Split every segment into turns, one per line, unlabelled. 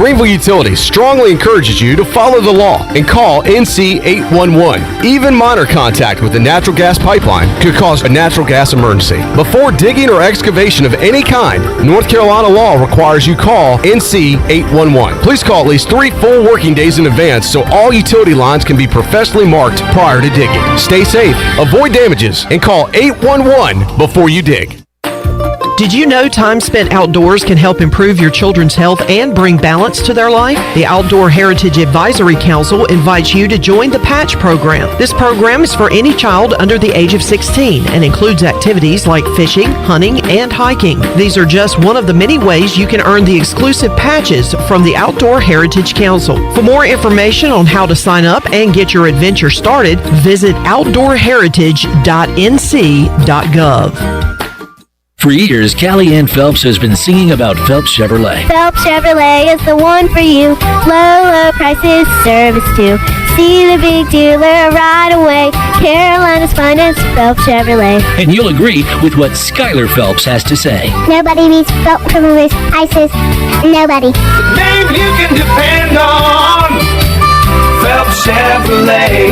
Greenville Utilities strongly encourages you to follow the law and call NC 811. Even minor contact with the natural gas pipeline could cause a natural gas emergency. Before digging or excavation of any kind, North Carolina law requires you call NC 811. Please call at least 3 full working days in advance so all utility lines can be professionally marked prior to digging. Stay safe, avoid damages, and call 811 before you dig.
Did you know time spent outdoors can help improve your children's health and bring balance to their life? The Outdoor Heritage Advisory Council invites you to join the Patch program. This program is for any child under the age of 16 and includes activities like fishing, hunting, and hiking. These are just one of the many ways you can earn the exclusive patches from the Outdoor Heritage Council. For more information on how to sign up and get your adventure started, visit outdoorheritage.nc.gov.
For years, Callie Ann Phelps has been singing about Phelps Chevrolet.
Phelps Chevrolet is the one for you. Low prices, service too. See the big dealer right away. Carolina's finest, Phelps Chevrolet.
And you'll agree with what Skylar Phelps has to say.
Nobody beats Phelps Chevrolet's prices. Nobody.
The name you can depend on. Phelps Chevrolet.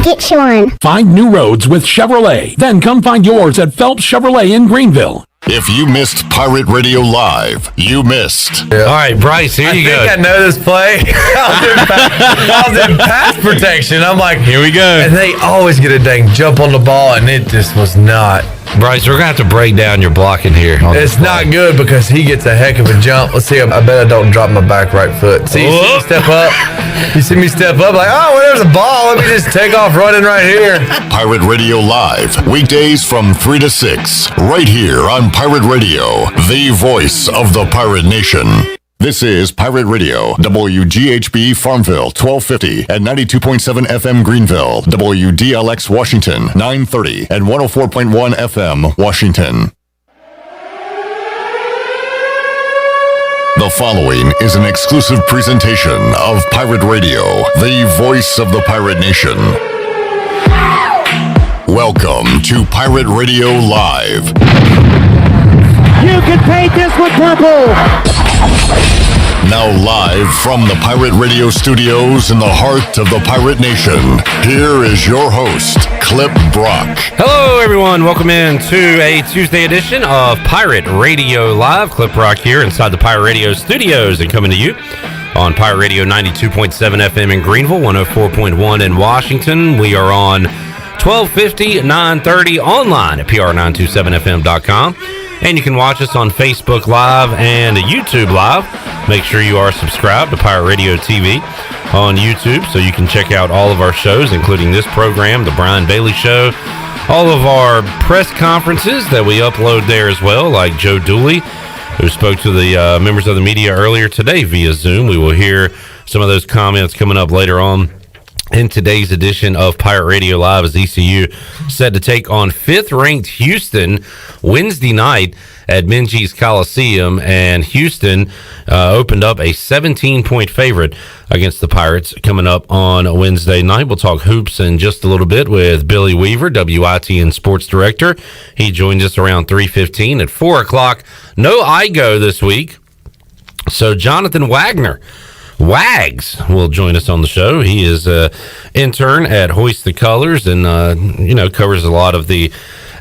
Get you one.
Find new roads with Chevrolet. Then come find yours at Phelps Chevrolet in Greenville.
If you missed Pirate Radio Live, you missed.
All right, Bryce, here you go.
I think I know this play. I was in pass protection. I'm like,
here we go.
And they always get a dang jump on the ball, and it just was not.
Bryce, we're going to have to break down your blocking here.
It's not good because he gets a heck of a jump. Let's see. I bet I don't drop my back right foot. See, you see me step up? You see me step up like, oh, well, there's a ball. Let me just take off running right here.
Pirate Radio Live, weekdays from 3 to 6, right here on Pirate Radio, the voice of the Pirate Nation. This is Pirate Radio, WGHB Farmville, 1250 and 92.7 FM Greenville, WDLX Washington, 930 and 104.1 FM Washington. The following is an exclusive presentation of Pirate Radio, the voice of the Pirate Nation. Welcome to Pirate Radio Live.
You can paint this with purple.
Now live from the Pirate Radio studios in the heart of the Pirate Nation, here is your host, Clip Brock.
Hello, everyone. Welcome in to a Tuesday edition of Pirate Radio Live. Clip Brock here inside the Pirate Radio studios and coming to you on Pirate Radio 92.7 FM in Greenville, 104.1 in Washington. We are on 1250, 930 online at pr927fm.com. And you can watch us on Facebook Live and YouTube Live. Make sure you are subscribed to Pirate Radio TV on YouTube so you can check out all of our shows, including this program, The Brian Bailey Show, all of our press conferences that we upload there as well, like Joe Dooley, who spoke to the members of the media earlier today via Zoom. We will hear some of those comments coming up later on in today's edition of Pirate Radio Live, as ECU set to take on 5th-ranked Houston Wednesday night at Minges Coliseum, and Houston opened up a 17-point favorite against the Pirates coming up on Wednesday night. We'll talk hoops in just a little bit with Billy Weaver, WITN Sports Director. He joins us around 3:15 at 4 o'clock. No IGO this week, so Jonathan Wags will join us on the show. He is an intern at Hoist the Colors and, covers a lot of the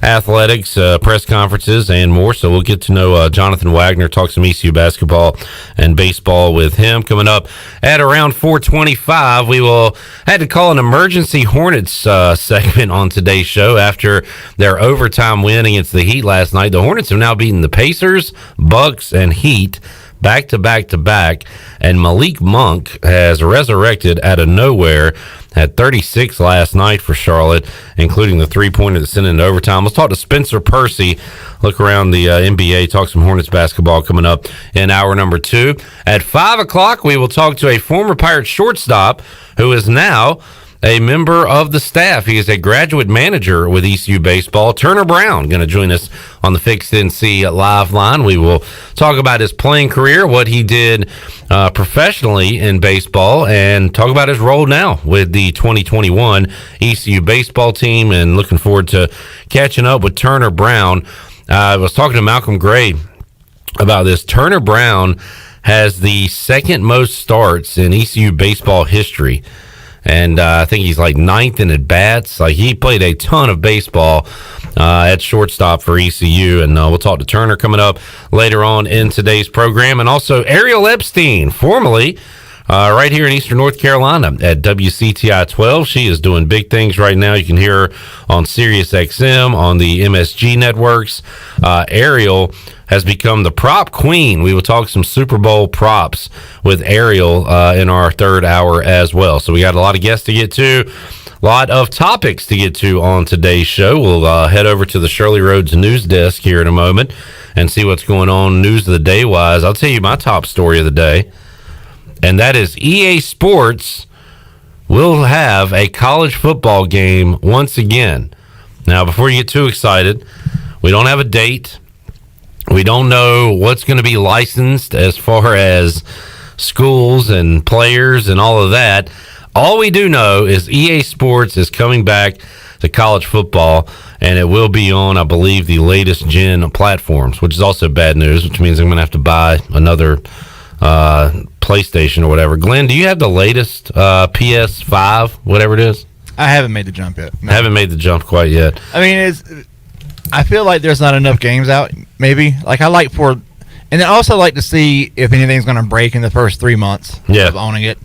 athletics, press conferences, and more. So we'll get to know Jonathan Wagner, talk some ECU basketball and baseball with him. Coming up at around 4:25, we will had to call an emergency Hornets segment on today's show after their overtime win against the Heat last night. The Hornets have now beaten the Pacers, Bucks, and Heat back to back, and Malik Monk has resurrected out of nowhere. Had 36 last night for Charlotte, including the three-pointer that sent into overtime. Let's talk to Spencer Percy, look around the NBA, talk some Hornets basketball coming up in hour number 2. At 5 o'clock, we will talk to a former Pirate shortstop who is now a member of the staff. He is a graduate manager with ECU Baseball. Turner Brown going to join us on the Fixed NC Live line. We will talk about his playing career, what he did professionally in baseball, and talk about his role now with the 2021 ECU baseball team, and looking forward to catching up with Turner Brown. I was talking to Malcolm Gray about this. Turner Brown has the second most starts in ECU baseball history. And I think he's like ninth in at bats. Like, he played a ton of baseball at shortstop for ECU. And we'll talk to Turner coming up later on in today's program. And also Ariel Epstein, formerly right here in Eastern North Carolina at WCTI 12. She is doing big things right now. You can hear her on Sirius XM, on the MSG networks. Ariel has become the prop queen. We will talk some Super Bowl props with Ariel in our third hour as well. So we got a lot of guests to get to, a lot of topics to get to on today's show. We'll head over to the Shirley Rhodes news desk here in a moment and see what's going on news of the day wise. I'll tell you my top story of the day, and that is EA Sports will have a college football game once again. Now, before you get too excited, we don't have a date. We don't know what's going to be licensed as far as schools and players and all of that. All we do know is EA Sports is coming back to college football, and it will be on, I believe, the latest gen platforms, which is also bad news, which means I'm going to have to buy another PlayStation or whatever. Glenn, do you have the latest PS5, whatever it is?
I haven't made the jump yet.
No. I haven't made the jump quite yet.
I mean, I feel like there's not enough games out, maybe. Like, and I also like to see if anything's going to break in the first 3 months of owning it.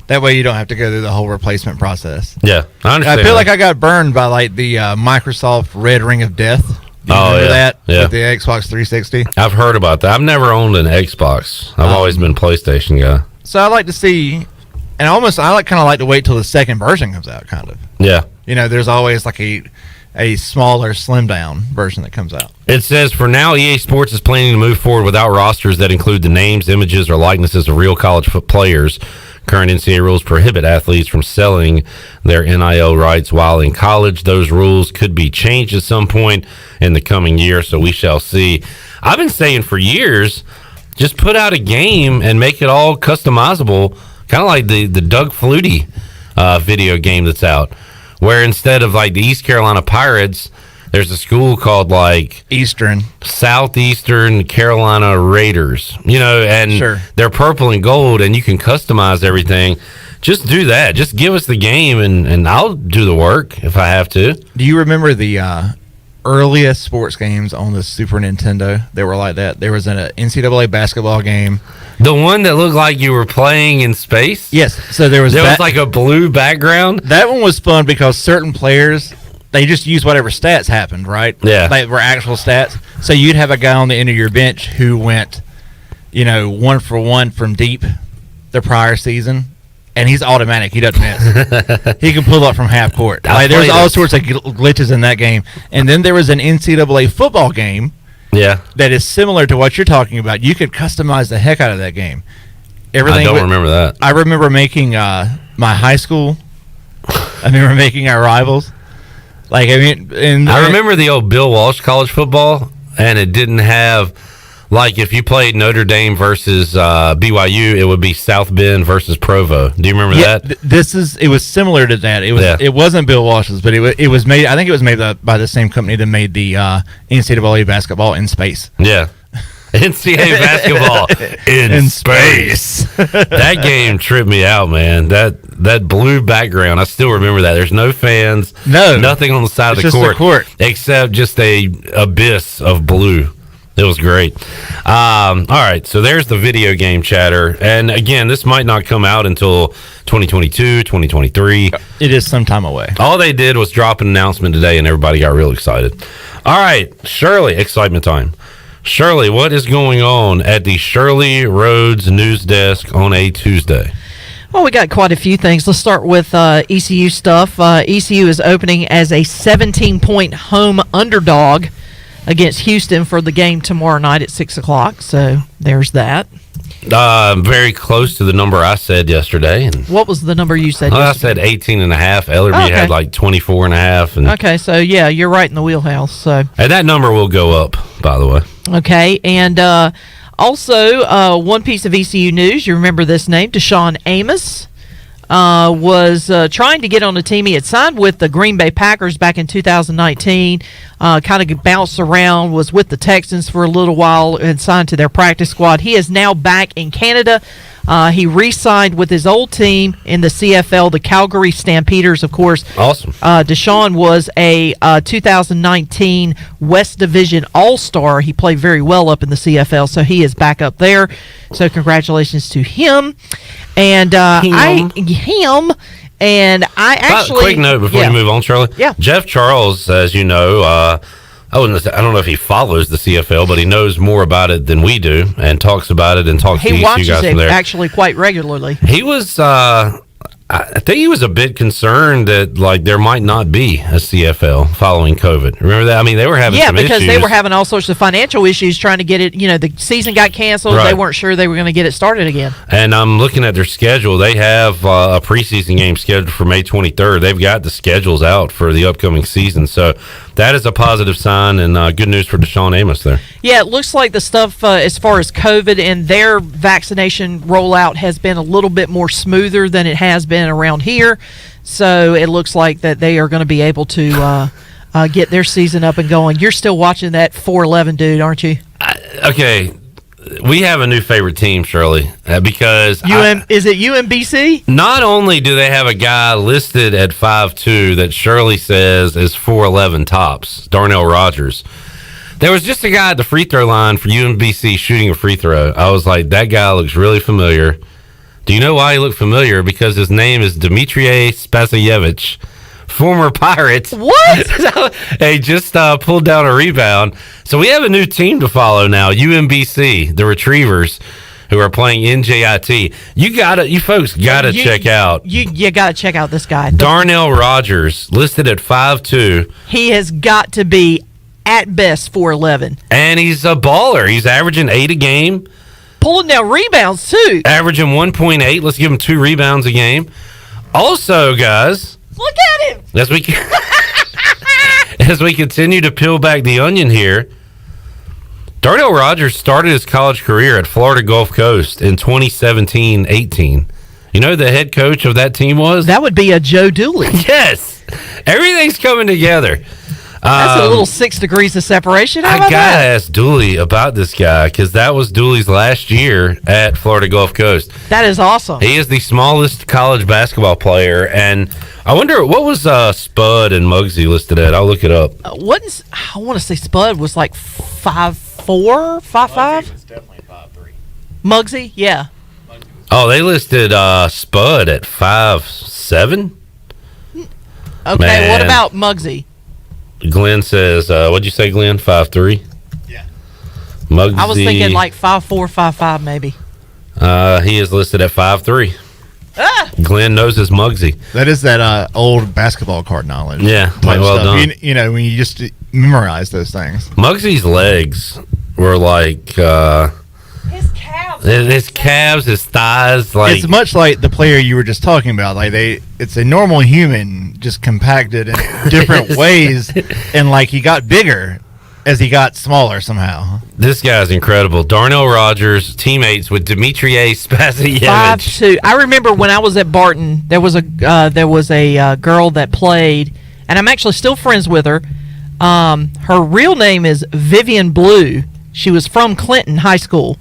That way you don't have to go through the whole replacement process.
Yeah, I understand.
I feel like I got burned by, like, the Microsoft Red Ring of Death. Do you remember that?
Yeah.
With the Xbox 360?
I've heard about that. I've never owned an Xbox. I've always been a PlayStation guy.
So I like to see, and I kind of like to wait till the second version comes out, kind of.
Yeah.
You know, there's always like a smaller, slimmed down version that comes out.
It says, for now, EA Sports is planning to move forward without rosters that include the names, images, or likenesses of real college players. Current NCAA rules prohibit athletes from selling their NIL rights while in college. Those rules could be changed at some point in the coming year, so we shall see. I've been saying for years, just put out a game and make it all customizable, kind of like the Doug Flutie video game that's out, where instead of like the East Carolina Pirates, there's a school called like Southeastern Carolina Raiders, and they're purple and gold, and you can customize everything. Just do that. Just give us the game, and I'll do the work if I have to.
Do you remember the earliest sports games on the Super Nintendo that were like that? There was an NCAA basketball game.
The one that looked like you were playing in space?
Yes. So there was
like a blue background?
That one was fun because certain players, they just used whatever stats happened, right?
Yeah.
They were actual stats. So you'd have a guy on the end of your bench who went, 1 for 1 from deep the prior season, and he's automatic. He doesn't miss. He can pull up from half court. There's all sorts of glitches in that game. And then there was an NCAA football game that is similar to what you're talking about. You could customize the heck out of that game.
I don't remember that.
I remember making my high school. I remember making our rivals. I
remember the old Bill Walsh college football, and it didn't have, like, if you played Notre Dame versus BYU, it would be South Bend versus Provo. Do you remember that?
It was similar to that. It wasn't Bill Walsh's, but it was made. I think it was made by the same company that made the NCAA basketball in space.
Yeah. NCAA basketball in space. That game tripped me out, man. That blue background, I still remember that. There's no fans, nothing on the side of the court except just a abyss of blue. It was great. All right, so there's the video game chatter. And again, this might not come out until 2022, 2023.
It is some time away.
All they did was drop an announcement today, and everybody got real excited. All right, Shirley, excitement time. Shirley, what is going on at the Shirley Rhodes news desk on a Tuesday?
Well, we got quite a few things. Let's start with ECU stuff. ECU is opening as a 17-point home underdog against Houston for the game tomorrow night at 6 o'clock. So there's that.
Very close to the number I said yesterday. And
what was the number you said
yesterday? I said 18.5. Ellerby had like 24.5.
Okay, so yeah, you're right in the wheelhouse. So,
and that number will go up, by the way.
Okay, and also one piece of ECU news. You remember this name, Deshaun Amos. was trying to get on the team. He had signed with the Green Bay Packers back in 2019, kind of bounced around, was with the Texans for a little while, and signed to their practice squad. He is now back in Canada. He re-signed with his old team in the CFL, the Calgary Stampeders, of course.
Awesome.
Deshaun was a 2019 West Division All-Star. He played very well up in the CFL, so he is back up there. So congratulations to him. And I actually...
Quick note before you move on, Charlie.
Yeah.
Jeff Charles, as you know, I don't know if he follows the CFL, but he knows more about it than we do and talks about it and talks to ECU guys from there.
He watches it actually quite regularly.
He was... I think he was a bit concerned that there might not be a CFL following COVID. Remember that? I mean, they were having some
because
issues.
they were having all sorts of financial issues trying to get it. The season got canceled.
Right.
They weren't sure they were going to get it started again.
And I'm looking at their schedule. They have a preseason game scheduled for May 23rd. They've got the schedules out for the upcoming season. So that is a positive sign and good news for Deshaun Amos there.
Yeah, it looks like the stuff as far as COVID and their vaccination rollout has been a little bit more smoother than it has been around here. So it looks like that they are going to be able to get their season up and going. You're still watching that 4-11 dude, aren't you?
Okay. We have a new favorite team, Shirley, because...
is it UMBC?
Not only do they have a guy listed at 5'2" that Shirley says is 4'11" tops, Darnell Rogers. There was just a guy at the free throw line for UMBC shooting a free throw. I was like, that guy looks really familiar. Do you know why he looked familiar? Because his name is Dmitry Spasiyevich, former Pirate.
What?
So, he just pulled down a rebound. So we have a new team to follow now, UMBC, the Retrievers, who are playing NJIT. You folks gotta check out.
You gotta check out this guy.
Darnell Rogers, listed at 5'2".
He has got to be at best 4'11".
And he's a baller. He's averaging 8 a game.
Pulling down rebounds, too.
Averaging 1.8. Let's give him 2 rebounds a game. Also, guys...
Look at him!
As we continue to peel back the onion here, Darnell Rogers started his college career at Florida Gulf Coast in 2017-18. You know who the head coach of that team was?
That would be a Joe Dooley.
Yes! Everything's coming together.
That's a little 6 degrees of separation. How
I
about
gotta
that?
ask Dooley about this guy because that was Dooley's last year at Florida Gulf Coast.
That is awesome.
He is the smallest college basketball player, and I wonder what was Spud and Muggsy listed at. I'll look it up.
I want to say Spud was like 5'4", 5'5".
Muggsy was definitely 5'3".
Muggsy, yeah.
Oh, they listed Spud at 5'7".
Okay,
Man.
what about Muggsy?
Glenn says, what'd you say, Glenn? 5'3"?
Yeah.
Muggsy.
I was thinking like 5'4", 5'5", maybe.
He is listed at 5'3".
Ah!
Glenn knows his Muggsy.
That is that old basketball card knowledge.
Yeah,
type
well
stuff.
done.
You know, when you just memorize those things.
Muggsy's legs were like... His calves, his thighs, like...
It's much like the player you were just talking about. Like it's a normal human, just compacted in different ways, and like he got bigger as he got smaller somehow.
This guy's incredible. Darnell Rogers, teammates with Dmitry Spasiyevich.
5'2". I remember when I was at Barton, there was a girl that played, and I'm actually still friends with her. Her real name is Vivian Blue. She was from Clinton High School,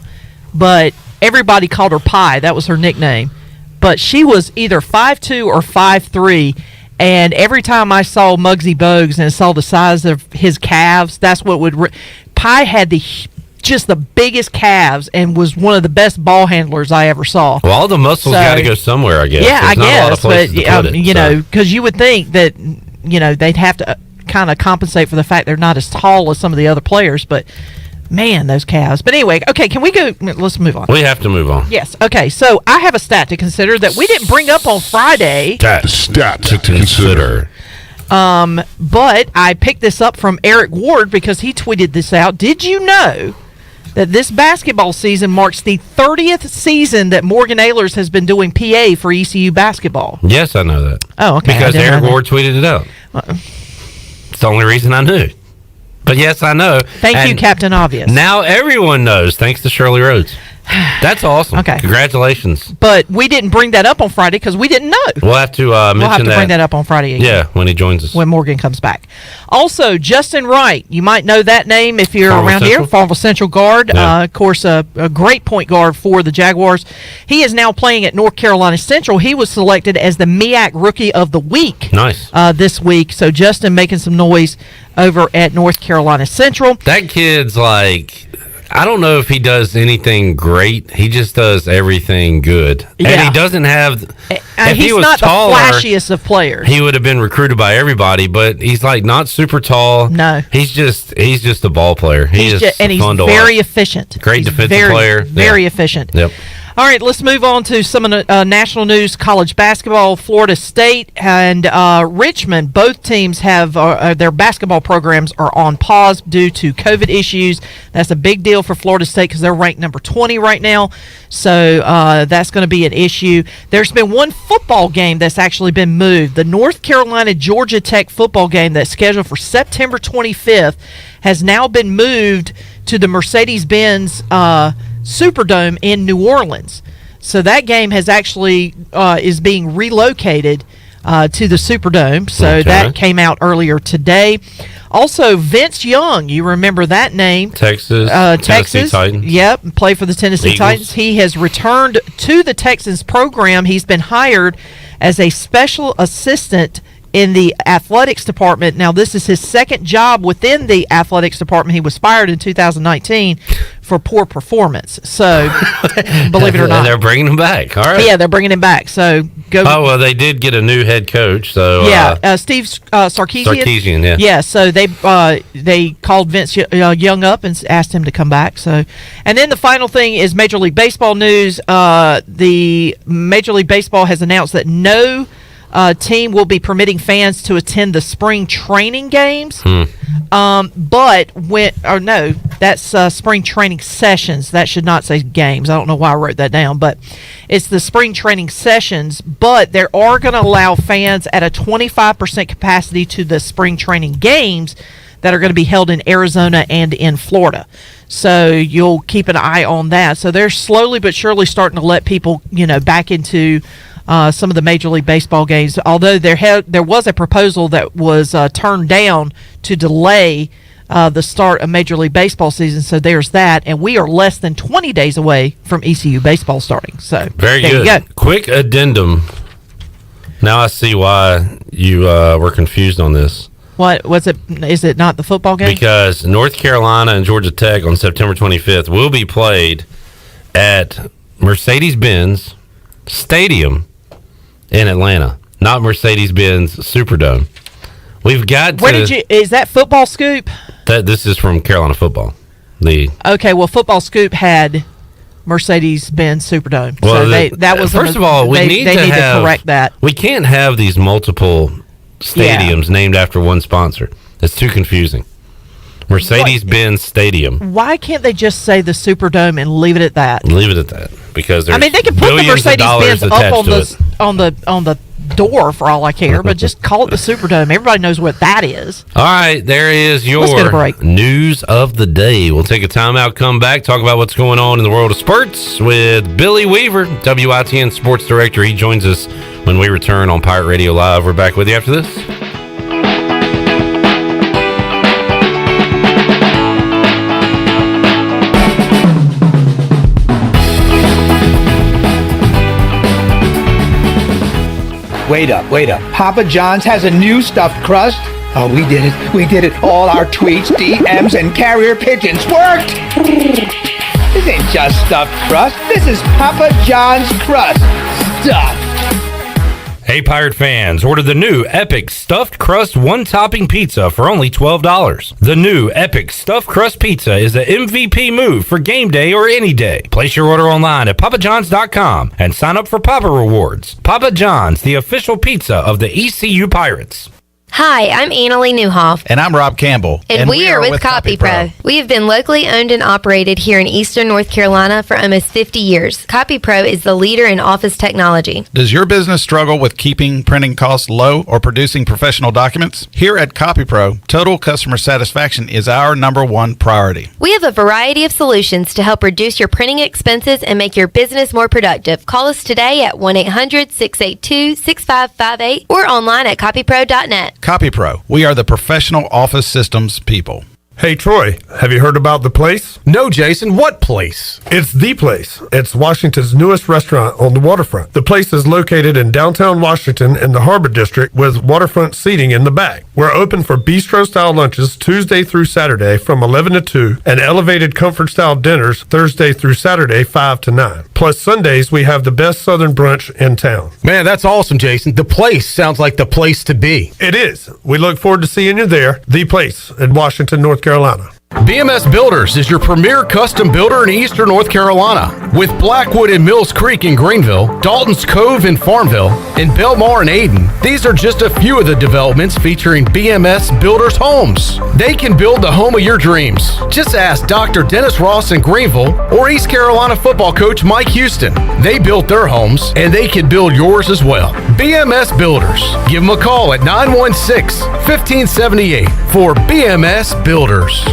but everybody called her Pie. That was her nickname. But she was either 5'2" or 5'3", and every time I saw Muggsy Bogues and saw the size of his calves, that's what would... Pie had just the biggest calves and was one of the best ball handlers I ever saw.
Well, all the muscles got to go somewhere, I guess.
Yeah,
There's not a lot of
I
places
guess.
to
But,
put it,
you know, because you would think that, they'd have to kind of compensate for the fact they're not as tall as some of the other players, but... Man, those calves. But anyway, okay, can we go? Let's move on.
We have to move on.
Yes. Okay, so I have a stat to consider that we didn't bring up on Friday.
Stat to consider.
But I picked this up from Eric Ward because he tweeted this out. Did you know that this basketball season marks the 30th season that Morgan Ehlers has been doing PA for ECU basketball?
Yes, I know that.
Oh, okay.
Because Eric Ward tweeted it out. It's the only reason I knew. But yes, I know.
Thank you, Captain Obvious.
Now everyone knows, thanks to Shirley Rhodes. That's awesome.
Okay.
Congratulations.
But we didn't bring that up on Friday because we didn't know.
We'll have to mention
We'll have to bring that up on Friday again.
Yeah, when he joins us.
When Morgan comes back. Also, Justin Wright. You might know that name if you're
Farmville
around
Central?
here. Farmville Central guard.
Yeah.
Of course, a great point guard for the Jaguars. He is now playing at North Carolina Central. He was selected as the MEAC Rookie of the Week.
Nice.
This week. So Justin making some noise over at North Carolina Central.
That kid's like, I don't know if he does anything great. He just does everything good.
Yeah.
And he doesn't have... If
he's
he was
not
taller,
the flashiest of players.
he would have been recruited by everybody, but he's like not super tall.
No.
He's just a ball player. He's
and he's very efficient.
Great
He's
defensive player.
Very efficient.
Yep.
All right, let's move on to some of the national news. College basketball, Florida State and Richmond, both teams have their basketball programs are on pause due to COVID issues. That's a big deal for Florida State because they're ranked number 20 right now. So that's going to be an issue. There's been one football game that's actually been moved. The North Carolina-Georgia Tech football game that's scheduled for September 25th has now been moved to the Mercedes-Benz Superdome in New Orleans. So that game has actually is being relocated to the Superdome. So that came out earlier today. Also, Vince Young, you remember that name.
Texas Titans.
Yep, play for the Tennessee
Eagles.
Titans. He has returned to the Texans program. He's been hired as a special assistant in the athletics department. Now, this is his second job within the athletics department. He was fired in 2019 for poor performance. So, believe it or not.
They're bringing him back. All right.
Yeah, they're bringing him back. So, go.
Oh, well, they did get a new head coach. So
Steve Sarkisian.
Sarkisian, yeah.
Yeah, so they called Vince Young up and asked him to come back. So, and then the final thing is Major League Baseball news. The Major League Baseball has announced that no team will be permitting fans to attend the spring training games. But that's spring training sessions. That should not say games. I don't know why I wrote that down, but it's the spring training sessions. But they are going to allow fans at a 25% capacity to the spring training games that are going to be held in Arizona and in Florida. So you'll keep an eye on that. So they're slowly but surely starting to let people, back into some of the Major League Baseball games, although there was a proposal that was turned down to delay the start of Major League Baseball season. So there's that, and we are less than 20 days away from ECU baseball starting. So
very
there
good.
You go.
Quick addendum. Now I see why you were confused on this.
What was it? Is it not the football game?
Because North Carolina and Georgia Tech on September 25th will be played at Mercedes-Benz Stadium in Atlanta, not Mercedes-Benz Superdome. We've got to...
Where did you... Is that Football Scoop?
This is from Carolina Football.
Okay, well, Football Scoop had Mercedes-Benz Superdome.
Well,
so that was...
First of all, we need to
correct that.
We can't have these multiple stadiums named after one sponsor. It's too confusing. Mercedes-Benz Stadium.
Why can't they just say the Superdome and leave it at that?
Leave it at that, because there's
they can put the Mercedes-Benz up on the door for all I care, but just call it the Superdome. Everybody knows what that is.
All right, there is your
Let's get a break.
news of the day. We'll take a timeout, come back, talk about what's going on in the world of sports with Billy Weaver, WITN Sports Director. He joins us when we return on Pirate Radio Live. We're back with you after this.
Wait up. Papa John's has a new stuffed crust. Oh, we did it. All our tweets, DMs, and carrier pigeons worked. This ain't just stuffed crust. This is Papa John's crust. Stuffed.
Hey, Pirate fans, order the new Epic Stuffed Crust One-Topping Pizza for only $12. The new Epic Stuffed Crust Pizza is the MVP move for game day or any day. Place your order online at papajohns.com and sign up for Papa Rewards. Papa John's, the official pizza of the ECU Pirates.
Hi, I'm Annalie Newhoff.
And I'm Rob Campbell.
And we are with CopyPro. We have been locally owned and operated here in Eastern North Carolina for almost 50 years. CopyPro is the leader in office technology.
Does your business struggle with keeping printing costs low or producing professional documents? Here at CopyPro, total customer satisfaction is our #1 priority.
We have a variety of solutions to help reduce your printing expenses and make your business more productive. Call us today at 1-800-682-6558 or online at copypro.net.
CopyPro, we are the professional office systems people.
Hey, Troy, have you heard about The Place?
No, Jason, what place?
It's The Place. It's Washington's newest restaurant on the waterfront. The Place is located in downtown Washington in the Harbor District with waterfront seating in the back. We're open for bistro-style lunches Tuesday through Saturday from 11 to 2 and elevated comfort-style dinners Thursday through Saturday 5 to 9. Plus Sundays, we have the best Southern brunch in town.
Man, that's awesome, Jason. The Place sounds like the place to be.
It is. We look forward to seeing you there. The Place in Washington, North Carolina.
BMS Builders is your premier custom builder in Eastern North Carolina. With Blackwood and Mills Creek in Greenville, Dalton's Cove in Farmville, and Belmar and Ayden, these are just a few of the developments featuring BMS Builders homes. They can build the home of your dreams. Just ask Dr. Dennis Ross in Greenville or East Carolina football coach Mike Houston. They built their homes, and they can build yours as well. BMS Builders. Give them a call at 916-1578 for BMS Builders.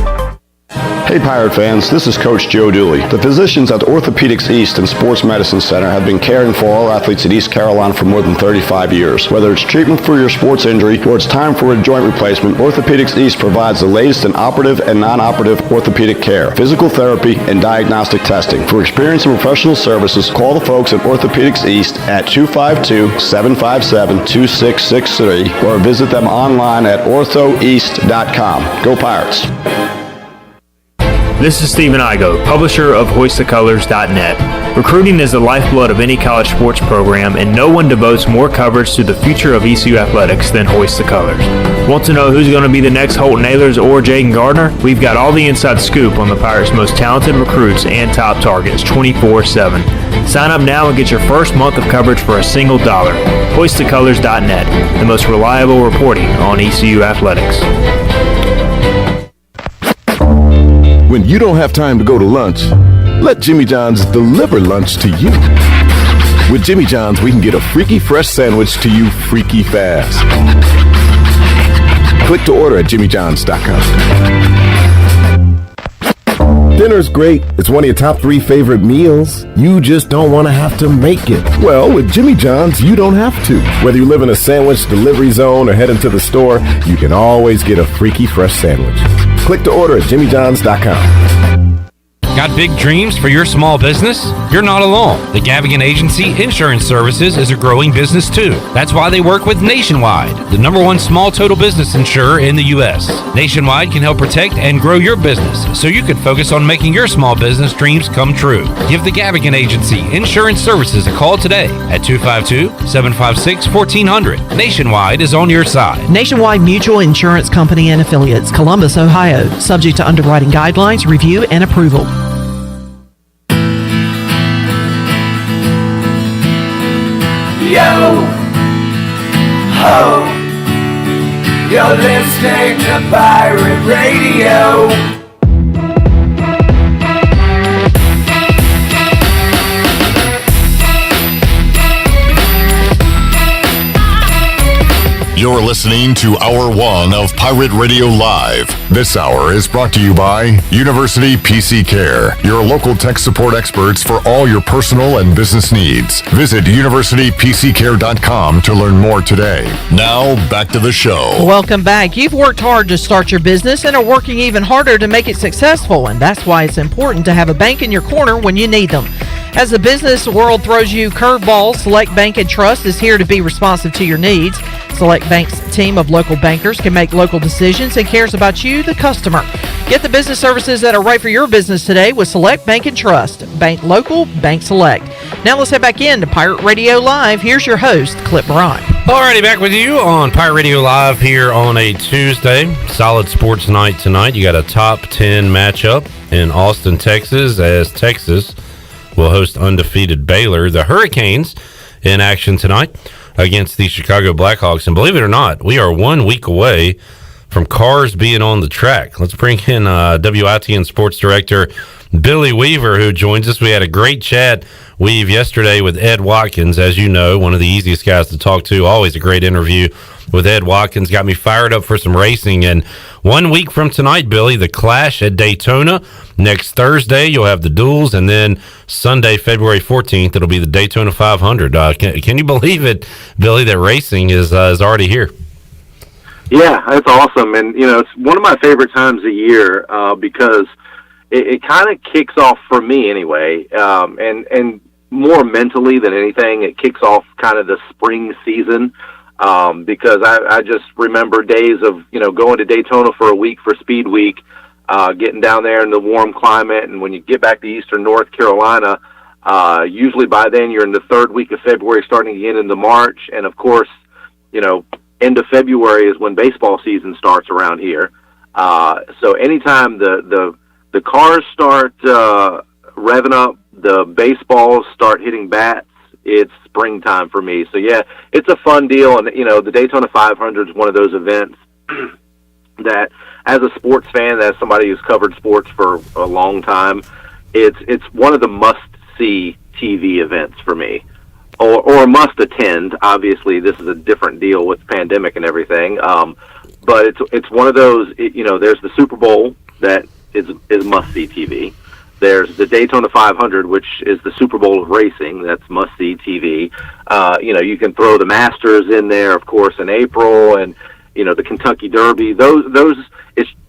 Hey Pirate fans, this is Coach Joe Dooley. The physicians at Orthopedics East and Sports Medicine Center have been caring for all athletes at East Carolina for more than 35 years. Whether it's treatment for your sports injury or it's time for a joint replacement, Orthopedics East provides the latest in operative and non-operative orthopedic care, physical therapy, and diagnostic testing. For experience and professional services, call the folks at Orthopedics East at 252-757-2663 or visit them online at orthoeast.com. Go Pirates!
This is Stephen Igo, publisher of HoistTheColors.net. Recruiting is the lifeblood of any college sports program, and no one devotes more coverage to the future of ECU athletics than Hoist the Colors. Want to know who's going to be the next Holton Ahlers or Jaden Gardner? We've got all the inside scoop on the Pirates' most talented recruits and top targets 24/7. Sign up now and get your first month of coverage for a single $1. HoistTheColors.net, the most reliable reporting on ECU athletics.
When you don't have time to go to lunch, let Jimmy John's deliver lunch to you. With Jimmy John's, we can get a freaky fresh sandwich to you freaky fast. Click to order at jimmyjohns.com. Dinner's great. It's one of your top 3 favorite meals. You just don't want to have to make it. Well, with Jimmy John's, you don't have to. Whether you live in a sandwich delivery zone or head into the store, you can always get a freaky fresh sandwich. Click to order at jimmyjohns.com.
Got big dreams for your small business? You're not alone. The Gavigan Agency Insurance Services is a growing business too. That's why they work with Nationwide, the #1 small total business insurer in the U.S. Nationwide can help protect and grow your business so you can focus on making your small business dreams come true. Give the Gavigan Agency Insurance Services a call today at 252-756-1400. Nationwide is on your side.
Nationwide Mutual Insurance Company and Affiliates, Columbus, Ohio. Subject to underwriting guidelines, review, and approval.
Yo, ho, you're listening to Pirate Radio.
You're listening to Hour 1 of Pirate Radio Live. This hour is brought to you by University PC Care, your local tech support experts for all your personal and business needs. Visit universitypccare.com to learn more today. Now, back to the show.
Welcome back. You've worked hard to start your business and are working even harder to make it successful, and that's why it's important to have a bank in your corner when you need them. As the business world throws you curveballs, Select Bank and Trust is here to be responsive to your needs. Select Bank's team of local bankers can make local decisions and cares about you, the customer. Get the business services that are right for your business today with Select Bank and Trust. Bank local, bank select. Now let's head back in to Pirate Radio Live. Here's your host, Clip Bryant.
Alrighty, back with you on Pirate Radio Live here on a Tuesday. Solid sports night tonight. You got a top 10 matchup in Austin, Texas, as Texas will host undefeated Baylor. The Hurricanes in action tonight. against the Chicago Blackhawks. And believe it or not, we are 1 week away from cars being on the track. Let's bring in WITN Sports Director Billy Weaver, who joins us. We had a great chat, Weave, yesterday with Ed Watkins, as you know, one of the easiest guys to talk to. Always a great interview with Ed Watkins. Got me fired up for some racing. And 1 week from tonight, Billy, the Clash at Daytona. Next Thursday, you'll have the duels. And then Sunday, February 14th, it'll be the Daytona 500. Can you believe it, Billy, that racing is already here?
Yeah, that's awesome. And, it's one of my favorite times of year because it kind of kicks off, for me anyway, and more mentally than anything, it kicks off kind of the spring season because I just remember days of, going to Daytona for a week for Speed Week, getting down there in the warm climate, and when you get back to eastern North Carolina, usually by then you're in the third week of February, starting to get into March, and of course, end of February is when baseball season starts around here. So anytime the cars start revving up, the baseballs start hitting bats, it's springtime for me. So yeah, it's a fun deal. And the Daytona 500 is one of those events that, as a sports fan, as somebody who's covered sports for a long time, it's one of the must-see TV events for me. Or must attend. Obviously, this is a different deal with the pandemic and everything. But it's one of those. There's the Super Bowl that is must see TV. There's the Daytona 500, which is the Super Bowl of racing. That's must see TV. You can throw the Masters in there, of course, in April, and the Kentucky Derby. Those.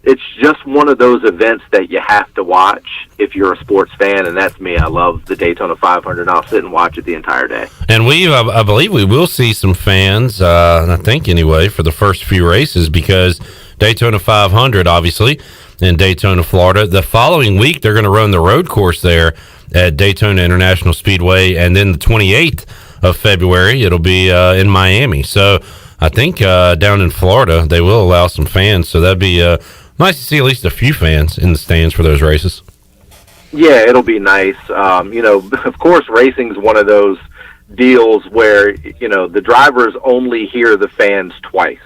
It's just one of those events that you have to watch if you're a sports fan, and that's me. I love the Daytona 500, and I'll sit and watch it the entire day.
And I believe we will see some fans, I think anyway, for the first few races, because Daytona 500, obviously, in Daytona, Florida. The following week, they're going to run the road course there at Daytona International Speedway, and then the 28th of February, it'll be in Miami. So I think down in Florida, they will allow some fans, so that'd be nice to see at least a few fans in the stands for those races.
Yeah, it'll be nice. Of course, racing's one of those deals where, the drivers only hear the fans twice,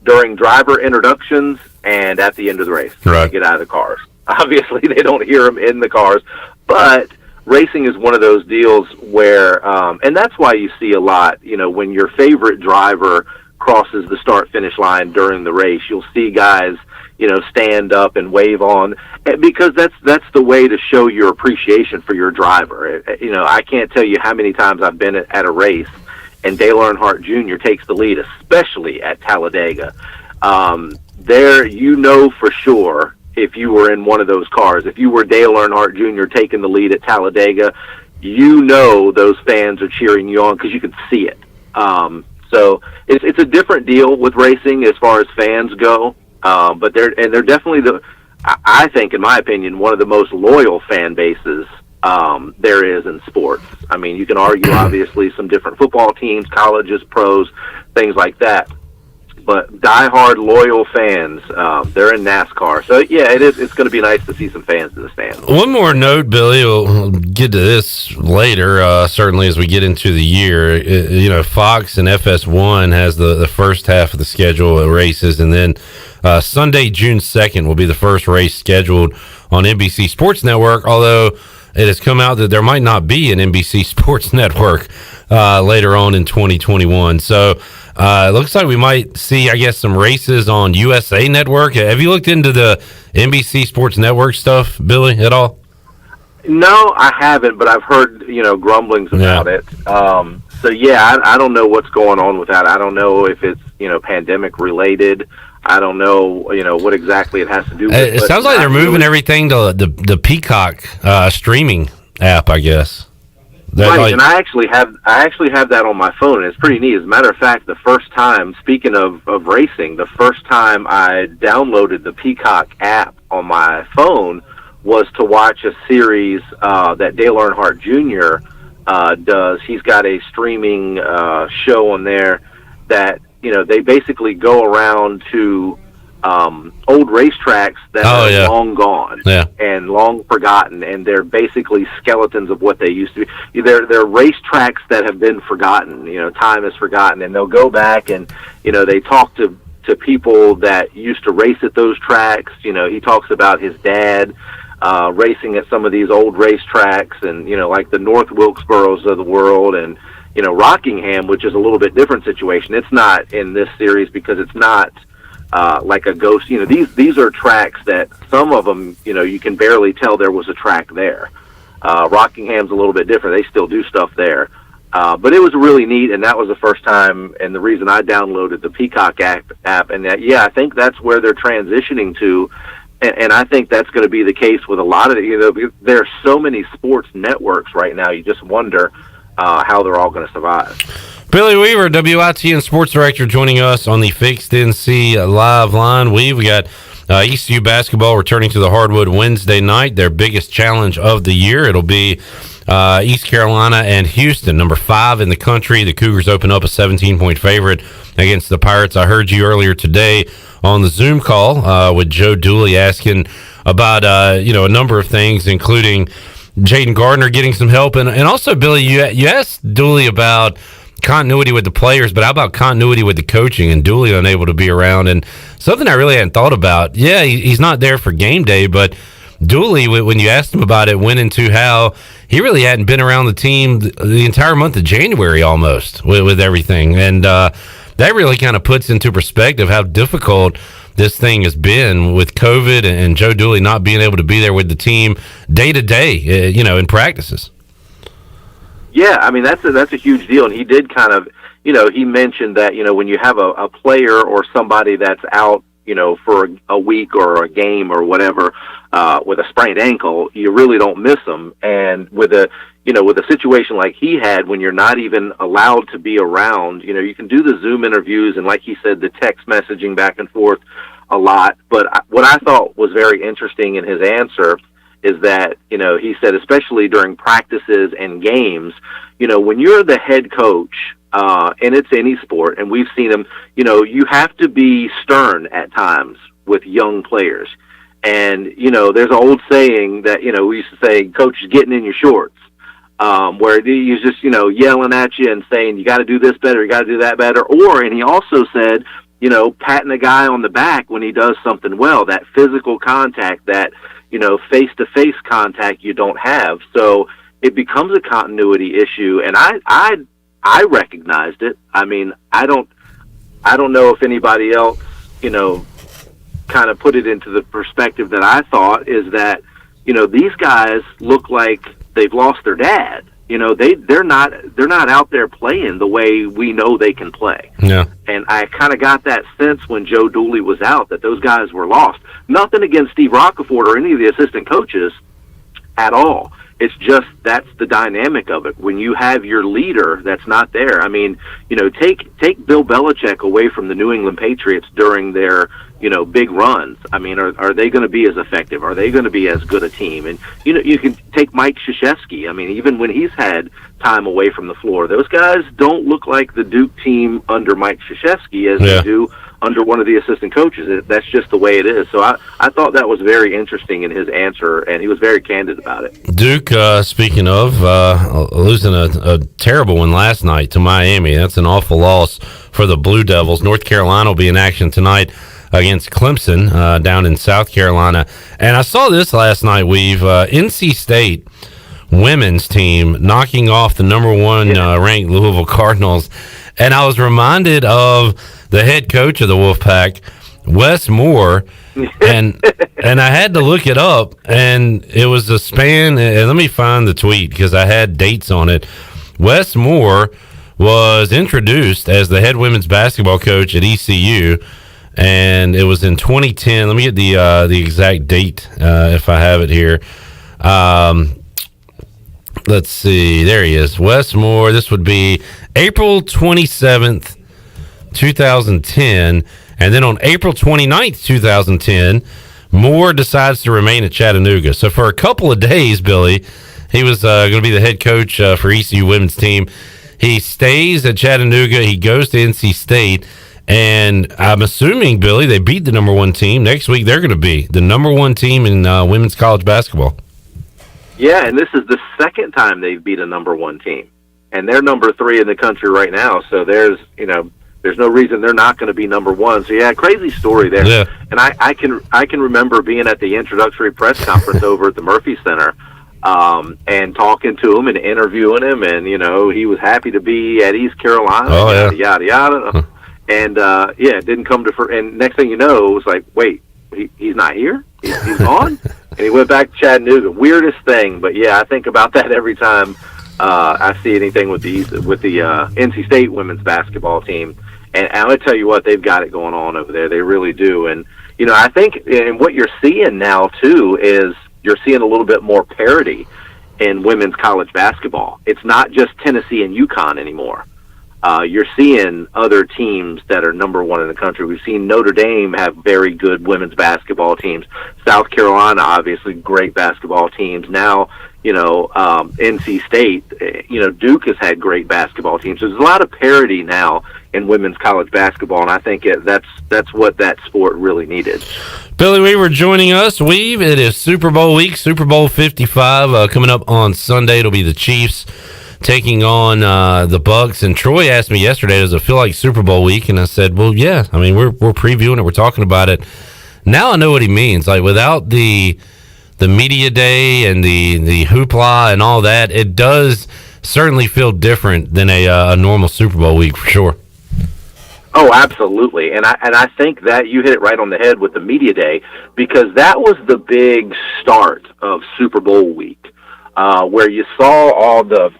during driver introductions and at the end of the race.
Right.
They get out of the cars. Obviously, they don't hear them in the cars, but racing is one of those deals where, and that's why you see a lot, when your favorite driver crosses the start-finish line during the race, you'll see guys, stand up and wave on, because that's the way to show your appreciation for your driver. I can't tell you how many times I've been at a race and Dale Earnhardt Jr. takes the lead, especially at Talladega. There, for sure, if you were in one of those cars, if you were Dale Earnhardt Jr. taking the lead at Talladega, those fans are cheering you on because you can see it. So it's a different deal with racing as far as fans go. But they're definitely I think, in my opinion, one of the most loyal fan bases there is in sports. I mean, you can argue, obviously, some different football teams, colleges, pros, things like that. But diehard, loyal fans, they're in NASCAR. So, yeah, it's going to be nice to see some fans in the stands.
One more note, Billy. We'll get to this later, certainly as we get into the year. Fox and FS1 has the first half of the schedule of races, and then Sunday, June 2nd, will be the first race scheduled on NBC Sports Network, although it has come out that there might not be an NBC Sports Network later on in 2021. So it looks like we might see, I guess, some races on USA Network. Have you looked into the NBC Sports Network stuff, Billy, at all?
No, I haven't, but I've heard, grumblings about it. So, yeah, I don't know what's going on with that. I don't know if it's, pandemic related. I don't know, what exactly it has to do with.
It sounds like they're moving everything to the Peacock streaming app, I guess.
Right, and I actually have that on my phone, and it's pretty neat. As a matter of fact, the first time, speaking of racing, the first time I downloaded the Peacock app on my phone was to watch a series that Dale Earnhardt Jr. Does. He's got a streaming show on there that, they basically go around to old racetracks that are long gone
Yeah.
and long forgotten, and they're basically skeletons of what they used to be. They're racetracks that have been forgotten. Time is forgotten, and they'll go back and they talk to people that used to race at those tracks. He talks about his dad racing at some of these old racetracks, and like the North Wilkesboros of the world, and Rockingham, which is a little bit different situation. It's not in this series because it's not like a ghost. These are tracks that some of them, you can barely tell there was a track there. Rockingham's a little bit different. They still do stuff there. But it was really neat, and that was the first time, and the reason I downloaded the Peacock app, and I think that's where they're transitioning to, and I think that's going to be the case with a lot of it. There are so many sports networks right now, you just wonder how they're all going to survive.
Billy Weaver, WITN Sports Director, joining us on the Fixed NC Live line. We got ECU basketball returning to the hardwood Wednesday night, their biggest challenge of the year. It'll be East Carolina and Houston, number 5 in the country. The Cougars open up a 17-point favorite against the Pirates. I heard you earlier today on the Zoom call with Joe Dooley asking about a number of things, including Jaden Gardner getting some help, and also Billy, you asked Dooley about continuity with the players, but how about continuity with the coaching, and Dooley unable to be around, and something I really hadn't thought about. Yeah, he's not there for game day, but Dooley, when you asked him about it, went into how he really hadn't been around the team the entire month of January almost with everything, and that really kind of puts into perspective how difficult this thing has been with COVID and Joe Dooley not being able to be there with the team day to day, in practices.
Yeah, I mean, that's a huge deal, and he did kind of, he mentioned that, when you have a player or somebody that's out, for a week or a game or whatever, with a sprained ankle, you really don't miss them. And with a situation like he had, when you're not even allowed to be around, you can do the Zoom interviews and, like he said, the text messaging back and forth a lot. But what I thought was very interesting in his answer is that, he said, especially during practices and games, when you're the head coach, and it's any sport, and we've seen them, you have to be stern at times with young players. And, there's an old saying that, we used to say, coach is getting in your shorts, where he's just, yelling at you and saying, you got to do this better, you got to do that better. And he also said, patting a guy on the back when he does something well, that physical contact, that, face-to-face contact you don't have. So it becomes a continuity issue, and I recognized it. I mean, I don't know if anybody else, kind of put it into the perspective that I thought, is that, these guys look like they've lost their dad. They're not out there playing the way we know they can play.
Yeah.
And I kind of got that sense when Joe Dooley was out that those guys were lost. Nothing against Steve Rockefeller or any of the assistant coaches at all. It's just that's the dynamic of it. When you have your leader that's not there, I mean, take Bill Belichick away from the New England Patriots during their, big runs. I mean, are they going to be as effective? Are they going to be as good a team? And, you can take Mike Krzyzewski. I mean, even when he's had time away from the floor, those guys don't look like the Duke team under Mike Krzyzewski as they do under one of the assistant coaches. That's just the way it is. So I thought that was very interesting in his answer, and he was very candid about it.
Duke, speaking of, losing a terrible one last night to Miami. That's an awful loss for the Blue Devils. North Carolina will be in action tonight against Clemson down in South Carolina. And I saw this last night, NC State women's team knocking off the number 1 ranked Louisville Cardinals. And I was reminded of the head coach of the Wolfpack, Wes Moore, and I had to look it up, and it was a span, and let me find the tweet because I had dates on it. Wes Moore was introduced as the head women's basketball coach at ECU, and it was in 2010. Let me get the exact date if I have it here. Let's see. There he is. Wes Moore. This would be April 27th, 2010. And then on April 29th, 2010, Moore decides to remain at Chattanooga. So for a couple of days, Billy, he was going to be the head coach for ECU women's team. He stays at Chattanooga. He goes to NC State. And I'm assuming, Billy, they beat the number one team. Next week, they're going to be the number one team in women's college basketball.
Yeah, and this is the second time they've beat a number one team. And they're number 3 in the country right now, so there's no reason they're not going to be number one. So, yeah, crazy story there.
Yeah.
And I can remember being at the introductory press conference over at the Murphy Center and talking to him and interviewing him, and, he was happy to be at East Carolina, yada, yada. And, it didn't come to and next thing you know, it was like, wait, he's not here? He's gone? And he went back to Chattanooga. Weirdest thing, but, yeah, I think about that every time I see anything with the NC State women's basketball team. And I'm going to tell you what, they've got it going on over there. They really do. And, I think and what you're seeing now, too, is you're seeing a little bit more parity in women's college basketball. It's not just Tennessee and UConn anymore. You're seeing other teams that are number one in the country. We've seen Notre Dame have very good women's basketball teams. South Carolina, obviously, great basketball teams. Now, NC State, Duke has had great basketball teams. So there's a lot of parity now in women's college basketball, and I think that's what that sport really needed.
Billy Weaver joining us. Weave, it is Super Bowl week, Super Bowl 55 coming up on Sunday. It'll be the Chiefs taking on the Bucs. And Troy asked me yesterday, does it feel like Super Bowl week? And I said, well, yeah. I mean, we're previewing it. We're talking about it. Now I know what he means. Like, without the media day and the hoopla and all that, it does certainly feel different than a normal Super Bowl week for sure.
Oh, absolutely. And I think that you hit it right on the head with the media day, because that was the big start of Super Bowl week, where you saw all the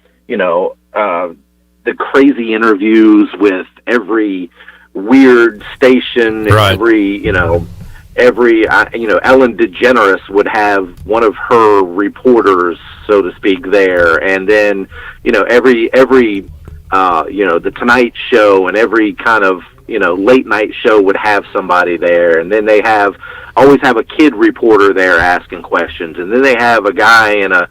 crazy interviews with every weird station,
right.
every Ellen DeGeneres would have one of her reporters, so to speak, there, and then every the Tonight Show and every kind of late night show would have somebody there, and then they always have a kid reporter there asking questions, and then they have a guy in a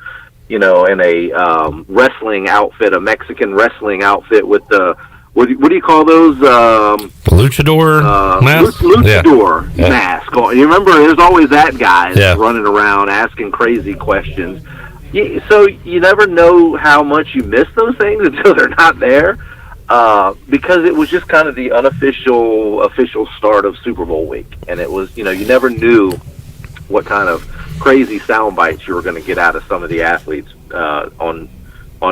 wrestling outfit, a Mexican wrestling outfit with the what do you call those?
Luchador mask?
Luchador mask. You remember, there's always that guy running around asking crazy questions. So you never know how much you miss those things until they're not there, because it was just kind of the official start of Super Bowl week, and it was you never knew what kind of crazy sound bites you were going to get out of some of the athletes on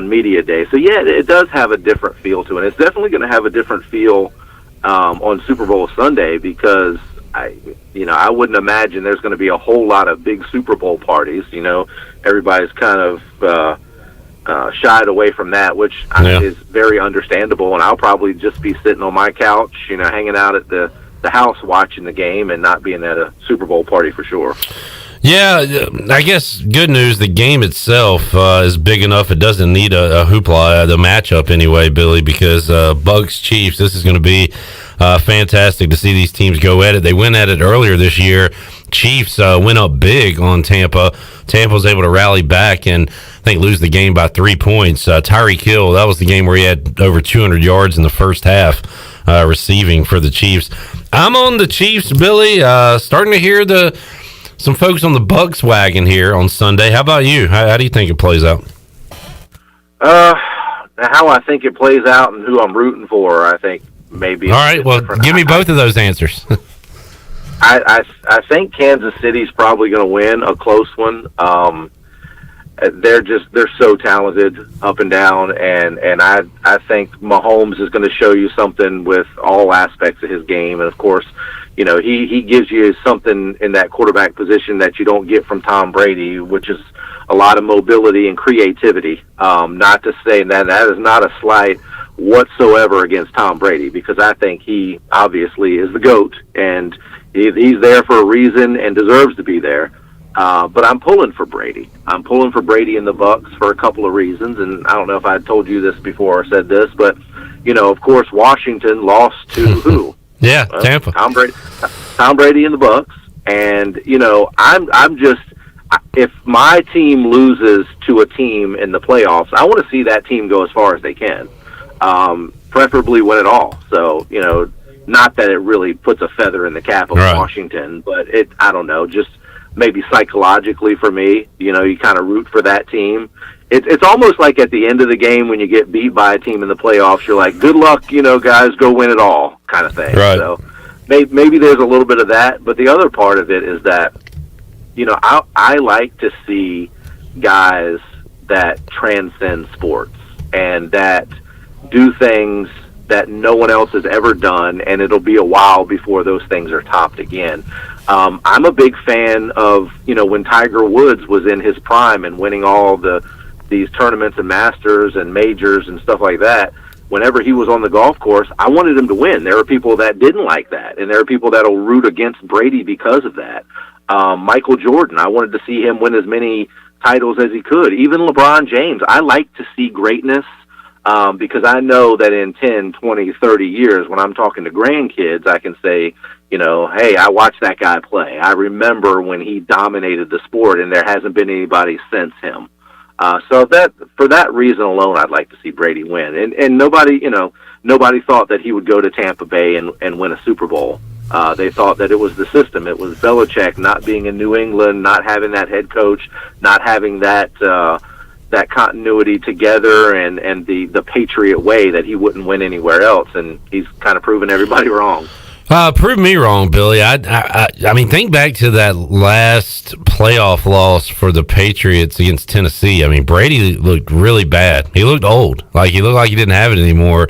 media day. So yeah, it does have a different feel to it. It's definitely going to have a different feel on Super Bowl Sunday, because I wouldn't imagine there's going to be a whole lot of big Super Bowl parties. Everybody's kind of shied away from that, which is very understandable. And I'll probably just be sitting on my couch, hanging out at the house watching the game and not being at a Super Bowl party for sure.
Yeah, I guess good news, the game itself is big enough. It doesn't need a hoopla, the matchup anyway, Billy, because Bucs Chiefs, this is going to be fantastic to see these teams go at it. They went at it earlier this year. Chiefs went up big on Tampa. Tampa was able to rally back and I think lose the game by 3 points. Tyreek Hill, that was the game where he had over 200 yards in the first half receiving for the Chiefs. I'm on the Chiefs, Billy. Starting to hear some folks on the Bucs wagon here on Sunday. How about you? How do you think it plays out?
How I think it plays out and who I'm rooting for, I think maybe.
All right, well, give me both of those answers.
I think Kansas City's probably going to win a close one. They're so talented up and down, and I think Mahomes is going to show you something with all aspects of his game, and of course, he gives you something in that quarterback position that you don't get from Tom Brady, which is a lot of mobility and creativity. Not to say that is not a slight whatsoever against Tom Brady, because I think he obviously is the GOAT, and he's there for a reason and deserves to be there. But I'm pulling for Brady. I'm pulling for Brady and the Bucs for a couple of reasons, and I don't know if I told you this before or said this, but, of course, Washington lost to who?
Yeah, Tampa.
Tom Brady and the Bucs, and I'm just, if my team loses to a team in the playoffs, I want to see that team go as far as they can, preferably win it all. So Not that it really puts a feather in the cap of Washington, but I don't know, just maybe psychologically for me, you kind of root for that team. It's almost like at the end of the game when you get beat by a team in the playoffs, you're like, good luck, guys, go win it all kind of thing.
Right.
So maybe there's a little bit of that, but the other part of it is that, I like to see guys that transcend sports and that do things that no one else has ever done, and it'll be a while before those things are topped again. I'm a big fan of, when Tiger Woods was in his prime and winning all these tournaments and Masters and majors and stuff like that. Whenever he was on the golf course, I wanted him to win. There are people that didn't like that, and there are people that will root against Brady because of that. Michael Jordan, I wanted to see him win as many titles as he could. Even LeBron James, I like to see greatness because I know that in 10, 20, 30 years, when I'm talking to grandkids, I can say, hey, I watched that guy play. I remember when he dominated the sport, and there hasn't been anybody since him. So for that reason alone, I'd like to see Brady win. And nobody thought that he would go to Tampa Bay and win a Super Bowl. They thought that it was the system. It was Belichick not being in New England, not having that head coach, not having that continuity together, and the Patriot way that he wouldn't win anywhere else. And he's kind of proven everybody wrong.
Prove me wrong, Billy. I mean, think back to that last playoff loss for the Patriots against Tennessee. I mean, Brady looked really bad. He looked old. He looked like he didn't have it anymore.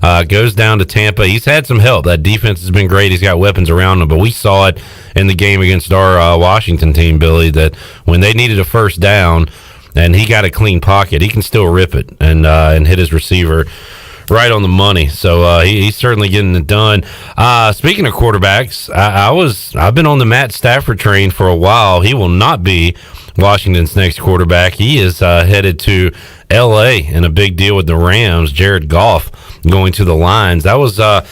Goes down to Tampa. He's had some help. That defense has been great. He's got weapons around him. But we saw it in the game against our Washington team, Billy, that when they needed a first down and he got a clean pocket, he can still rip it and hit his receiver right on the money. So he's certainly getting it done. Speaking of quarterbacks, I've been on the Matt Stafford train for a while. He will not be Washington's next quarterback. He is headed to L.A. in a big deal with the Rams. Jared Goff going to the Lions. That was that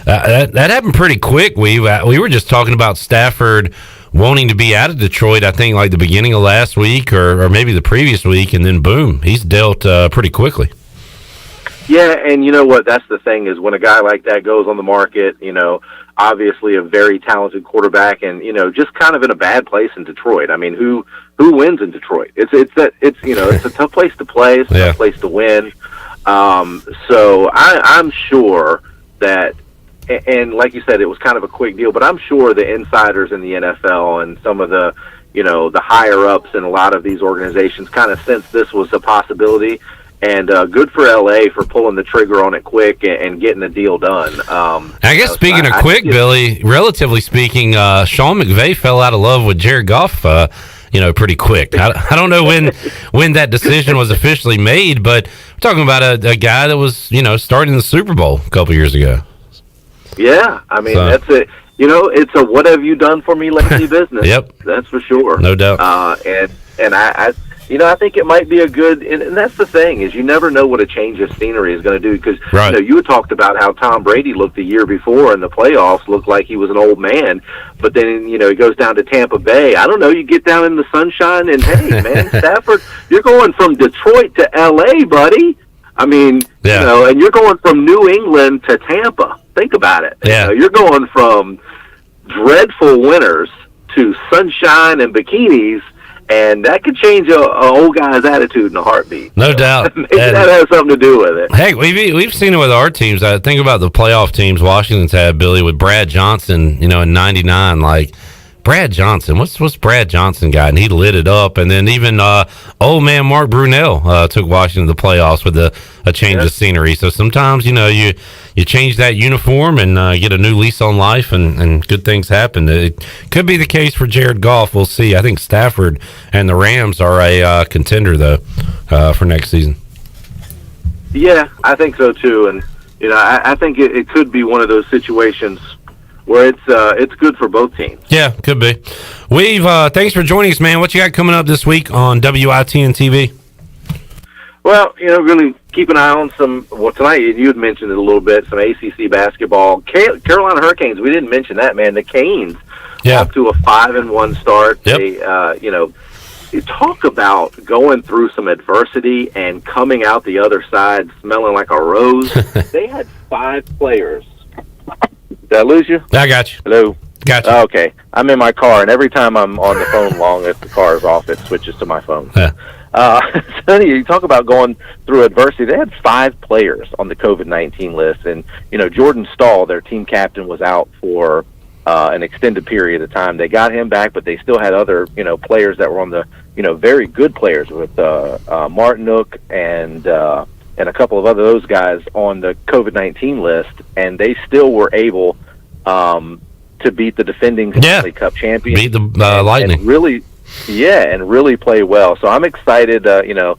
happened pretty quick. We were just talking about Stafford wanting to be out of Detroit, I think, like the beginning of last week or maybe the previous week, and then boom, he's dealt pretty quickly.
Yeah, and you know what? That's the thing is when a guy like that goes on the market, obviously a very talented quarterback, and just kind of in a bad place in Detroit. I mean, who wins in Detroit? It's a tough place to play. It's a tough place to win. So I'm sure that, and like you said, it was kind of a quick deal, but I'm sure the insiders in the NFL and some of the the higher ups in a lot of these organizations kind of sensed this was a possibility. And good for LA for pulling the trigger on it quick and getting the deal done.
I guess speaking of quick, Billy, relatively speaking, Sean McVay fell out of love with Jared Goff, pretty quick. I don't know when that decision was officially made, but we're talking about a guy that was, starting the Super Bowl a couple years ago.
Yeah, I mean, that's it. It's a what have you done for me lately business.
Yep.
That's for sure.
No doubt.
And I think it might be a good, and that's the thing, is you never know what a change of scenery is going to do, because you had talked about how Tom Brady looked the year before in the playoffs, looked like he was an old man, but then, he goes down to Tampa Bay. I don't know, you get down in the sunshine, and hey, man, Stafford, you're going from Detroit to L.A., buddy. I mean, and you're going from New England to Tampa. Think about it.
Yeah.
You're going from dreadful winters to sunshine and bikinis, and that could change a old guy's attitude in a heartbeat.
No doubt.
Maybe that has something to do with it.
Heck, we've seen it with our teams. I think about the playoff teams Washington's had, Billy, with Brad Johnson, in '99. Like, Brad Johnson, what's Brad Johnson got? And he lit it up. And then even old man Mark Brunell took Washington to the playoffs with a change of scenery. So sometimes, you change that uniform and get a new lease on life, and good things happen. It could be the case for Jared Goff. We'll see. I think Stafford and the Rams are a contender, though, for next season.
Yeah, I think so, too. And, I think it could be one of those situations where it's good for both teams.
Yeah, could be. We've thanks for joining us, man. What you got coming up this week on WITN TV?
Well, we're going to keep an eye on tonight you had mentioned it a little bit, some ACC basketball. Carolina Hurricanes, we didn't mention that, man. The Canes off to a 5-1 start.
Yep.
They, you talk about going through some adversity and coming out the other side smelling like a rose. They had 5 players Did I lose you?
I got you.
Hello?
Got you.
Okay. I'm in my car, and every time I'm on the phone long, if the car is off, it switches to my phone.
Yeah.
So you talk about going through adversity. They had 5 players on the COVID-19 list, and Jordan Stahl, their team captain, was out for an extended period of time. They got him back, but they still had other players that were on the very good players with Martinook and a couple of those guys on the COVID-19 list, and they still were able to beat the defending Stanley Cup champion,
beat the Lightning,
and really play well. So I'm excited, to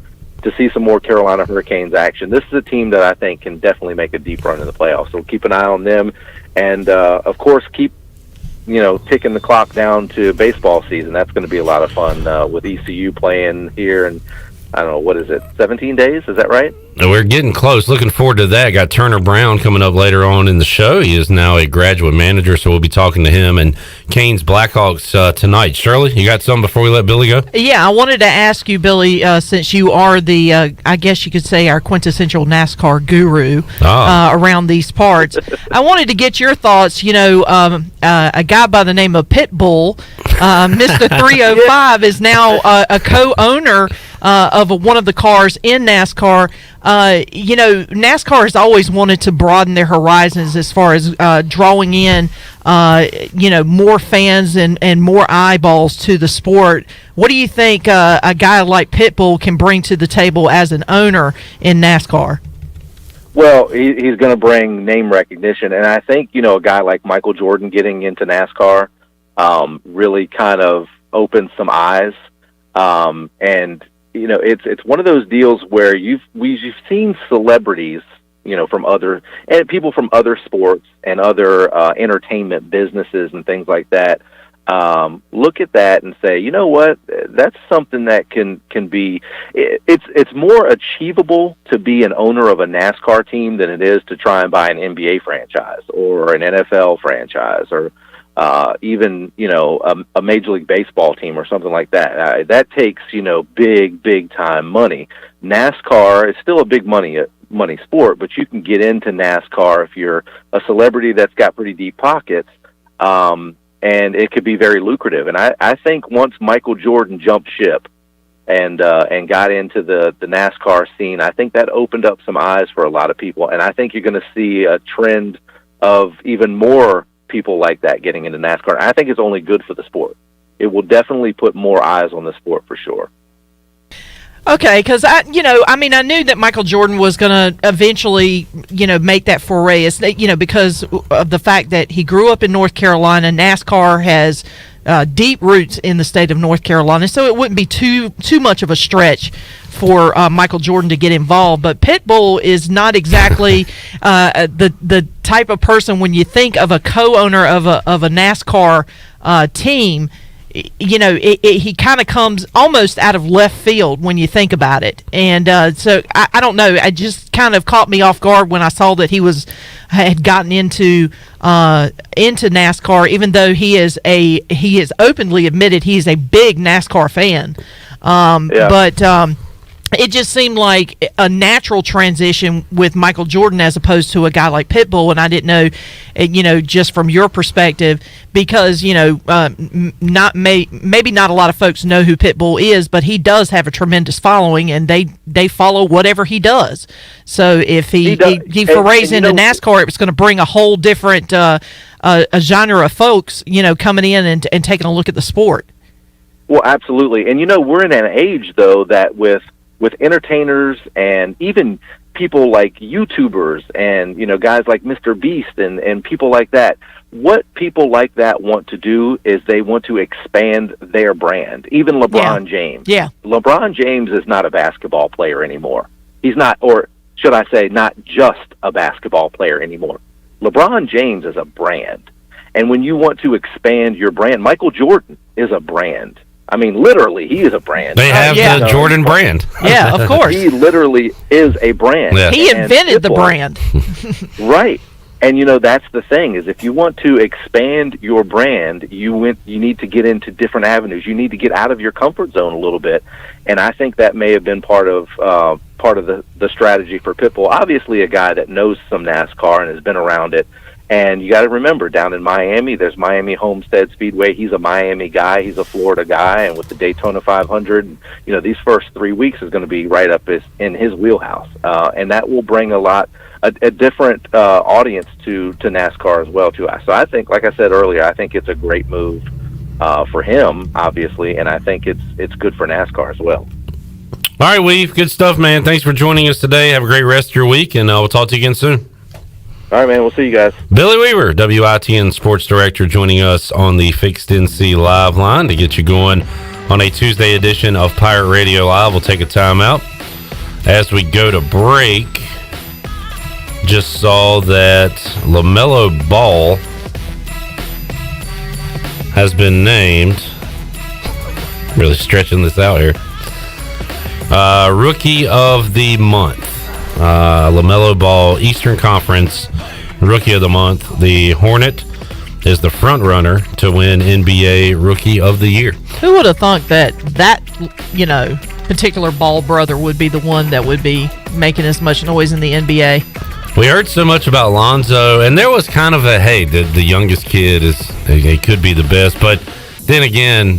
see some more Carolina Hurricanes action. This is a team that I think can definitely make a deep run in the playoffs. So keep an eye on them, and of course keep ticking the clock down to baseball season. That's going to be a lot of fun with ECU playing here, and I don't know, what is it, 17 days? Is that right?
We're getting close. Looking forward to that. Got Turner Brown coming up later on in the show. He is now a graduate manager, so we'll be talking to him and Canes Blackhawks tonight. Shirley, you got something before we let Billy go?
Yeah, I wanted to ask you, Billy, since you are the, I guess you could say, our quintessential NASCAR guru around these parts. I wanted to get your thoughts. A guy by the name of Pitbull, Mr. 305, is now a co-owner of one of the cars in NASCAR. NASCAR has always wanted to broaden their horizons as far as drawing in, more fans and more eyeballs to the sport. What do you think a guy like Pitbull can bring to the table as an owner in NASCAR?
Well, he's going to bring name recognition, and I think, a guy like Michael Jordan getting into NASCAR really kind of opens some eyes, and it's one of those deals where you've seen celebrities, from other and people from other sports and other entertainment businesses and things like that. Look at that and say, you know what? That's something that can be. It's more achievable to be an owner of a NASCAR team than it is to try and buy an NBA franchise or an NFL franchise or even a Major League Baseball team or something like that. That takes big time money. NASCAR is still a big money sport, but you can get into NASCAR if you're a celebrity that's got pretty deep pockets, and it could be very lucrative. And I think once Michael Jordan jumped ship and got into the NASCAR scene, I think that opened up some eyes for a lot of people, and I think you're going to see a trend of even more people like that getting into NASCAR. I think it's only good for the sport. It will definitely put more eyes on the sport for sure.
Okay, because I knew that Michael Jordan was going to eventually, make that foray. It's, because of the fact that he grew up in North Carolina. NASCAR has deep roots in the state of North Carolina, so it wouldn't be too much of a stretch for Michael Jordan to get involved. But Pitbull is not exactly the type of person, when you think of a co-owner of a NASCAR team, he kind of comes almost out of left field when you think about it. And so I don't know. It just kind of caught me off guard when I saw that he had gotten into NASCAR, even though he has openly admitted he's a big NASCAR fan. But it just seemed like a natural transition with Michael Jordan as opposed to a guy like Pitbull. And I didn't know, just from your perspective, because, maybe not a lot of folks know who Pitbull is, but he does have a tremendous following, and they follow whatever he does. So if he forays into NASCAR, it was going to bring a whole different a genre of folks, coming in and taking a look at the sport.
Well, absolutely. And, we're in an age, though, that with entertainers and even people like YouTubers and, guys like Mr. Beast and people like that, what people like that want to do is they want to expand their brand. Even LeBron James.
Yeah.
LeBron James is not a basketball player anymore. He's not, or should I say, not just a basketball player anymore. LeBron James is a brand. And when you want to expand your brand, Michael Jordan is a brand. I mean, literally, he is a brand.
They have the Jordan brand.
Yeah, of course.
He literally is a brand.
Yeah. He invented the brand.
Right. And that's the thing, is if you want to expand your brand, you need to get into different avenues. You need to get out of your comfort zone a little bit. And I think that may have been part of the strategy for Pitbull. Obviously, a guy that knows some NASCAR and has been around it. And you got to remember, down in Miami, there's Miami Homestead Speedway. He's a Miami guy. He's a Florida guy. And with the Daytona 500, these first 3 weeks is going to be right up in his wheelhouse. And that will bring a different audience to NASCAR as well, too. So I think, like I said earlier, I think it's a great move for him, obviously, and I think it's good for NASCAR as well.
All right, Weave, good stuff, man. Thanks for joining us today. Have a great rest of your week, and we'll talk to you again soon.
All right, man. We'll see you guys.
Billy Weaver, WITN Sports Director, joining us on the Fixed NC Live line to get you going on a Tuesday edition of Pirate Radio Live. We'll take a timeout as we go to break. Just saw that LaMelo Ball has been named, really stretching this out here, Rookie of the Month. LaMelo Ball, Eastern Conference Rookie of the Month. The Hornet is the front runner to win NBA Rookie of the Year.
Who would have thought that particular Ball brother would be the one that would be making as much noise in the NBA?
We heard so much about Lonzo, and there was kind of the youngest kid he could be the best. But then again,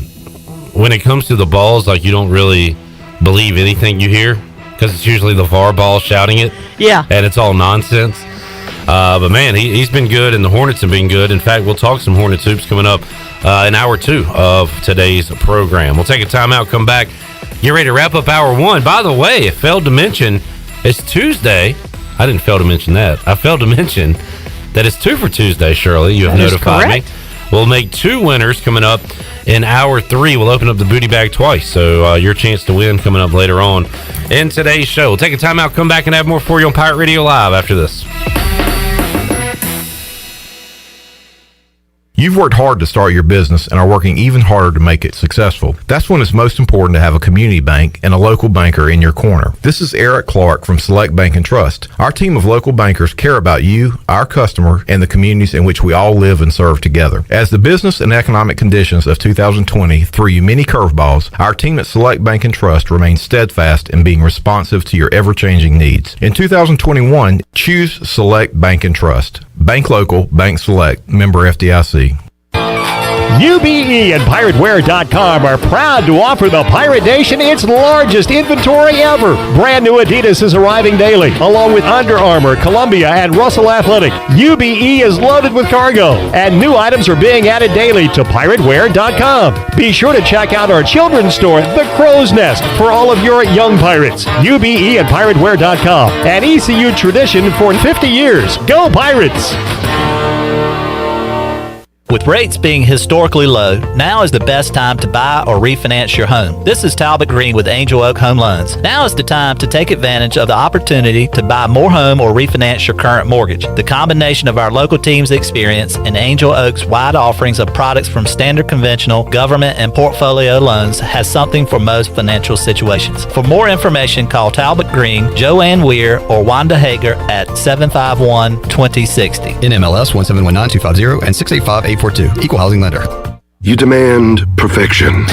when it comes to the balls, you don't really believe anything you hear, because it's usually the VAR ball shouting it.
Yeah.
And it's all nonsense. But, man, he's been good, and the Hornets have been good. In fact, we'll talk some Hornets hoops coming up in hour 2 of today's program. We'll take a timeout, come back, get ready to wrap up hour 1. By the way, I failed to mention it's Tuesday. I didn't fail to mention that. I failed to mention that it's 2 for Tuesday, Shirley. You have notified me. We'll make 2 winners coming up in hour 3. We'll open up the booty bag twice, so your chance to win coming up later on in today's show. We'll take a timeout, come back, and have more for you on Pirate Radio Live after this.
You've worked hard to start your business and are working even harder to make it successful. That's when it's most important to have a community bank and a local banker in your corner. This is Eric Clark from Select Bank and Trust. Our team of local bankers care about you, our customer, and the communities in which we all live and serve together. As the business and economic conditions of 2020 threw you many curveballs, our team at Select Bank and Trust remains steadfast in being responsive to your ever-changing needs. In 2021, choose Select Bank and Trust. Bank local, bank select, member FDIC.
UBE and PirateWear.com are proud to offer the Pirate Nation its largest inventory ever. Brand new Adidas is arriving daily, along with Under Armour, Columbia, and Russell Athletic. UBE is loaded with cargo, and new items are being added daily to PirateWear.com. Be sure to check out our children's store, The Crow's Nest, for all of your young pirates. UBE and PirateWear.com, an ECU tradition for 50 years. Go Pirates!
With rates being historically low, now is the best time to buy or refinance your home. This is Talbot Green with Angel Oak Home Loans. Now is the time to take advantage of the opportunity to buy more home or refinance your current mortgage. The combination of our local team's experience and Angel Oak's wide offerings of products from standard conventional, government, and portfolio loans has something for most financial situations. For more information, call Talbot Green, Joanne Weir, or Wanda Hager at 751-2060.
NMLS 1719250 and 685-842. Equal housing lender.
You demand perfection.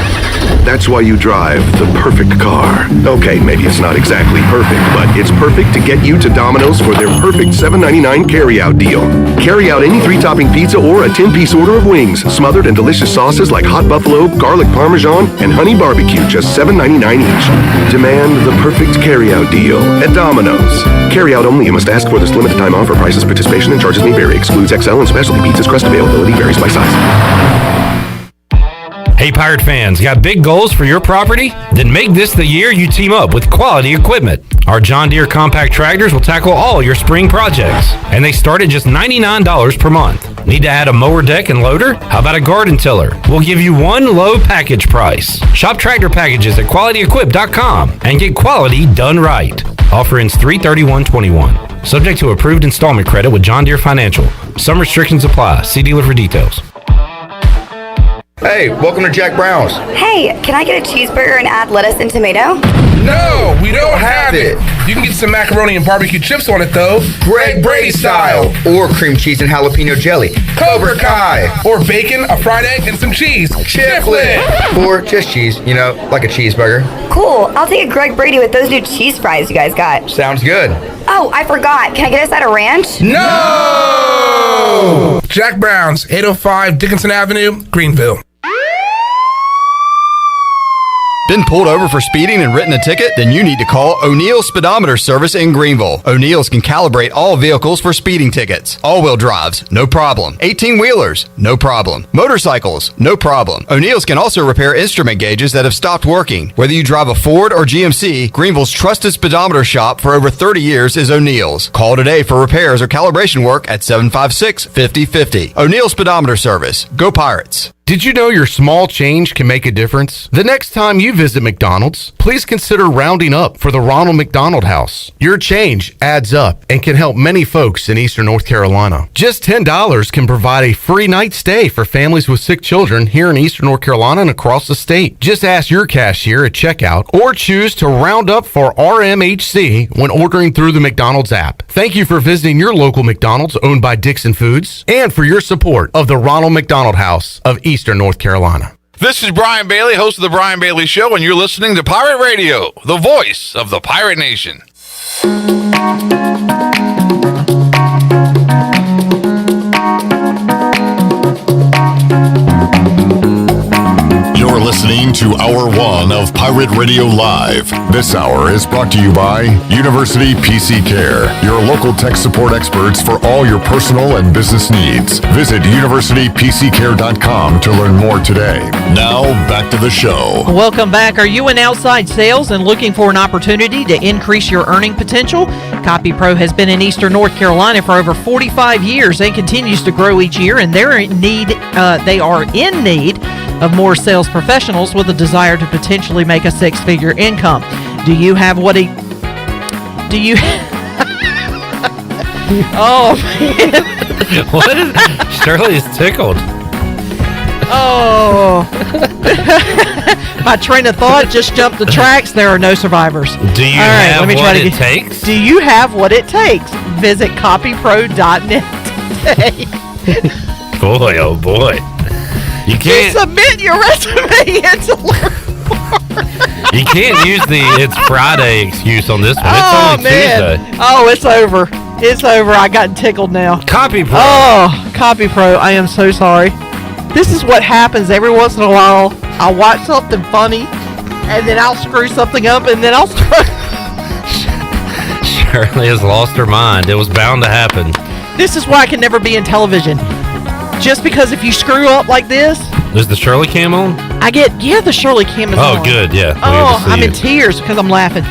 That's why you drive the perfect car. Okay, maybe it's not exactly perfect, but it's perfect to get you to Domino's for their perfect $7.99 carry-out deal. Carry out any 3-topping pizza or a 10-piece order of wings, smothered in delicious sauces like hot buffalo, garlic parmesan, and honey barbecue, just $7.99 each. Demand the perfect carry-out deal at Domino's. Carry-out only. You must ask for this limited time offer. Prices, participation, and charges may vary. Excludes XL and specialty pizzas. Crust availability varies by size.
Hey, Pirate fans, got big goals for your property? Then make this the year you team up with quality equipment. Our John Deere compact tractors will tackle all your spring projects, and they start at just $99 per month. Need to add a mower deck and loader? How about a garden tiller? We'll give you one low package price. Shop tractor packages at QualityEquip.com and get quality done right. Offer ends 3/31/21. Subject to approved installment credit with John Deere Financial. Some restrictions apply. See dealer for details.
Hey, welcome to Jack Brown's.
Hey, can I get a cheeseburger and add lettuce and tomato?
No, we don't have it. You can get some macaroni and barbecue chips on it, though. Greg Brady style.
Or cream cheese and jalapeno jelly.
Cobra Kai. Or bacon, a fried egg, and some cheese. Chiplet.
Or just cheese, like a cheeseburger.
Cool. I'll take a Greg Brady with those new cheese fries you guys got.
Sounds good.
Oh, I forgot. Can I get us that a ranch?
No! Jack Brown's, 805 Dickinson Avenue, Greenville.
Been pulled over for speeding and written a ticket? Then you need to call O'Neill's Speedometer Service in Greenville. O'Neill's can calibrate all vehicles for speeding tickets. All-wheel drives, no problem. 18-wheelers, no problem. Motorcycles, no problem. O'Neill's can also repair instrument gauges that have stopped working. Whether you drive a Ford or GMC, Greenville's trusted speedometer shop for over 30 years is O'Neill's. Call today for repairs or calibration work at 756-5050. O'Neill's Speedometer Service. Go Pirates.
Did you know your small change can make a difference? The next time you visit McDonald's, please consider rounding up for the Ronald McDonald House. Your change adds up and can help many folks in Eastern North Carolina. Just $10 can provide a free night stay for families with sick children here in Eastern North Carolina and across the state. Just ask your cashier at checkout or choose to round up for RMHC when ordering through the McDonald's app. Thank you for visiting your local McDonald's owned by Dixon Foods and for your support of the Ronald McDonald House of Eastern North Carolina.
This is Brian Bailey, host of The Brian Bailey Show, and you're listening to Pirate Radio, the voice of the Pirate Nation.
You're listening to Hour 1 of Pirate Radio Live. This hour is brought to you by University PC Care, your local tech support experts for all your personal and business needs. Visit universitypccare.com to learn more today. Now, back to the show.
Welcome back. Are you in outside sales and looking for an opportunity to increase your earning potential? CopyPro has been in Eastern North Carolina for over 45 years and continues to grow each year, and they are in need of more sales professionals with a desire to potentially make a six-figure income. Do you have what it... Do you... Oh, man.
What is... Shirley is tickled.
Oh. My train of thought just jumped the tracks. There are no survivors.
Do you have what it takes?
Do you have what it takes? Visit copypro.net today.
Boy, oh boy. You can't
submit your resume and to learn more.
You can't use the "it's Friday" excuse on this one. It's only
man.
Tuesday.
Oh, it's over. It's over. I got tickled now.
CopyPro.
Oh, CopyPro. I am so sorry. This is what happens every once in a while. I'll watch something funny, and then I'll screw something up, and then I'll start.
Shirley has lost her mind. It was bound to happen.
This is why I can never be in television. Just because if you screw up like this...
Is the Shirley cam on?
The Shirley cam is on.
Oh, good, yeah.
Oh, I'm in tears because I'm laughing.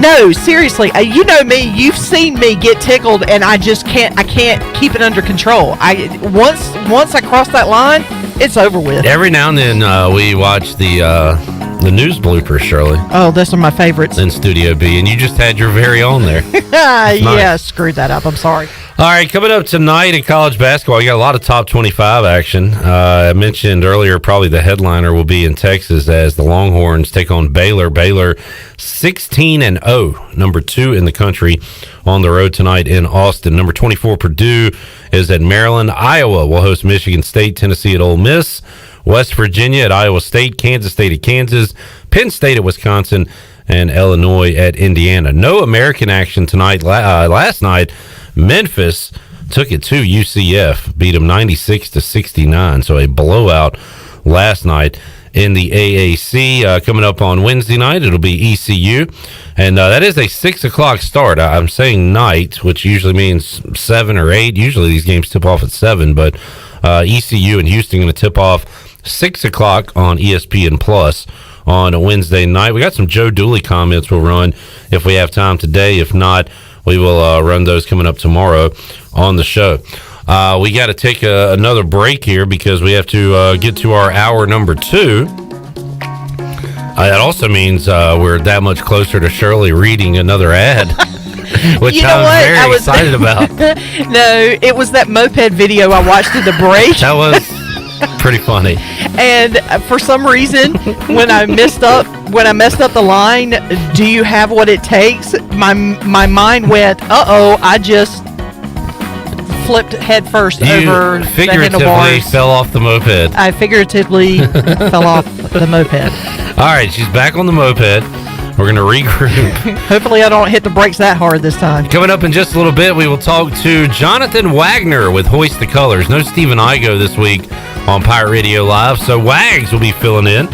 No, seriously, you know me. You've seen me get tickled, and I just can't. I can't keep it under control. Once I cross that line, it's over with.
Every now and then we watch the news bloopers, Shirley.
Oh, those are my favorites.
In Studio B, and you just had your very own there.
Yeah, screwed that up. I'm sorry.
All right, coming up tonight in college basketball, you got a lot of top 25 action. I mentioned earlier probably the headliner will be in Texas as the Longhorns take on Baylor. Baylor 16-0, number 2 in the country on the road tonight in Austin. Number 24, Purdue is at Maryland. Iowa will host Michigan State, Tennessee at Ole Miss, West Virginia at Iowa State, Kansas State at Kansas, Penn State at Wisconsin, and Illinois at Indiana. No American action tonight. Last night, Memphis took it to UCF, beat them 96-69, so a blowout last night in the AAC. Coming up on Wednesday night, it'll be ECU, and that is a 6 o'clock start. I'm saying night, which usually means 7 or 8. Usually these games tip off at 7, but ECU and Houston going to tip off 6 o'clock on ESPN Plus on a Wednesday night. We got some Joe Dooley comments we'll run if we have time today. If not, we will run those coming up tomorrow on the show. We got to take another break here because we have to get to our hour number 2. That also means we're that much closer to Shirley reading another ad, which I'm very excited about.
No, it was that moped video I watched in the break.
That was pretty funny.
And for some reason, when I messed up the line, do you have what it takes? My mind went, I just flipped head first over the
figuratively
handlebars.
fell off the moped.
I figuratively fell off the moped.
All right, she's back on the moped. We're going to regroup.
Hopefully I don't hit the brakes that hard this time.
Coming up in just a little bit, we will talk to Jonathan Wagner with Hoist the Colors. No Stephen Igo this week on Pirate Radio Live, so Wags will be filling in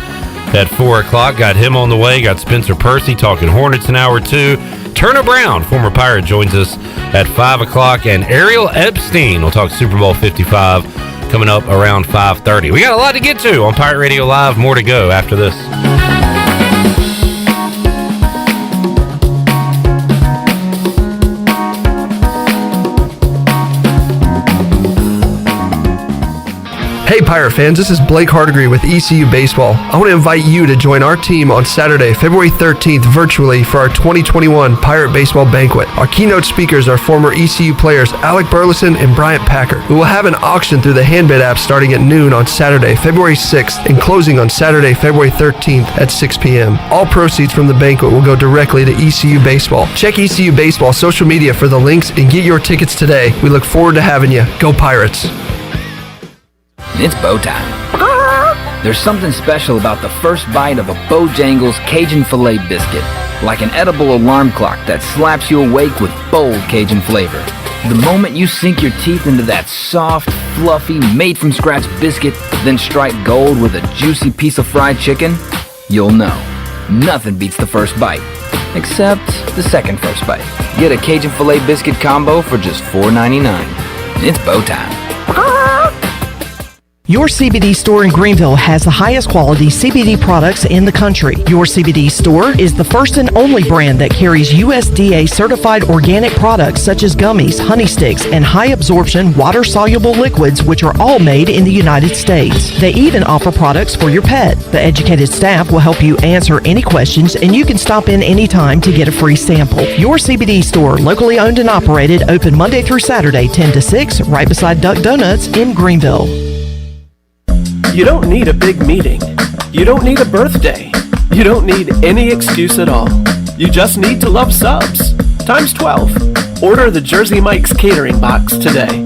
at 4 o'clock. Got him on the way. Got Spencer Percy talking Hornets in hour 2. Turner Brown, former Pirate, joins us at 5 o'clock. And Ariel Epstein will talk Super Bowl 55 coming up around 5:30. We got a lot to get to on Pirate Radio Live. More to go after this.
Hey Pirate fans, this is Blake Hardigree with ECU Baseball. I want to invite you to join our team on Saturday, February 13th virtually for our 2021 Pirate Baseball Banquet. Our keynote speakers are former ECU players Alec Burleson and Bryant Packer. We will have an auction through the Handbid app starting at noon on Saturday, February 6th and closing on Saturday, February 13th at 6 p.m. All proceeds from the banquet will go directly to ECU Baseball. Check ECU Baseball social media for the links and get your tickets today. We look forward to having you. Go Pirates!
It's bow time. There's something special about the first bite of a Bojangles Cajun Filet biscuit, like an edible alarm clock that slaps you awake with bold Cajun flavor. The moment you sink your teeth into that soft, fluffy, made-from-scratch biscuit, then strike gold with a juicy piece of fried chicken, you'll know. Nothing beats the first bite, except the second first bite. Get a Cajun Filet biscuit combo for just $4.99. It's bow time.
Your CBD store in Greenville has the highest quality CBD products in the country. Your CBD store is the first and only brand that carries USDA certified organic products such as gummies, honey sticks, and high absorption water-soluble liquids, which are all made in the United States. They even offer products for your pet. The educated staff will help you answer any questions, and you can stop in anytime to get a free sample. Your CBD store, locally owned and operated, open Monday through Saturday, 10 to 6, right beside Duck Donuts in Greenville.
You don't need a big meeting. You don't need a birthday. You don't need any excuse at all. You just need to love subs. Times 12. Order the Jersey Mike's catering box today.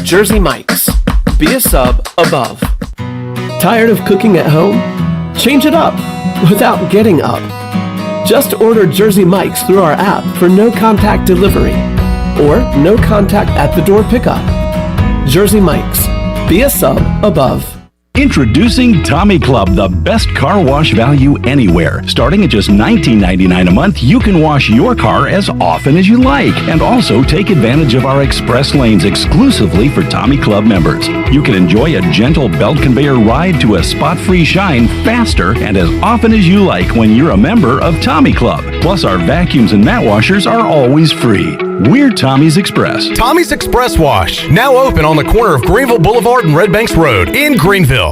Jersey Mike's. Be a sub above. Tired of cooking at home? Change it up without getting up. Just order Jersey Mike's through our app for no contact delivery or no contact at the door pickup. Jersey Mike's. Be a sub above.
Introducing Tommy Club, the best car wash value anywhere. Starting at just $19.99 a month, you can wash your car as often as you like, and also take advantage of our express lanes exclusively for Tommy Club members. You can enjoy a gentle belt conveyor ride to a spot-free shine faster and as often as you like when you're a member of Tommy Club. Plus, our vacuums and mat washers are always free. We're Tommy's Express.
Tommy's Express Wash, now open on the corner of Greenville Boulevard and Red Banks Road in Greenville.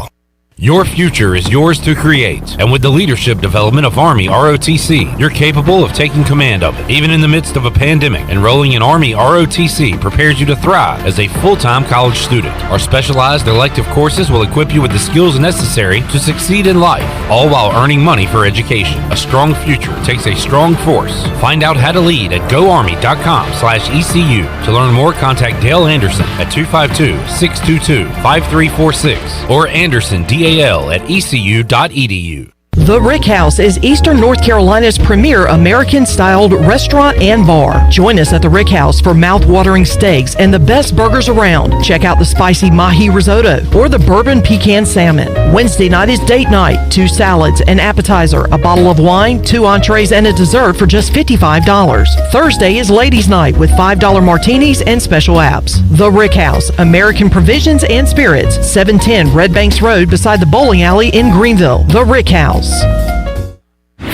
Your future is yours to create, and with the leadership development of Army ROTC, you're capable of taking command of it. Even in the midst of a pandemic, enrolling in Army ROTC prepares you to thrive as a full-time college student. Our specialized elective courses will equip you with the skills necessary to succeed in life, all while earning money for education. A strong future takes a strong force. Find out how to lead at goarmy.com/ECU. To learn more, contact Dale Anderson at 252-622-5346 or Anderson DAL at ecu.edu.
The Rick House is Eastern North Carolina's premier American-styled restaurant and bar. Join us at the Rick House for mouth-watering steaks and the best burgers around. Check out the spicy mahi risotto or the bourbon pecan salmon. Wednesday night is date night. 2 salads, an appetizer, a bottle of wine, 2 entrees, and a dessert for just $55. Thursday is ladies' night with $5 martinis and special apps. The Rick House, American Provisions and Spirits, 710 Red Banks Road beside the bowling alley in Greenville. The Rick House.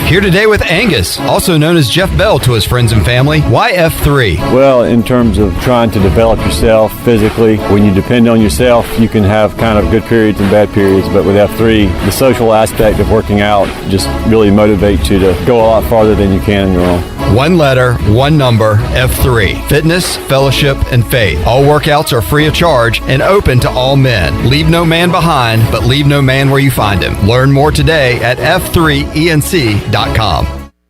Here today with Angus, also known as Jeff Bell to his friends and family. Why F3?
Well, in terms of trying to develop yourself physically, when you depend on yourself, you can have kind of good periods and bad periods. But with F3, the social aspect of working out just really motivates you to go a lot farther than you can on your own.
One letter, one number, F3. Fitness, fellowship, and faith. All workouts are free of charge and open to all men. Leave no man behind, but leave no man where you find him. Learn more today at f3enc.com.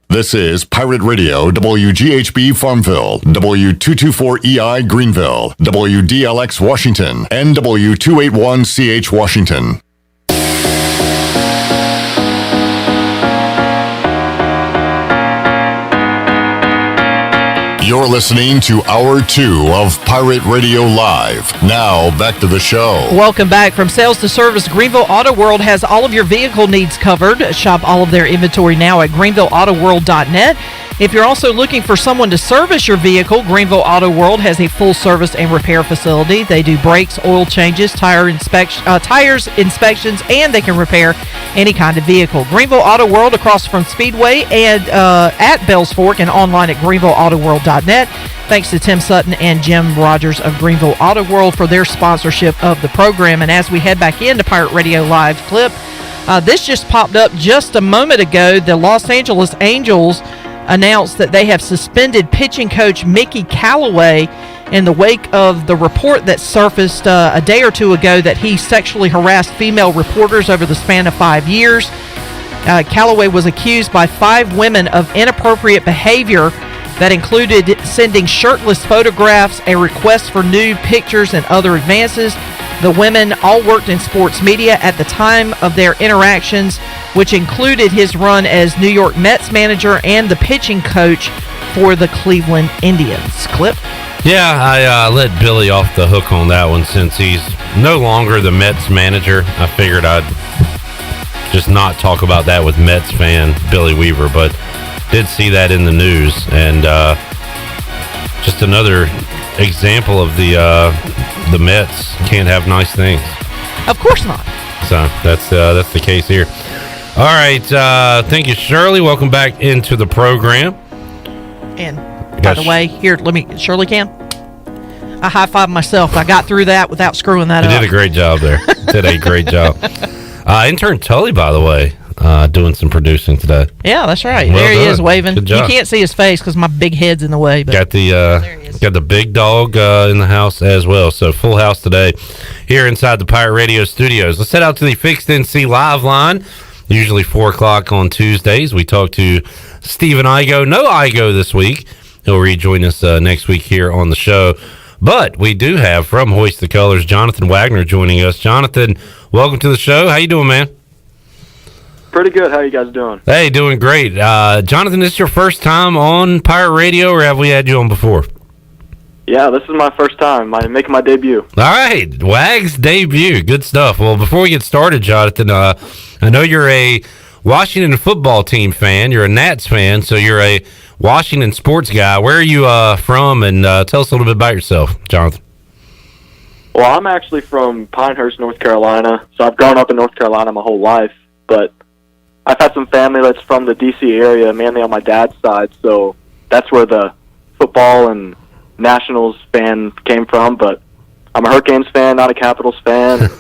This is Pirate Radio, WGHB Farmville, W224EI Greenville, WDLX Washington, and W281CH Washington. You're listening to Hour 2 of Pirate Radio Live. Now, back to the show.
Welcome back. From Sales to Service, Greenville Auto World has all of your vehicle needs covered. Shop all of their inventory now at greenvilleautoworld.net. If you're also looking for someone to service your vehicle, Greenville Auto World has a full service and repair facility. They do brakes, oil changes, tires inspections, and they can repair any kind of vehicle. Greenville Auto World across from Speedway and at Bells Fork and online at greenvilleautoworld.net. Thanks to Tim Sutton and Jim Rogers of Greenville Auto World for their sponsorship of the program. And as we head back into Pirate Radio Live clip, this just popped up just a moment ago. The Los Angeles Angels announced that they have suspended pitching coach Mickey Callaway in the wake of the report that surfaced a day or two ago that he sexually harassed female reporters over the span of 5 years. Callaway was accused by 5 women of inappropriate behavior that included sending shirtless photographs, a request for nude pictures, and other advances. The women all worked in sports media at the time of their interactions, which included his run as New York Mets manager and the pitching coach for the Cleveland Indians. Clip?
Yeah, I let Billy off the hook on that one since he's no longer the Mets manager. I figured I'd just not talk about that with Mets fan Billy Weaver, but did see that in the news, and just another example of the Mets can't have nice things.
Of course not.
So that's the case here. All right, thank you, Shirley. Welcome back into the program.
And by the way, here, Shirley can. I high-five myself. I got through that without screwing that up.
You did a great job there. Did a great job. Intern Tully, by the way, doing some producing today.
Yeah, that's right.
Well
there he
done.
is waving.
Good
You
job.
can't see his face because my big head's in the way. But
got the big dog in the house as well. So full house today here inside the Pirate Radio studios. Let's head out to the Fixed NC Live line. Usually 4 o'clock on Tuesdays. We talk to Stephen Igo. No Igo this week. He'll rejoin us next week here on the show. But we do have from Hoist the Colors, Jonathan Wagner joining us. Jonathan, welcome to the show. How you doing, man?
Pretty good. How you guys doing?
Hey, doing great. Jonathan, this is your first time on Pirate Radio, or have we had you on before?
Yeah, this is my first time. I'm making my debut.
All right, Wag's debut. Good stuff. Well, before we get started, Jonathan, I know you're a Washington football team fan. You're a Nats fan, so you're a Washington sports guy. Where are you from? And tell us a little bit about yourself, Jonathan.
Well, I'm actually from Pinehurst, North Carolina. So I've grown up in North Carolina my whole life. But I've had some family that's from the D.C. area, mainly on my dad's side. So that's where the football and Nationals fan came from. But I'm a Hurricanes fan, not a Capitals fan.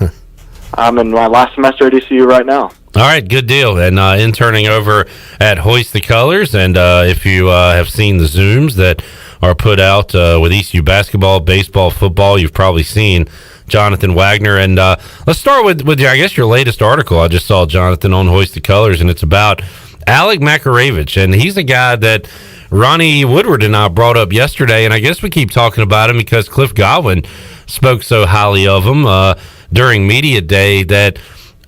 I'm in my last semester at ECU right now.
All right, good deal. And interning over at Hoist the Colors. And if you have seen the Zooms that are put out with ECU basketball, baseball, football, you've probably seen Jonathan Wagner. And let's start with I guess your latest article. I just saw, Jonathan, on Hoist the Colors, and it's about Alec Makaravich. And he's a guy that Ronnie Woodward and I brought up yesterday, and I guess we keep talking about him because Cliff Godwin spoke so highly of him during media day, that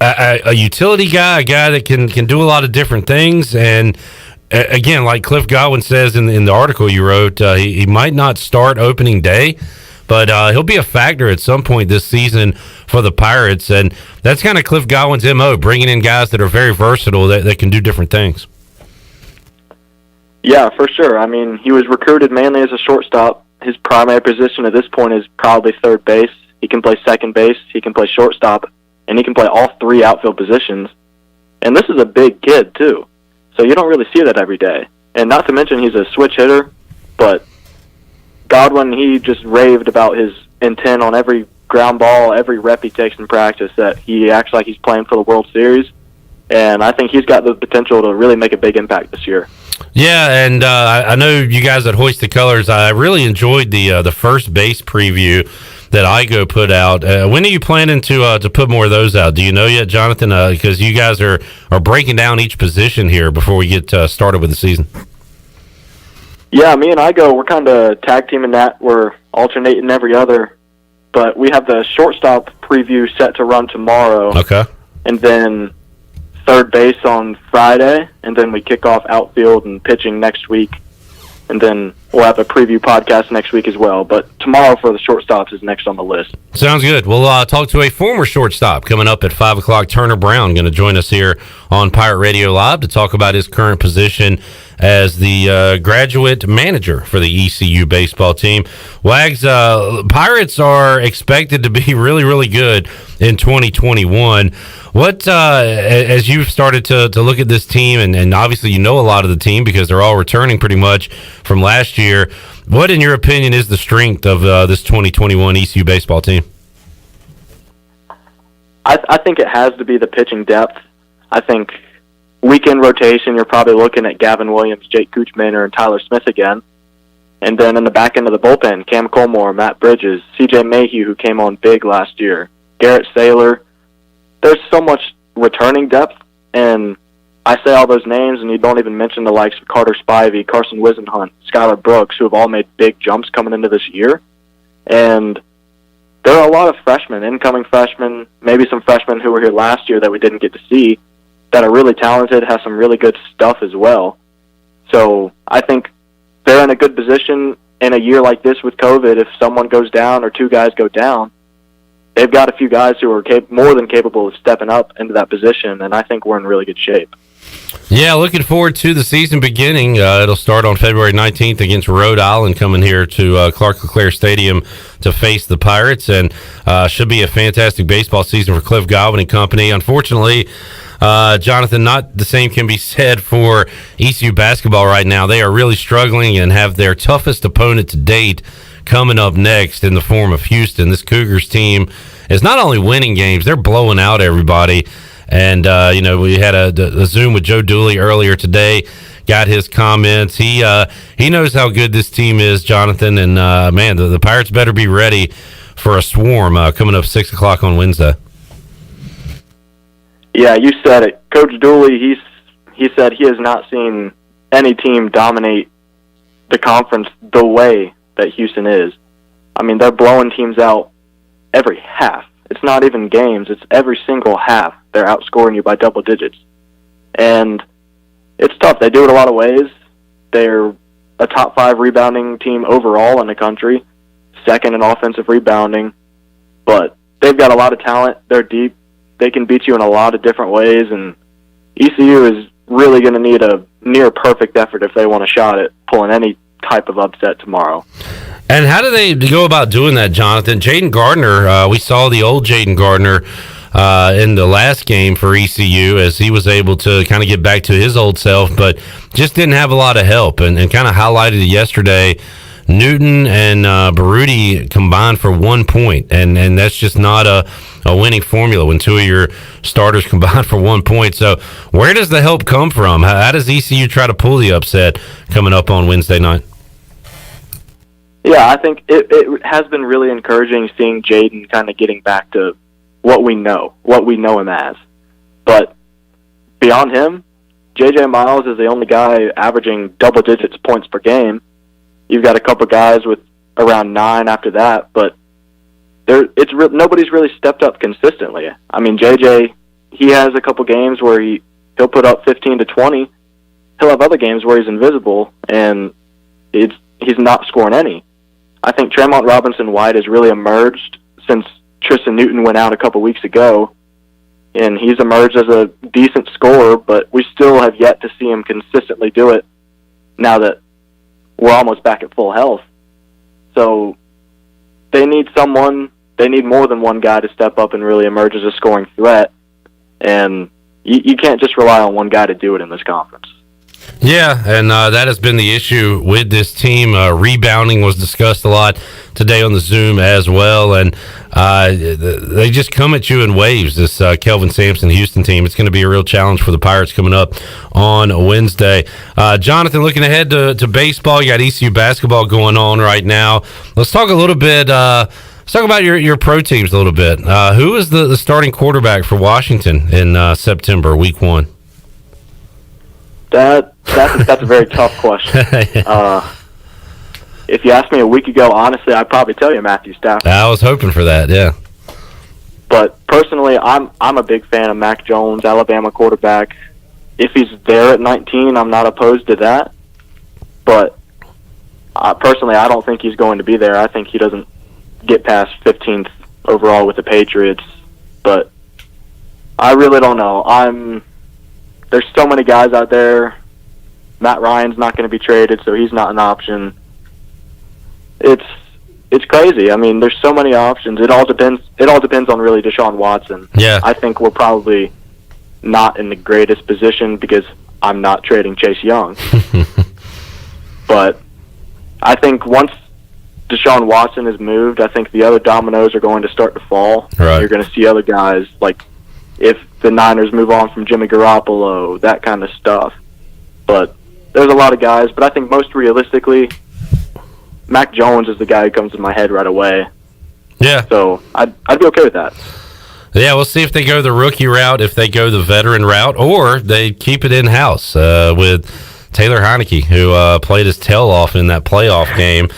a utility guy, a guy that can do a lot of different things. And again, like Cliff Godwin says in the article you wrote, he might not start opening day, but he'll be a factor at some point this season for the Pirates. And that's kind of Cliff Godwin's MO, bringing in guys that are very versatile, that can do different things.
Yeah, for sure. I mean, he was recruited mainly as a shortstop. His primary position at this point is probably third base. He can play second base, he can play shortstop, and he can play all 3 outfield positions. And this is a big kid, too. So you don't really see that every day. And not to mention he's a switch hitter, but Godwin, he just raved about his intent on every ground ball, every rep he takes in practice, that he acts like he's playing for the World Series. And I think he's got the potential to really make a big impact this year.
Yeah, and I know you guys at Hoist the Colors. I really enjoyed the first base preview that Igo put out. When are you planning to put more of those out? Do you know yet, Jonathan? Because you guys are breaking down each position here before we get started with the season.
Yeah, me and Igo, we're kind of tag teaming that. We're alternating every other. But we have the shortstop preview set to run tomorrow.
Okay.
And then third base on Friday, and then we kick off outfield and pitching next week. And then we'll have a preview podcast next week as well. But tomorrow for the shortstops is next on the list.
Sounds good. We'll talk to a former shortstop coming up at 5 o'clock. Turner Brown going to join us here on Pirate Radio Live to talk about his current position as the graduate manager for the ECU baseball team. Wags, Pirates are expected to be really, really good in 2021. What, as you've started to look at this team, and obviously you know a lot of the team because they're all returning pretty much from last year, what, in your opinion, is the strength of this 2021 ECU baseball team?
I think it has to be the pitching depth. I think weekend rotation, you're probably looking at Gavin Williams, Jake Kuchmaner, and Tyler Smith again. And then in the back end of the bullpen, Cam Colmore, Matt Bridges, C.J. Mayhew, who came on big last year, Garrett Saylor. There's so much returning depth, and I say all those names, and you don't even mention the likes of Carter Spivey, Carson Wisenhunt, Skylar Brooks, who have all made big jumps coming into this year. And there are a lot of freshmen, incoming freshmen, maybe some freshmen who were here last year that we didn't get to see, that are really talented, have some really good stuff as well. So I think they're in a good position in a year like this with COVID. If someone goes down or two guys go down, they've got a few guys who are more than capable of stepping up into that position, and I think we're in really good shape.
Yeah, looking forward to the season beginning. It'll start on February 19th against Rhode Island, coming here to Clark LeClaire Stadium to face the Pirates, and should be a fantastic baseball season for Cliff Godwin and company. Unfortunately, Jonathan, not the same can be said for ECU basketball right now. They are really struggling and have their toughest opponent to date coming up next in the form of Houston. This Cougars team is not only winning games, they're blowing out everybody. And, we had a Zoom with Joe Dooley earlier today, got his comments. He knows how good this team is, Jonathan. And, man, the Pirates better be ready for a swarm coming up 6 o'clock on Wednesday.
Yeah, you said it. Coach Dooley, he said he has not seen any team dominate the conference the way that Houston is. I mean, they're blowing teams out every half. It's not even games. It's every single half. They're outscoring you by double digits. And it's tough. They do it a lot of ways. They're a top 5 rebounding team overall in the country, second in offensive rebounding. But they've got a lot of talent. They're deep. They can beat you in a lot of different ways. And ECU is really going to need a near-perfect effort if they want a shot at pulling any type of upset tomorrow.
And how do they go about doing that, Jonathan? Jaden Gardner, we saw the old Jaden Gardner in the last game for ECU as he was able to kind of get back to his old self, but just didn't have a lot of help, and kind of highlighted it yesterday. Newton and Baruti combined for 1 point, and that's just not a winning formula when two of your starters combine for 1 point. So where does the help come from? How does ECU try to pull the upset coming up on Wednesday night?
Yeah, I think it has been really encouraging seeing Jaden kind of getting back to what we know him as. But beyond him, J.J. Miles is the only guy averaging double digits points per game. You've got a couple guys with around 9 after that, but nobody's really stepped up consistently. I mean, J.J., he has a couple games where he'll put up 15 to 20. He'll have other games where he's invisible, and he's not scoring any. I think Tremont Robinson-White has really emerged since Tristan Newton went out a couple weeks ago, and he's emerged as a decent scorer, but we still have yet to see him consistently do it now that we're almost back at full health. So they need more than one guy to step up and really emerge as a scoring threat, and you can't just rely on one guy to do it in this conference.
Yeah, and that has been the issue with this team. Rebounding was discussed a lot today on the Zoom as well, and they just come at you in waves, this Kelvin Sampson Houston team. It's going to be a real challenge for the Pirates coming up on Wednesday. Jonathan, looking ahead to baseball, you got ECU basketball going on right now. Let's talk a little bit, let's talk about your pro teams a little bit. Who is the starting quarterback for Washington in September, week 1?
That's a very tough question. If you asked me a week ago, honestly, I'd probably tell you Matthew Stafford.
I was hoping for that, yeah.
But personally, I'm a big fan of Mac Jones, Alabama quarterback. If he's there at 19, I'm not opposed to that. But personally, I don't think he's going to be there. I think he doesn't get past 15th overall with the Patriots. But I really don't know. There's so many guys out there. Matt Ryan's not going to be traded, so he's not an option. It's crazy. I mean, there's so many options. It all depends on really Deshaun Watson.
Yeah.
I think we're probably not in the greatest position because I'm not trading Chase Young. But I think once Deshaun Watson is moved, I think the other dominoes are going to start to fall.
Right.
You're going to see other guys, like if the Niners move on from Jimmy Garoppolo, that kind of stuff. But there's a lot of guys, but I think most realistically, Mac Jones is the guy who comes to my head right away.
Yeah.
So I'd be okay with that.
Yeah, we'll see if they go the rookie route, if they go the veteran route, or they keep it in-house with Taylor Heineke, who played his tail off in that playoff game.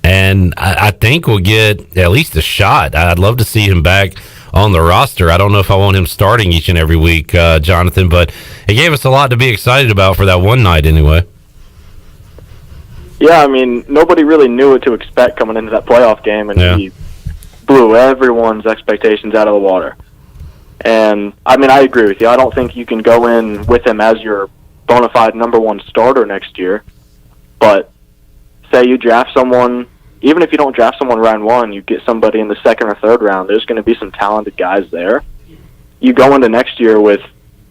And I think we'll get at least a shot. I'd love to see him back on the roster. I don't know if I want him starting each and every week, Jonathan, but it gave us a lot to be excited about for that one night anyway.
Yeah, I mean, nobody really knew what to expect coming into that playoff game, and he blew everyone's expectations out of the water. And, I mean, I agree with you. I don't think you can go in with him as your bona fide number one starter next year. But say you draft someone, even if you don't draft someone round one, you get somebody in the second or third round, there's going to be some talented guys there. You go into next year with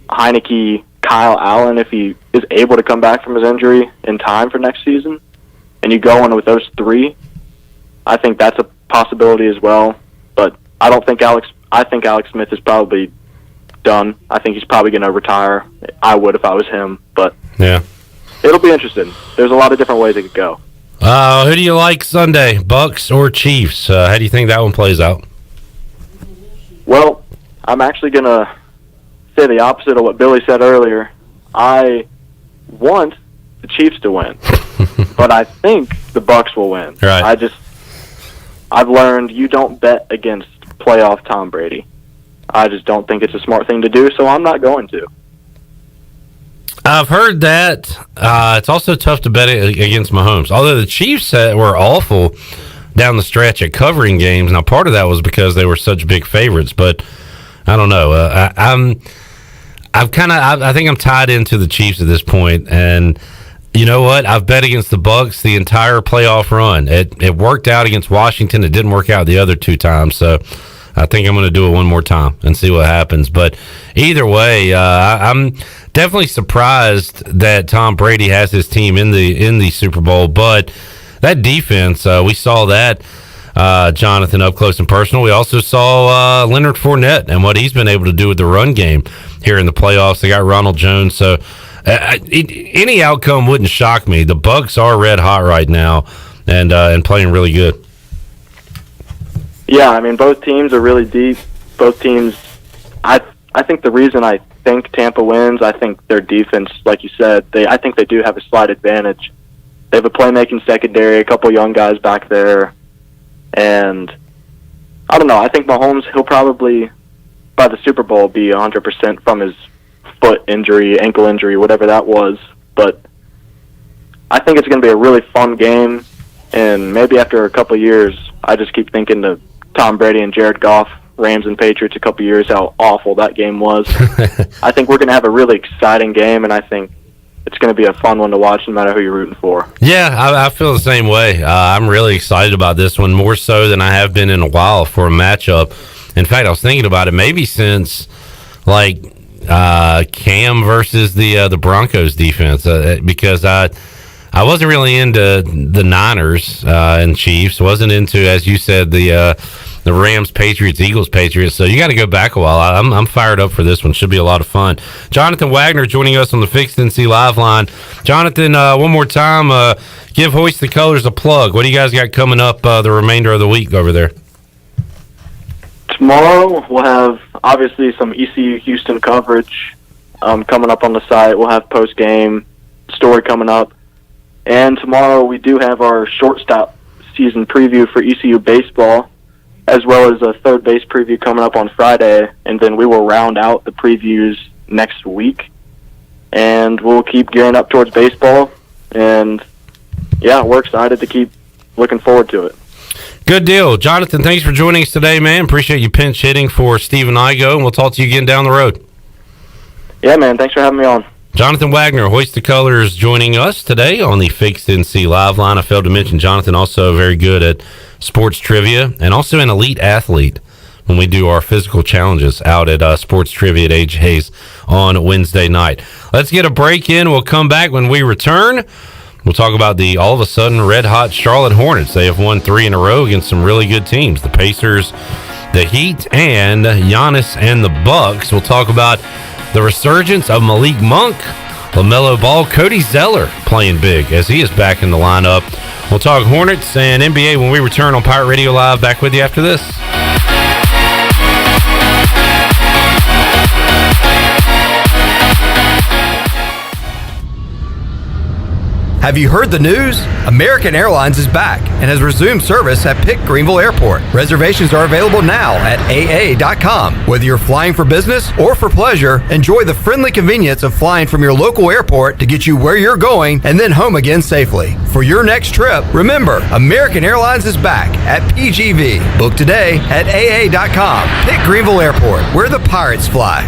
Heineke, Kyle Allen, if he is able to come back from his injury in time for next season, and you go in with those three, I think that's a possibility as well. But I think Alex Smith is probably done. I think he's probably going to retire. I would if I was him, but
yeah,
it'll be interesting. There's a lot of different ways it could go.
Who do you like Sunday, Bucks or Chiefs? How do you think that one plays out?
Well, I'm actually going to say the opposite of what Billy said earlier. I want the Chiefs to win, but I think the Bucks will win.
Right.
I've learned you don't bet against playoff Tom Brady. I just don't think it's a smart thing to do, so I'm not going to.
I've heard that. It's also tough to bet against Mahomes. Although the Chiefs were awful down the stretch at covering games. Now, part of that was because they were such big favorites, but I don't know. I think I'm tied into the Chiefs at this point, and you know what? I've bet against the Bucks the entire playoff run. It worked out against Washington. It didn't work out the other two times, so I think I'm going to do it one more time and see what happens. But either way, I'm definitely surprised that Tom Brady has his team in the Super Bowl. But that defense, we saw that, Jonathan, up close and personal. We also saw Leonard Fournette and what he's been able to do with the run game here in the playoffs. They got Ronald Jones, so any outcome wouldn't shock me. The Bucs are red hot right now and playing really good.
Yeah, I mean, both teams are really deep. Both teams, I think the reason I think Tampa wins, I think their defense, like you said, I think they do have a slight advantage. They have a playmaking secondary, a couple young guys back there, and I don't know. I think Mahomes, he'll probably, by the Super Bowl, be 100% from his foot injury, ankle injury, whatever that was. But I think it's going to be a really fun game, and maybe after a couple years, I just keep thinking to Tom Brady and Jared Goff, Rams and Patriots a couple years, how awful that game was. I think we're going to have a really exciting game, and I think it's going to be a fun one to watch no matter who you're rooting for.
Yeah, I feel the same way. I'm really excited about this one, more so than I have been in a while for a matchup. In fact, I was thinking about it maybe since, like, Cam versus the Broncos defense because I wasn't really into the Niners and Chiefs. Wasn't into, as you said, the Rams, Patriots, Eagles, Patriots. So you got to go back a while. I'm fired up for this one. Should be a lot of fun. Jonathan Wagner joining us on the Fixed NC Live line. Jonathan, one more time, give Hoist the Colors a plug. What do you guys got coming up the remainder of the week over there?
Tomorrow we'll have obviously some ECU Houston coverage coming up on the site. We'll have post-game story coming up. And tomorrow we do have our shortstop season preview for ECU baseball, as well as a third base preview coming up on Friday. And then we will round out the previews next week. And we'll keep gearing up towards baseball. And, yeah, we're excited to keep looking forward to it.
Good deal. Jonathan, thanks for joining us today, man. Appreciate you pinch hitting for Steven Igo, and we'll talk to you again down the road.
Yeah, man. Thanks for having me on.
Jonathan Wagner, Hoist the Colors, joining us today on the Fixed NC Live line. I failed to mention Jonathan also very good at sports trivia and also an elite athlete when we do our physical challenges out at Sports Trivia at AJ's on Wednesday night. Let's get a break in. We'll come back when we return. We'll talk about the all of a sudden red-hot Charlotte Hornets. They have won 3 in a row against some really good teams, the Pacers, the Heat, and Giannis and the Bucks. We'll talk about the resurgence of Malik Monk, LaMelo Ball, Cody Zeller playing big as he is back in the lineup. We'll talk Hornets and NBA when we return on Pirate Radio Live. Back with you after this.
Have you heard the news? American Airlines is back and has resumed service at Pitt Greenville Airport. Reservations are available now at aa.com. Whether you're flying for business or for pleasure, enjoy the friendly convenience of flying from your local airport to get you where you're going and then home again safely. For your next trip, remember, American Airlines is back at PGV. Book today at aa.com. Pitt Greenville Airport, where the Pirates fly.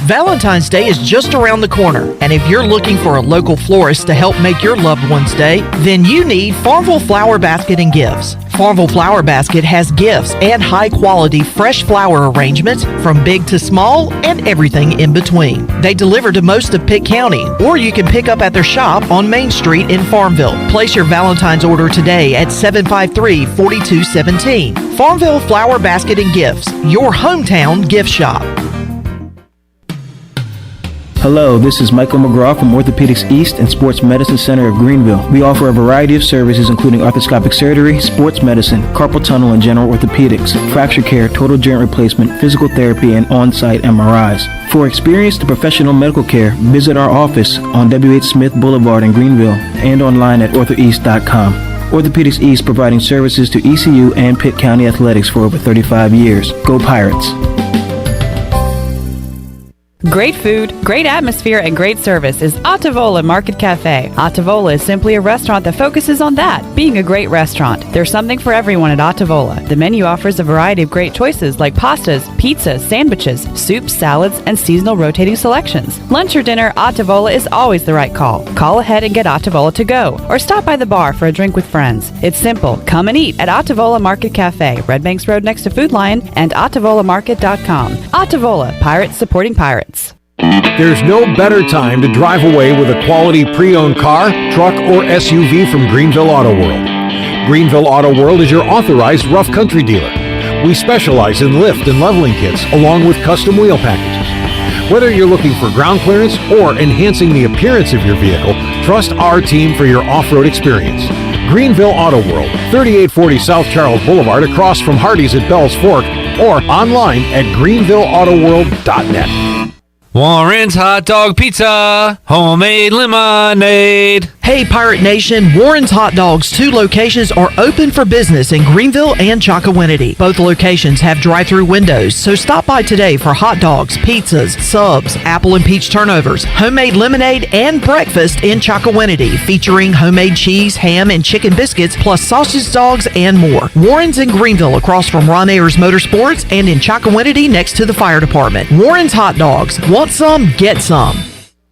Valentine's Day is just around the corner, and if you're looking for a local florist to help make your loved one's day, then you need Farmville Flower Basket and Gifts. Farmville Flower Basket has gifts and high-quality fresh flower arrangements from big to small and everything in between. They deliver to most of Pitt County, or you can pick up at their shop on Main Street in Farmville. Place your Valentine's order today at 753-4217. Farmville Flower Basket and Gifts, your hometown gift shop.
Hello, this is Michael McGraw from Orthopedics East and Sports Medicine Center of Greenville. We offer a variety of services including arthroscopic surgery, sports medicine, carpal tunnel and general orthopedics, fracture care, total joint replacement, physical therapy, and on-site MRIs. For experienced professional medical care, visit our office on W.H. Smith Boulevard in Greenville and online at orthoeast.com. Orthopedics East providing services to ECU and Pitt County athletics for over 35 years. Go Pirates!
Great food, great atmosphere, and great service is Ottavola Market Cafe. Ottavola is simply a restaurant that focuses on that, being a great restaurant. There's something for everyone at Ottavola. The menu offers a variety of great choices like pastas, pizzas, sandwiches, soups, salads, and seasonal rotating selections. Lunch or dinner, Ottavola is always the right call. Call ahead and get Ottavola to go, or stop by the bar for a drink with friends. It's simple. Come and eat at Ottavola Market Cafe, Red Banks Road next to Food Lion, and OttavolaMarket.com. Ottavola, Pirates supporting Pirates.
There's no better time to drive away with a quality pre-owned car, truck, or SUV from Greenville Auto World. Greenville Auto World is your authorized rough country dealer. We specialize in lift and leveling kits along with custom wheel packages. Whether you're looking for ground clearance or enhancing the appearance of your vehicle, trust our team for your off-road experience. Greenville Auto World, 3840 South Charles Boulevard across from Hardee's at Bell's Fork, or online at greenvilleautoworld.net.
Warren's Hot Dog Pizza, homemade lemonade.
Hey Pirate Nation, Warren's Hot Dogs 2 locations are open for business in Greenville and Chocowinity. Both locations have drive-through windows, so stop by today for hot dogs, pizzas, subs, apple and peach turnovers, homemade lemonade, and breakfast in Chocowinity, featuring homemade cheese, ham, and chicken biscuits, plus sausage dogs and more. Warren's in Greenville across from Ron Ayers Motorsports and in Chocowinity next to the fire department. Warren's Hot Dogs. Want some? Get some.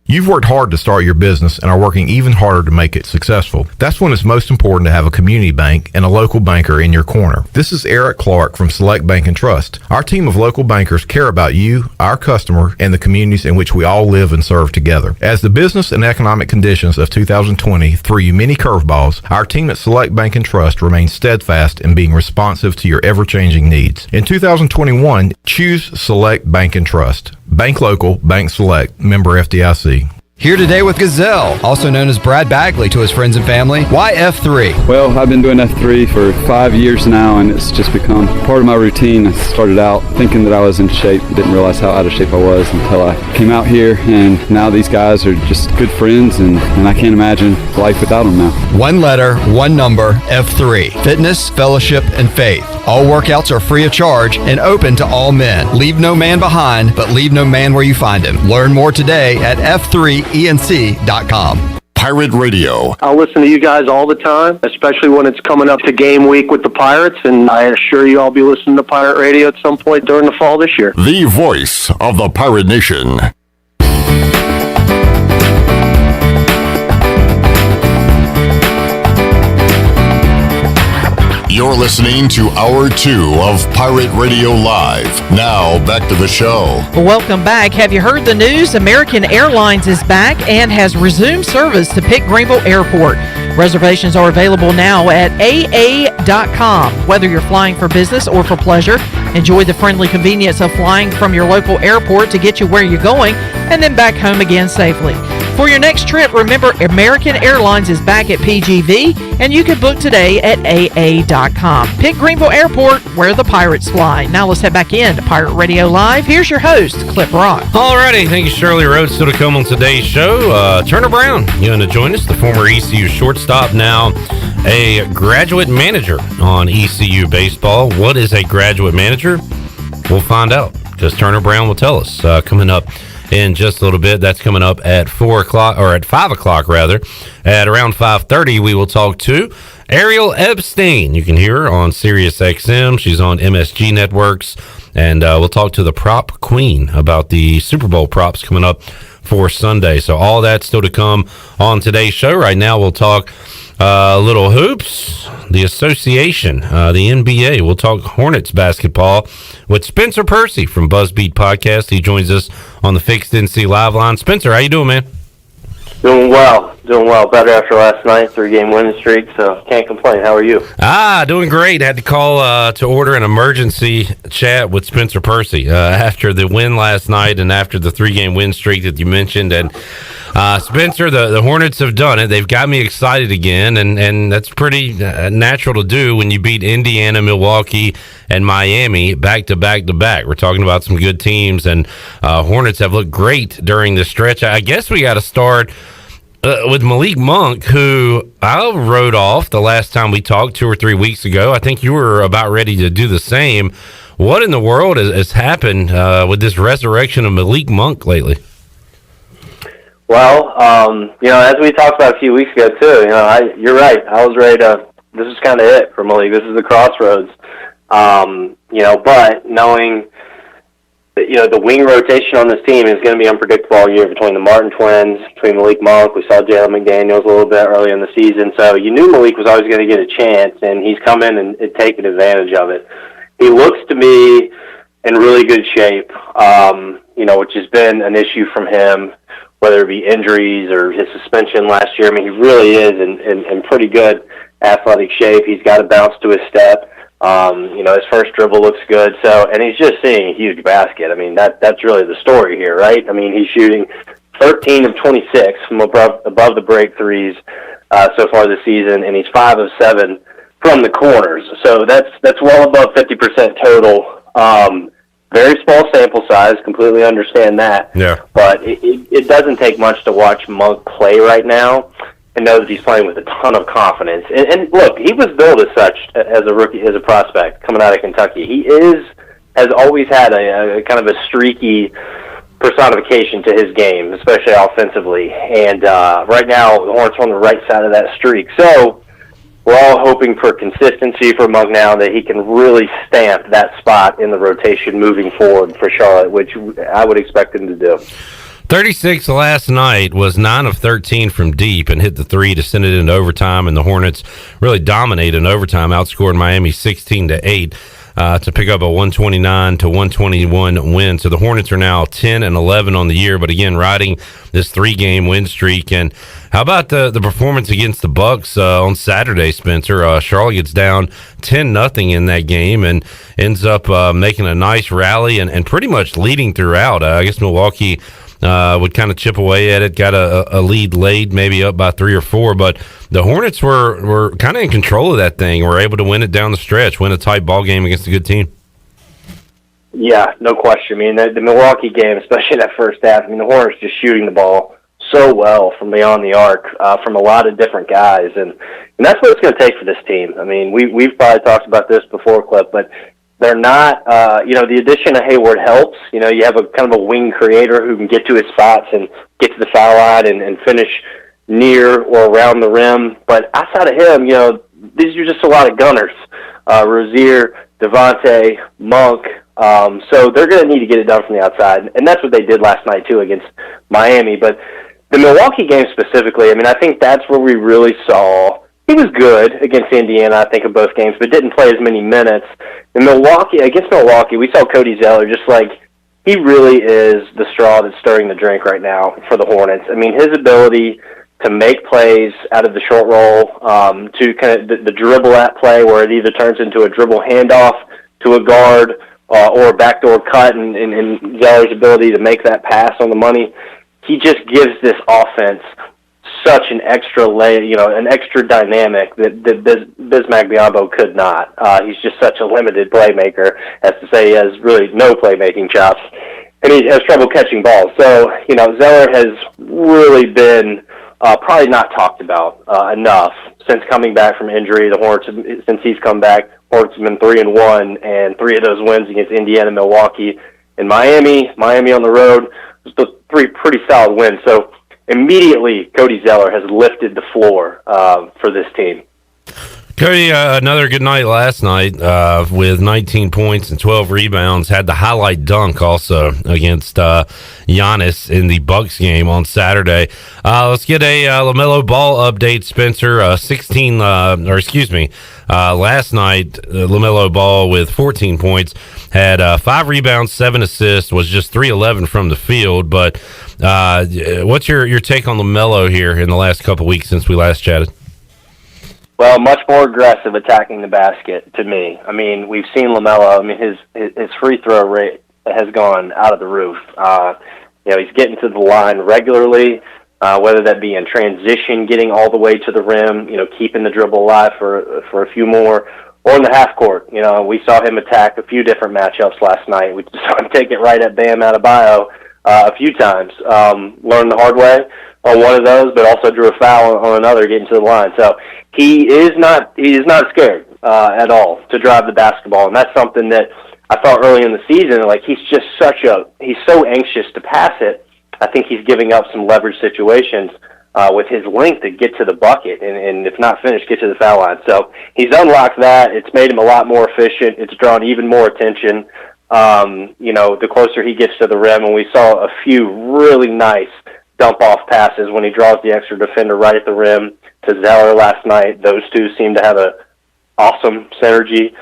You've worked hard to start your business and are working even harder to make it successful. That's when it's most important to have a community bank and a local banker in your corner. This is Eric Clark from Select Bank and Trust. Our team of local bankers care about you, our customer, and the communities in which we all live and serve together. As the business and economic conditions of 2020 threw you many curveballs, our team at Select Bank and Trust remains steadfast in being responsive to your ever-changing needs. In 2021, choose Select Bank and Trust. Bank local, bank select, member FDIC.
Here today with Gazelle, also known as Brad Bagley to his friends and family. Why F3?
Well, I've been doing F3 for 5 years now, and it's just become part of my routine. I started out thinking that I was in shape, didn't realize how out of shape I was until I came out here, and now these guys are just good friends, and I can't imagine life without them now.
One letter, one number, F3. Fitness, fellowship, and faith. All workouts are free of charge and open to all men. Leave no man behind, but leave no man where you find him. Learn more today at f3enc.com.
Pirate Radio.
I'll listen to you guys all the time, especially when it's coming up to game week with the Pirates, and I assure you I'll be listening to Pirate Radio at some point during the fall this year.
The voice of the Pirate Nation. You're listening to Hour 2 of Pirate Radio Live. Now, back to the show.
Welcome back. Have you heard the news? American Airlines is back and has resumed service to Pitt Greenville Airport. Reservations are available now at aa.com. Whether you're flying for business or for pleasure, enjoy the friendly convenience of flying from your local airport to get you where you're going and then back home again safely. For your next trip, remember American Airlines is back at PGV, and you can book today at aa.com. Pitt Greenville Airport, where the Pirates fly. Now let's head back in to Pirate Radio Live. Here's your host, Clip Rock.
Alrighty, thank you, Shirley Rhodes. Still to come on today's show. Turner Brown, you going to join us, the former ECU shortstop, now a graduate manager on ECU baseball. What is a graduate manager? We'll find out, because Turner Brown will tell us coming up in just a little bit. That's coming up at 4 o'clock, or at 5 o'clock rather. At around 5:30, we will talk to Ariel Epstein. You can hear her on Sirius XM. She's on MSG Networks, and we'll talk to the prop queen about the Super Bowl props coming up for Sunday. So all that's still to come on today's show. Right now, we'll talk a little hoops, the association, the NBA. We'll talk Hornets basketball with Spencer Percy from Buzzbeat Podcast. He joins us on the Fixed NC Live line. Spencer, how you doing, man?
Doing well. Better after last night, 3-game winning streak, so can't complain. How are you?
Doing great. Had to call to order an emergency chat with Spencer Percy after the win last night and after the 3-game win streak that you mentioned. And Spencer, the Hornets have done it. They've got me excited again, and that's pretty natural to do when you beat Indiana, Milwaukee, and Miami back to back to back. We're talking about some good teams, and Hornets have looked great during the stretch. I guess we got to start with Malik Monk, who I wrote off the last time we talked 2 or 3 weeks ago. I think you were about ready to do the same. What in the world has happened with this resurrection of Malik Monk lately?
Well, as we talked about a few weeks ago, too, you're right. I was ready to, this is kind of it for Malik. This is the crossroads. But knowing that, the wing rotation on this team is going to be unpredictable all year between the Martin twins, between Malik Monk. We saw Jalen McDaniels a little bit early in the season. So you knew Malik was always going to get a chance, and he's come in and taken advantage of it. He looks to me in really good shape, which has been an issue from him, whether it be injuries or his suspension last year. I mean, he really is in pretty good athletic shape. He's got a bounce to his step. His first dribble looks good. So, and he's just seeing a huge basket. I mean, that's really the story here, right? I mean, he's shooting 13 of 26 from above the break threes so far this season, and he's 5 of 7 from the corners. So that's well above 50% total. Very small sample size, completely understand that. Yeah. But it doesn't take much to watch Monk play right now and know that he's playing with a ton of confidence. And look, he was billed as such as a rookie, as a prospect coming out of Kentucky. He has always had a kind of a streaky personification to his game, especially offensively. And right now, the Hornets are on the right side of that streak. So we're all hoping for consistency for Monk now, that he can really stamp that spot in the rotation moving forward for Charlotte, which I would expect him to do.
36 last night, was 9 of 13 from deep and hit the three to send it into overtime, and the Hornets really dominated in overtime, outscored Miami 16-8 to pick up a 129-121 win. So the Hornets are now 10-11 on the year, but again, riding this 3-game win streak. And how about the performance against the Bucks on Saturday, Spencer? Charlotte gets down 10-0 in that game and ends up making a nice rally and pretty much leading throughout. I guess Milwaukee would kind of chip away at it, got a lead late, maybe up by 3 or 4, but the Hornets were kind of in control of that thing, were able to win it down the stretch, win a tight ball game against a good team.
Yeah, no question. I mean, the Milwaukee game, especially that first half, I mean, the Hornets just shooting the ball so well from beyond the arc from a lot of different guys, and that's what it's going to take for this team. I mean, we've probably talked about this before, Clip, but they're not, the addition of Hayward helps. You know, you have a kind of a wing creator who can get to his spots and get to the foul line and finish near or around the rim. But outside of him, these are just a lot of gunners. Rozier, Devontae, Monk. So they're going to need to get it done from the outside. And that's what they did last night, too, against Miami. But the Milwaukee game specifically, I mean, I think that's where we really saw he was good against Indiana, I think, in both games, but didn't play as many minutes. Against Milwaukee, we saw Cody Zeller just like he really is the straw that's stirring the drink right now for the Hornets. I mean, his ability to make plays out of the short roll, to kind of the dribble at play where it either turns into a dribble handoff to a guard or a backdoor cut, and Zeller's ability to make that pass on the money, he just gives this offense such an extra an extra dynamic that Bismack Biyombo could not. He's just such a limited playmaker, as to say he has really no playmaking chops, and he has trouble catching balls. So, Zeller has really been probably not talked about enough since coming back from injury. The Hornets, since he's come back, Hornets have been 3-1, and 3 of those wins against Indiana, Milwaukee, and Miami on the road. The 3 pretty solid wins. So immediately, Cody Zeller has lifted the floor for this team.
Cody, another good night last night with 19 points and 12 rebounds. Had the highlight dunk also against Giannis in the Bucks game on Saturday. Let's get a LaMelo Ball update, Spencer. Last night, LaMelo Ball with 14 points, had 5 rebounds, 7 assists, was just 3-11 from the field. But what's your take on LaMelo here in the last couple weeks since we last chatted?
Well, much more aggressive attacking the basket to me. I mean, we've seen LaMelo. I mean, his free throw rate has gone out of the roof. He's getting to the line regularly, whether that be in transition, getting all the way to the rim, keeping the dribble alive for a few more, or in the half court. We saw him attack a few different matchups last night. We saw him take it right at Bam Adebayo a few times. Learned the hard way on one of those, but also drew a foul on another getting to the line. So he is not scared at all to drive the basketball, and that's something that I thought early in the season, like he's so anxious to pass it. I think he's giving up some leverage situations with his length to get to the bucket, and if not finished, get to the foul line. So he's unlocked that. It's made him a lot more efficient. It's drawn even more attention. The closer he gets to the rim, and we saw a few really nice dump-off passes when he draws the extra defender right at the rim to Zeller last night. Those two seem to have an awesome synergy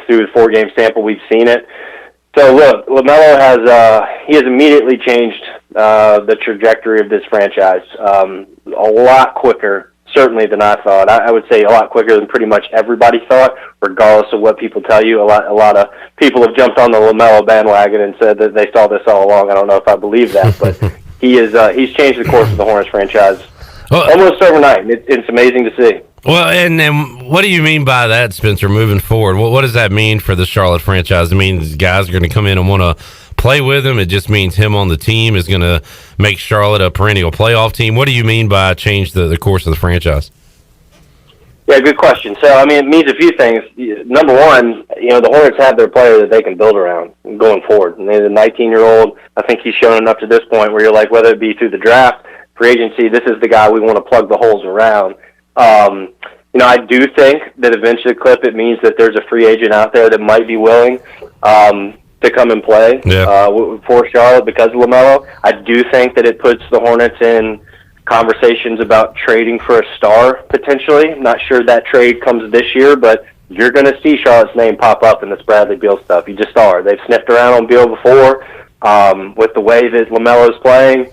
through the 4-game sample we've seen it. So look, LaMelo has immediately changed the trajectory of this franchise a lot quicker, certainly, than I thought. I would say a lot quicker than pretty much everybody thought, regardless of what people tell you. A lot of people have jumped on the LaMelo bandwagon and said that they saw this all along. I don't know if I believe that, but he's changed the course of the Hornets franchise almost overnight. It's amazing to see.
Well, and what do you mean by that, Spencer, moving forward? What does that mean for the Charlotte franchise? It means guys are going to come in and want to play with him. It just means him on the team is going to make Charlotte a perennial playoff team. What do you mean by change the course of the franchise?
Yeah, good question. So, I mean, it means a few things. Number one, the Hornets have their player that they can build around going forward. And the 19-year-old, I think he's shown enough to this point where you're like, whether it be through the draft, free agency, this is the guy we want to plug the holes around. I do think that eventually, Clip, it means that there's a free agent out there that might be willing. to come and play for Charlotte because of LaMelo. I do think that it puts the Hornets in conversations about trading for a star, potentially. I'm not sure that trade comes this year, but you're going to see Charlotte's name pop up in this Bradley Beal stuff. You just are. They've sniffed around on Beal before with the way that LaMelo's playing.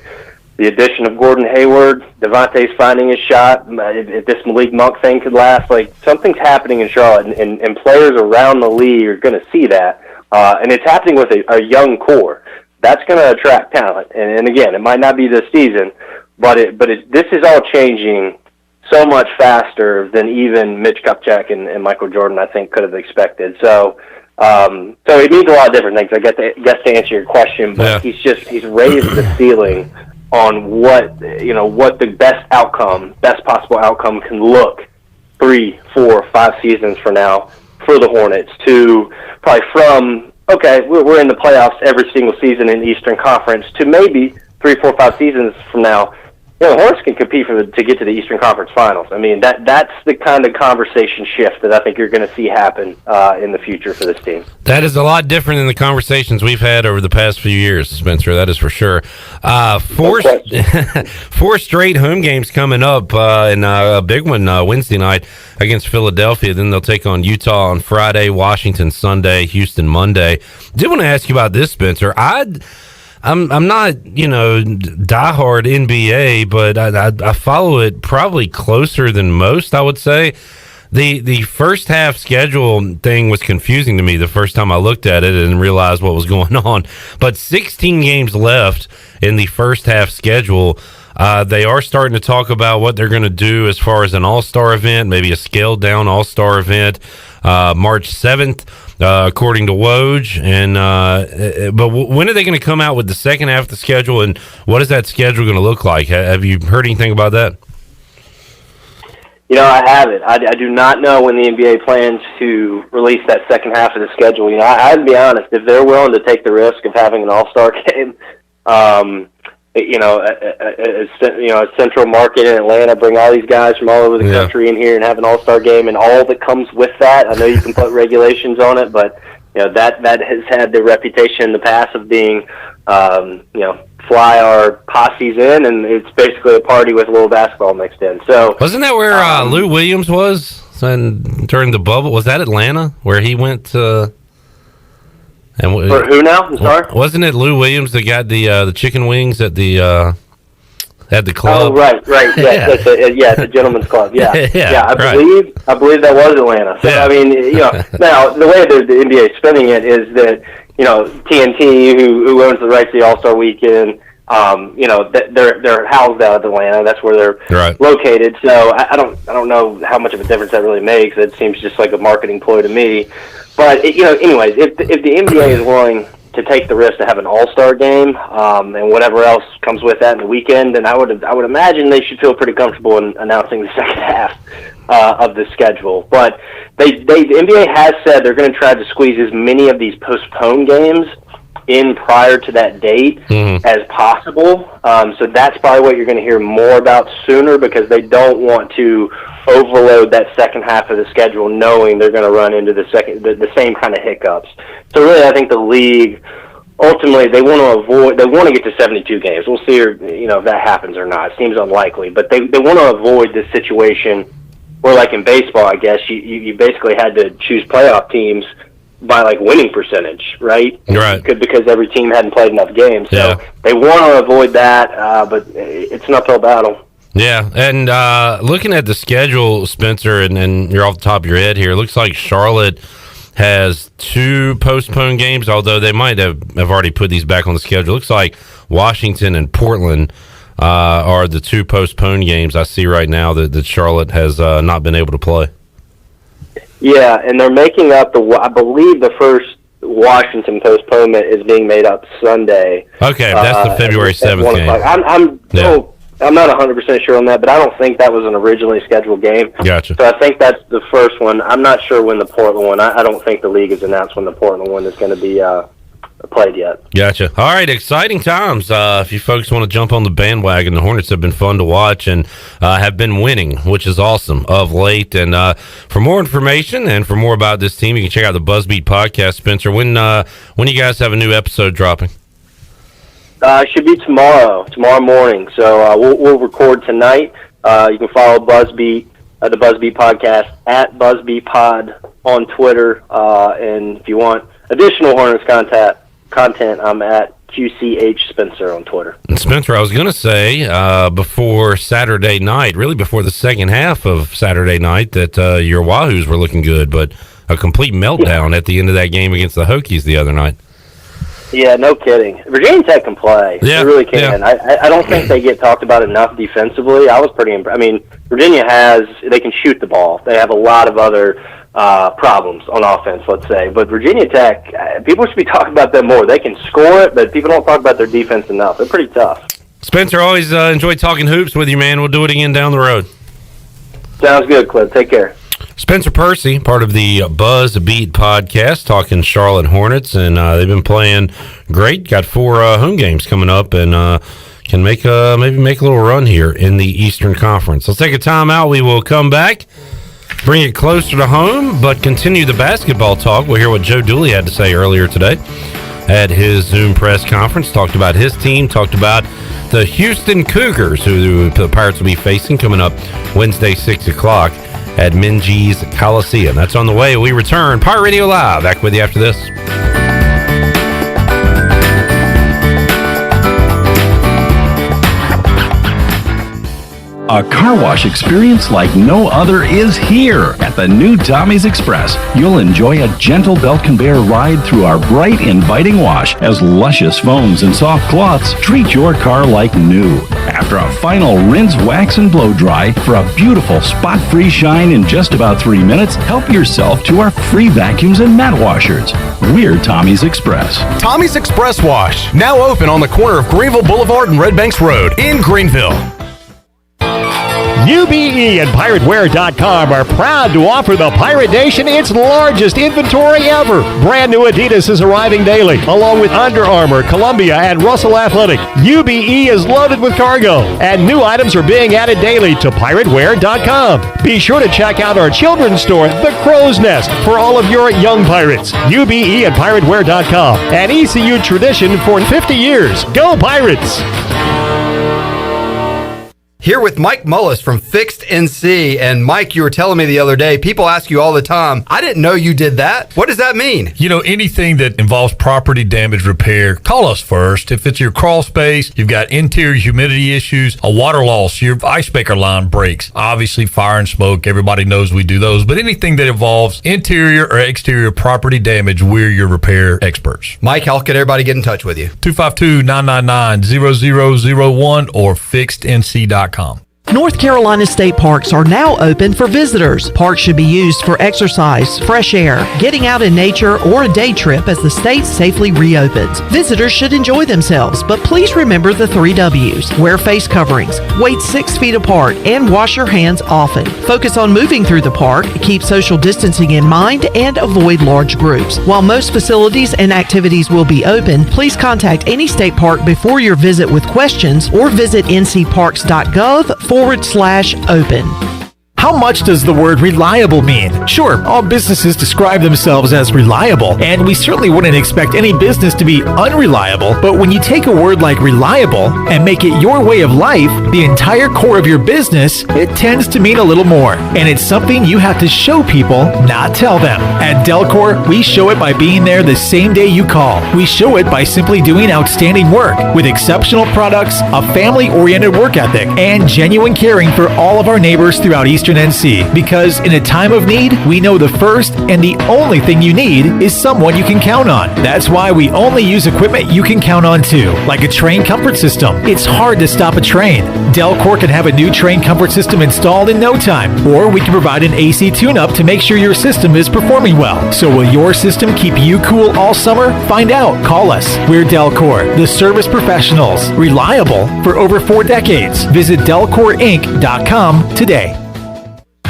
The addition of Gordon Hayward, Devontae's finding his shot. If this Malik Monk thing could last, like something's happening in Charlotte, and players around the league are going to see that. And it's happening with a young core. That's going to attract talent. And again, it might not be this season, but this is all changing so much faster than even Mitch Kupchak and Michael Jordan, I think, could have expected. So it means a lot of different things. I guess to answer your question, but he's raised the ceiling on what the best possible outcome can look 3, 4, 5 seasons from now for the Hornets to probably from, okay, we're in the playoffs every single season in the Eastern Conference to maybe 3, 4, 5 seasons from now, the Hornets can compete to get to the Eastern Conference Finals. I mean, that's the kind of conversation shift that I think you're going to see happen in the future for this team.
That is a lot different than the conversations we've had over the past few years, Spencer. That is for sure. Four straight home games coming up, and a big one Wednesday night against Philadelphia. Then they'll take on Utah on Friday, Washington Sunday, Houston Monday. Did want to ask you about this, Spencer. I'm not, diehard NBA, but I follow it probably closer than most, I would say. The first half schedule thing was confusing to me the first time I looked at it and realized what was going on. But 16 games left in the first half schedule. They are starting to talk about what they're going to do as far as an all-star event, maybe a scaled-down all-star event, March 7th. According to Woj, but when are they going to come out with the second half of the schedule, and what is that schedule going to look like? Have you heard anything about that?
I haven't. I do not know when the NBA plans to release that second half of the schedule. I'd be honest, if they're willing to take the risk of having an all-star game, a central market in Atlanta, bring all these guys from all over the country in here and have an all-star game and all that comes with that. I know you can put regulations on it, but that has had the reputation in the past of being, fly our posses in, and it's basically a party with a little basketball mixed in. So
wasn't that where Lou Williams was during the bubble? Was that Atlanta where he went to?
For who now? I'm sorry.
Wasn't it Lou Williams that got the chicken wings at the club?
Oh, right. Yeah, it's a gentleman's club. Yeah, I believe that was Atlanta. So I mean, now the way the NBA is spending it is that TNT, who owns the rights to the All-Star Weekend, they're housed out of Atlanta. That's where they're located. So I don't know how much of a difference that really makes. It seems just like a marketing ploy to me. But anyways, if the NBA is willing to take the risk to have an all-star game and whatever else comes with that in the weekend, then I would imagine they should feel pretty comfortable in announcing the second half of the schedule. But the NBA has said they're going to try to squeeze as many of these postponed games in prior to that date as possible. So that's probably what you're going to hear more about sooner, because they don't want to overload that second half of the schedule knowing they're going to run into the same kind of hiccups. So really, I think the league ultimately they want to get to 72 games. We'll see if that happens or not. It seems unlikely, but they want to avoid this situation where, like in baseball, I guess you basically had to choose playoff teams by like winning percentage, right? Because every team hadn't played enough games. So they want to avoid that, but it's an uphill battle.
Yeah, and looking at the schedule, Spencer, and you're off the top of your head here, it looks like Charlotte has 2 postponed games, although they might have already put these back on the schedule. It looks like Washington and Portland are the 2 postponed games I see right now that Charlotte has not been able to play. Yeah, and they're making up I believe the first Washington postponement is being made up Sunday. Okay, that's the February 7th game.
I'm not 100% sure on that, but I don't think that was an originally scheduled game.
Gotcha.
So I think that's the first one. I'm not sure when the Portland one. I don't think the league has announced when the Portland one is going to be played yet.
Gotcha. All right, exciting times. If you folks want to jump on the bandwagon, the Hornets have been fun to watch and have been winning, which is awesome of late. And for more information and for more about this team, you can check out the BuzzBeat podcast. Spencer, when you guys have a new episode dropping?
It should be tomorrow morning. So we'll record tonight. You can follow BuzzBeat, the BuzzBeat podcast at BuzzBeatPod on Twitter. And if you want additional Hornets content, I'm at QCH Spencer on Twitter.
And Spencer, I was going to say before Saturday night, really before the second half of Saturday night, that your Wahoos were looking good, but a complete meltdown at the end of that game against the Hokies the other night.
Yeah, no kidding. Virginia Tech can play.
Yeah,
they really can. Yeah. I don't think they get talked about enough defensively. I was pretty impressed. I mean, Virginia they can shoot the ball. They have a lot of other problems on offense, let's say. But Virginia Tech, people should be talking about them more. They can score it, but people don't talk about their defense enough. They're pretty tough.
Spencer, always enjoy talking hoops with you, man. We'll do it again down the road.
Sounds good, Cliff. Take care.
Spencer Percy, part of the BuzzBeat podcast, talking Charlotte Hornets, and they've been playing great. Got 4 home games coming up, and can make maybe make a little run here in the Eastern Conference. Let's take a timeout. We will come back, bring it closer to home, but continue the basketball talk. We'll hear what Joe Dooley had to say earlier today at his Zoom press conference. Talked about his team, talked about the Houston Cougars, who the Pirates will be facing coming up Wednesday, 6 o'clock. At Minji's Coliseum. That's on the way. We return. Pirate Radio Live. Back with you after this.
A car wash experience like no other is here at the new Tommy's Express. You'll enjoy a gentle belt conveyor ride through our bright, inviting wash as luscious foams and soft cloths treat your car like new. After a final rinse, wax, and blow dry for a beautiful spot-free shine in just about 3 minutes, help yourself to our free vacuums and mat washers. We're Tommy's Express.
Tommy's Express Wash, now open on the corner of Greenville Boulevard and Red Banks Road in Greenville.
UBE and PirateWear.com are proud to offer the Pirate Nation its largest inventory ever. Brand new Adidas is arriving daily, along with Under Armour, Columbia, and Russell Athletic. UBE is loaded with cargo, and new items are being added daily to PirateWear.com. Be sure to check out our children's store, The Crow's Nest, for all of your young pirates. UBE and PirateWear.com, an ECU tradition for 50 years. Go Pirates!
Here with Mike Mullis from Fixed NC. And Mike, you were telling me the other day, people ask you all the time, I didn't know you did that. What does that mean?
You know, anything that involves property damage repair, call us first. If it's your crawl space, you've got interior humidity issues, a water loss, your ice maker line breaks, obviously fire and smoke, everybody knows we do those. But anything that involves interior or exterior property damage, we're your repair experts.
Mike, how can everybody get in touch with you?
252-999-0001 or fixednc.com.
North Carolina state parks are now open for visitors. Parks should be used for exercise, fresh air, getting out in nature, or a day trip as the state safely reopens. Visitors should enjoy themselves, but please remember the 3 W's. Wear face coverings, wait 6 feet apart, and wash your hands often. Focus on moving through the park, keep social distancing in mind, and avoid large groups. While most facilities and activities will be open, please contact any state park before your visit with questions or visit ncparks.gov/open.
How much does the word reliable mean? Sure, all businesses describe themselves as reliable, and we certainly wouldn't expect any business to be unreliable, but when you take a word like reliable and make it your way of life, the entire core of your business, it tends to mean a little more. And it's something you have to show people, not tell them. At Delcor, we show it by being there the same day you call. We show it by simply doing outstanding work with exceptional products, a family-oriented work ethic, and genuine caring for all of our neighbors throughout Eastern NC, because in a time of need, we know the first and the only thing you need is someone you can count on. That's why we only use equipment you can count on too, like a train comfort system. It's hard to stop a train. Delcor can have a new train comfort system installed in no time, or we can provide an AC tune-up to make sure your system is performing well. So will your system keep you cool all summer? Find out. Call us. We're Delcor, the service professionals, reliable for over 4 decades. Visit DelcorInc.com today.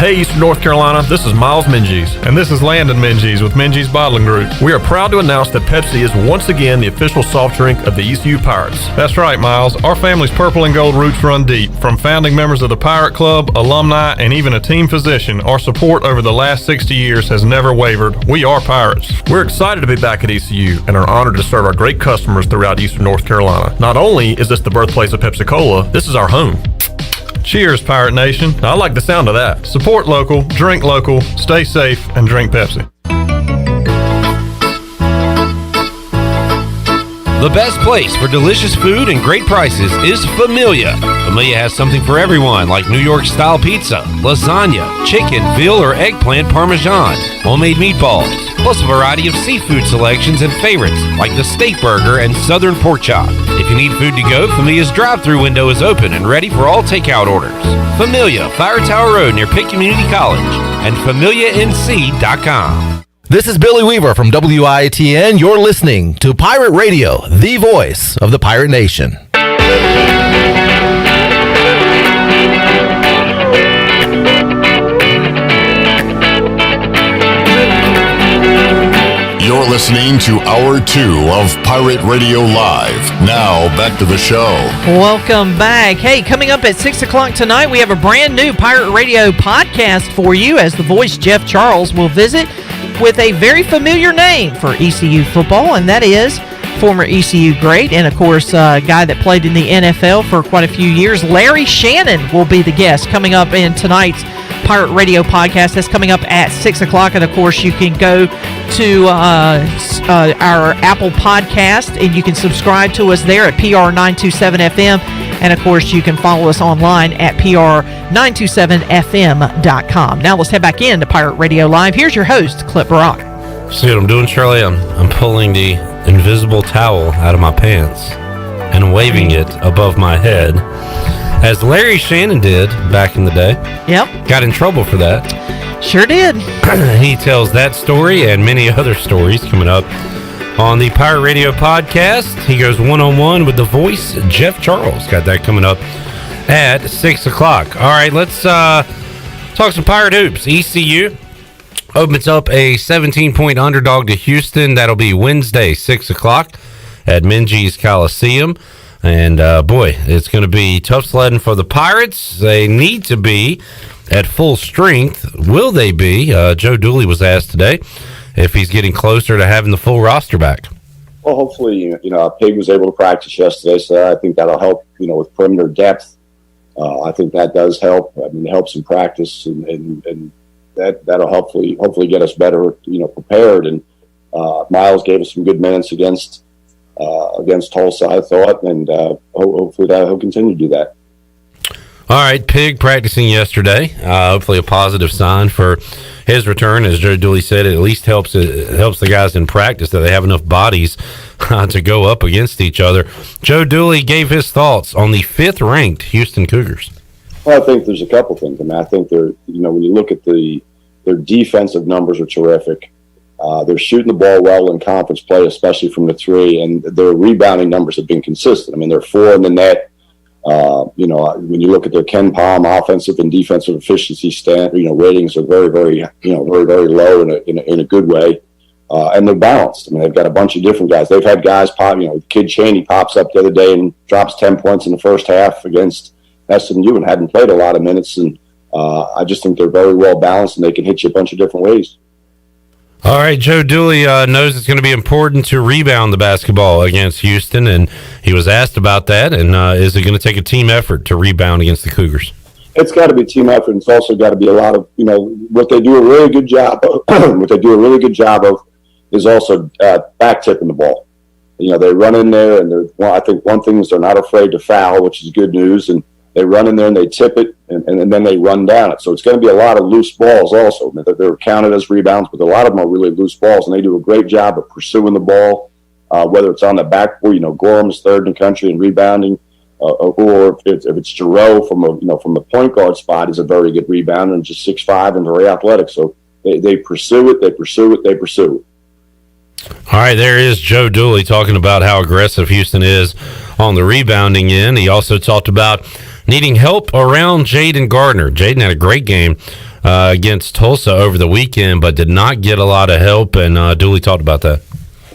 Hey, Eastern North Carolina, this is Miles Minges. And this is Landon Minges with Minges Bottling Group. We are proud to announce that Pepsi is once again the official soft drink of the ECU Pirates. That's right, Miles. Our family's purple and gold roots run deep. From founding members of the Pirate Club, alumni, and even a team physician, our support over the last 60 years has never wavered. We are Pirates. We're excited to be back at ECU and are honored to serve our great customers throughout Eastern North Carolina. Not only is this the birthplace of Pepsi-Cola, this is our home. Cheers, Pirate Nation. I like the sound of that. Support local, drink local, stay safe, and drink Pepsi.
The best place for delicious food and great prices is Familia. Familia has something for everyone, like New York-style pizza, lasagna, chicken, veal, or eggplant parmesan, homemade meatballs, plus a variety of seafood selections and favorites, like the steak burger and southern pork chop. If you need food to go, Familia's drive-thru window is open and ready for all takeout orders. Familia, Fire Tower Road near Pitt Community College, and FamiliaNC.com.
This is Billy Weaver from WITN. You're listening to Pirate Radio, the voice of the Pirate Nation.
You're listening to Hour 2 of Pirate Radio Live. Now, back to the show.
Welcome back. Hey, coming up at 6 o'clock tonight, we have a brand new Pirate Radio podcast for you as the voice, Jeff Charles, will visit with a very familiar name for ECU football, and that is former ECU great and, of course, a guy that played in the NFL for quite a few years. Larry Shannon will be the guest coming up in tonight's Pirate Radio podcast. That's coming up at 6 o'clock, and, of course, you can go to our Apple podcast, and you can subscribe to us there at PR927FM, and, of course, you can follow us online at PR927FM.com. Now let's head back into Pirate Radio Live. Here's your host, Clip Brock.
See what I'm doing, Shirley? I'm pulling the invisible towel out of my pants and waving it above my head, as Larry Shannon did back in the day.
Yep.
Got in trouble for that.
Sure did.
He tells that story and many other stories coming up on the Pirate Radio podcast. He goes one-on-one with the voice, Jeff Charles. Got that coming up at 6 o'clock. All right, let's talk some Pirate Hoops. ECU opens up a 17-point underdog to Houston. That'll be Wednesday, 6 o'clock at Minges Coliseum. And, boy, it's going to be tough sledding for the Pirates. They need to be at full strength. Will they be? Joe Dooley was asked today if he's getting closer to having the full roster back.
Well, hopefully, Pig was able to practice yesterday, so I think that'll help, with perimeter depth. I think that does help. I mean, it helps in practice, and that'll hopefully get us better, prepared. And Miles gave us some good minutes against Tulsa, I thought, and hopefully he'll continue to do that.
All right, Pig practicing yesterday. Hopefully a positive sign for his return. As Joe Dooley said, it at least helps the guys in practice that they have enough bodies to go up against each other. Joe Dooley gave his thoughts on the 5th-ranked Houston Cougars.
Well, I think there's a couple things. I mean, I think they're, when you look at their defensive numbers are terrific. They're shooting the ball well in conference play, especially from the 3, and their rebounding numbers have been consistent. I mean, they're 4 in the net. When you look at their Ken Palm offensive and defensive efficiency ratings are very, very, very, very low in a good way. And they're balanced. I mean, they've got a bunch of different guys. They've had guys pop, Kid Cheney pops up the other day and drops 10 points in the first half against SMU and hadn't played a lot of minutes. And I just think they're very well balanced and they can hit you a bunch of different ways.
All right, Joe Dooley knows it's going to be important to rebound the basketball against Houston, and he was asked about that. And is it going to take a team effort to rebound against the Cougars?
It's got to be a team effort. And it's also got to be a lot of, what they do a really good job of. Is also back tipping the ball. They run in there, and I think one thing is they're not afraid to foul, which is good news. And they run in there and they tip it, and then they run down it. So it's going to be a lot of loose balls also. They're counted as rebounds, but a lot of them are really loose balls, and they do a great job of pursuing the ball, whether it's on the backboard. Gorham's 3rd in the country in rebounding, or if it's Giroux from the point guard spot, is a very good rebounder and just 6'5" and very athletic. So they pursue it, they pursue it, they pursue it.
All right, there is Joe Dooley talking about how aggressive Houston is on the rebounding end. He also talked about needing help around Jaden Gardner. Jaden had a great game against Tulsa over the weekend, but did not get a lot of help, and Dooley talked about that.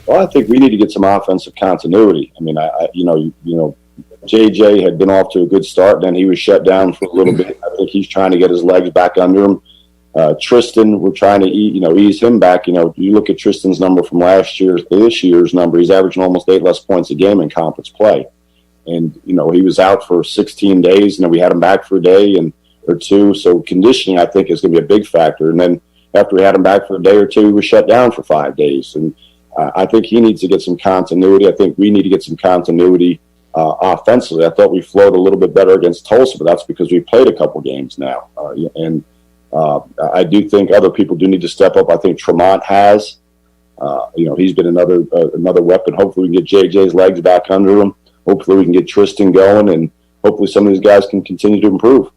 Well, I think we need to get some offensive continuity. I mean, JJ had been off to a good start, then he was shut down for a little bit. I think he's trying to get his legs back under him. Tristan, we're trying to ease him back. You look at Tristan's number from last year to this year's number. He's averaging almost 8 less points a game in conference play. And, he was out for 16 days, and we had him back for a day or two. So conditioning, I think, is going to be a big factor. And then after we had him back for a day or two, he was shut down for 5 days. And I think he needs to get some continuity. I think we need to get some continuity offensively. I thought we flowed a little bit better against Tulsa, but that's because we played a couple games now. I do think other people do need to step up. I think Tremont has. He's been another weapon. Hopefully we can get JJ's legs back under him. Hopefully we can get Tristan going, and hopefully some of these guys can continue to improve.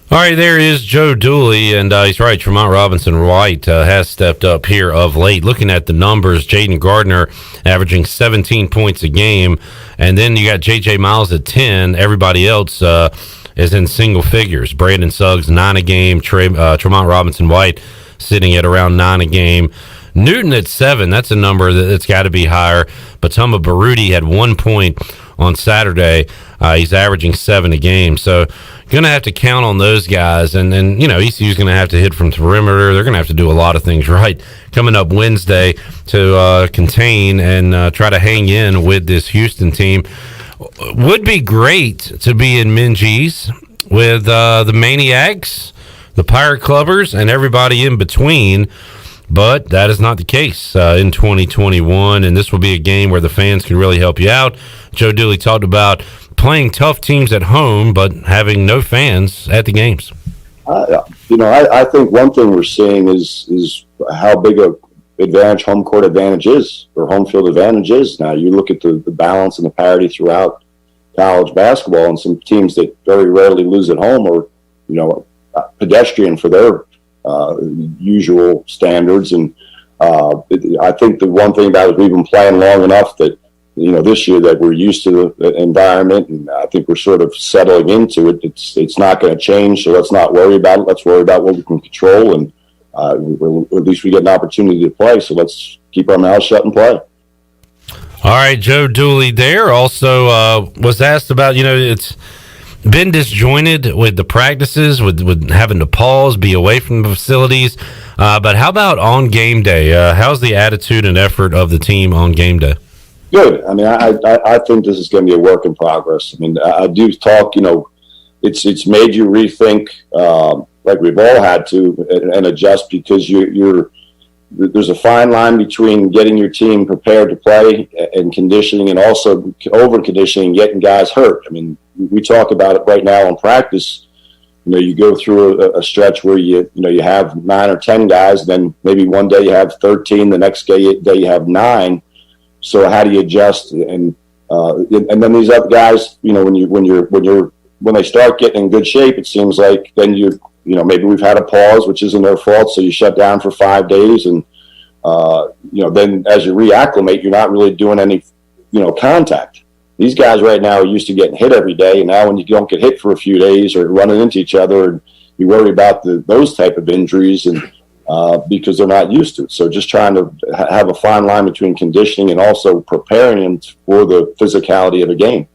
All right, there is Joe Dooley, and he's right. Tremont Robinson-White has stepped up here of late. Looking at the numbers, Jaden Gardner averaging 17 points a game, and then you got J.J. Miles at 10. Everybody else is in single figures. Brandon Suggs, 9 a game. Tremont Robinson-White sitting at around 9 a game. Newton at 7. That's a number that's got to be higher. Batuma Baruti had 1 point on Saturday. He's averaging 7 a game. So going to have to count on those guys. And then, ECU's going to have to hit from perimeter. They're going to have to do a lot of things right coming up Wednesday to contain and try to hang in with this Houston team. Would be great to be in Minges with the Maniacs, the Pirate Clubbers, and everybody in between. But that is not the case in 2021, and this will be a game where the fans can really help you out. Joe Dooley talked about playing tough teams at home, but having no fans at the games.
I think one thing we're seeing is how big a advantage home court advantage is, or home field advantage is. Now, you look at the balance and the parity throughout college basketball, and some teams that very rarely lose at home are, pedestrian for their usual standards. And I think the one thing about it is we've been playing long enough that, this year that we're used to the environment, and I think we're sort of settling into it. It's not going to change, so let's not worry about it. Let's worry about what we can control, and at least we get an opportunity to play, so let's keep our mouths shut and play.
All right, Joe Dooley there also was asked about, it's been disjointed with the practices, with having to pause, be away from the facilities. But how about on game day? How's the attitude and effort of the team on game day?
Good. I mean, I think this is going to be a work in progress. I mean, I do talk, it's made you rethink, like we've all had to, and adjust, because there's a fine line between getting your team prepared to play and conditioning, and also over conditioning, getting guys hurt. I mean, we talk about it right now in practice. You go through a stretch where you have 9 or 10 guys, then maybe one day you have 13, the next day you have 9. So how do you adjust? And then these other guys, when they start getting in good shape, it seems like then maybe we've had a pause, which isn't their fault, so you shut down for 5 days, and then as you reacclimate, you're not really doing any contact. These guys right now are used to getting hit every day, and now when you don't get hit for a few days or running into each other, and you worry about those type of injuries, and because they're not used to it. So just trying to have a fine line between conditioning and also preparing them for the physicality of a game.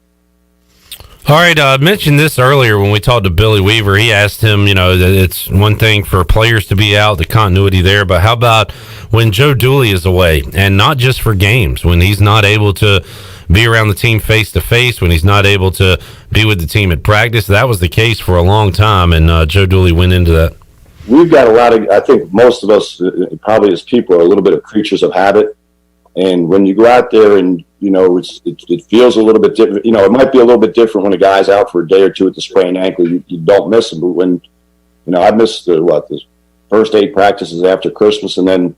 All right, I mentioned this earlier when we talked to Billy Weaver. He asked him, that it's one thing for players to be out, the continuity there, but how about when Joe Dooley is away, and not just for games, when he's not able to be around the team face-to-face, when he's not able to be with the team at practice? That was the case for a long time, and Joe Dooley went into that.
We've got I think most of us, probably as people, are a little bit of creatures of habit. And when you go out there and, it feels a little bit different. It might be a little bit different when a guy's out for a day or two with the sprained ankle. You don't miss him. But when, I missed the first 8 practices after Christmas. And then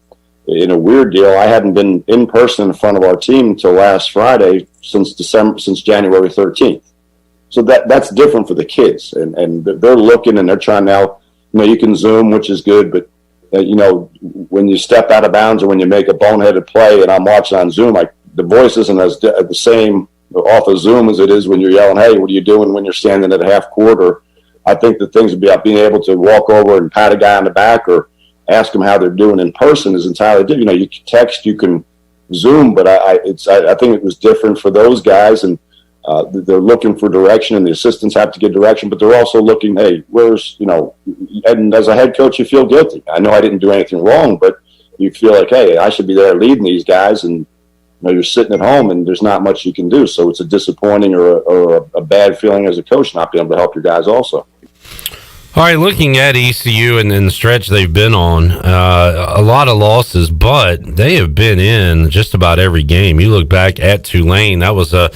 in a weird deal, I hadn't been in person in front of our team until last Friday since January 13th. So that's different for the kids. And they're looking and they're trying now. You can Zoom, which is good, but when you step out of bounds or when you make a boneheaded play, and I'm watching on Zoom, the voice isn't the same off of Zoom as it is when you're yelling, "Hey, what are you doing?" when you're standing at half court, or I think the things about being able to walk over and pat a guy on the back or ask them how they're doing in person is entirely different. You know, you can text, you can Zoom, but I think it was different for those guys, and they're looking for direction, and the assistants have to get direction, but they're also looking, hey, where's, you know, and as a head coach, you feel guilty. I know I didn't do anything wrong, but you feel like, hey, I should be there leading these guys, and you know, you're sitting at home and there's not much you can do. So it's a disappointing or a bad feeling as a coach not being able to help your guys also.
All right, looking at ECU and the stretch they've been on, a lot of losses, but they have been in just about every game. You look back at Tulane, that was a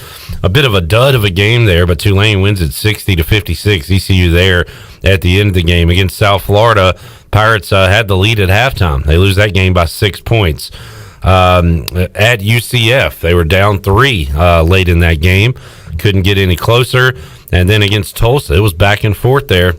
bit of a dud of a game there, but Tulane wins at 60-56. ECU there at the end of the game. Against South Florida, Pirates had the lead at halftime. They lose that game by 6 points. At UCF, they were down 3 late in that game. Couldn't get any closer. And then against Tulsa, it was back and forth there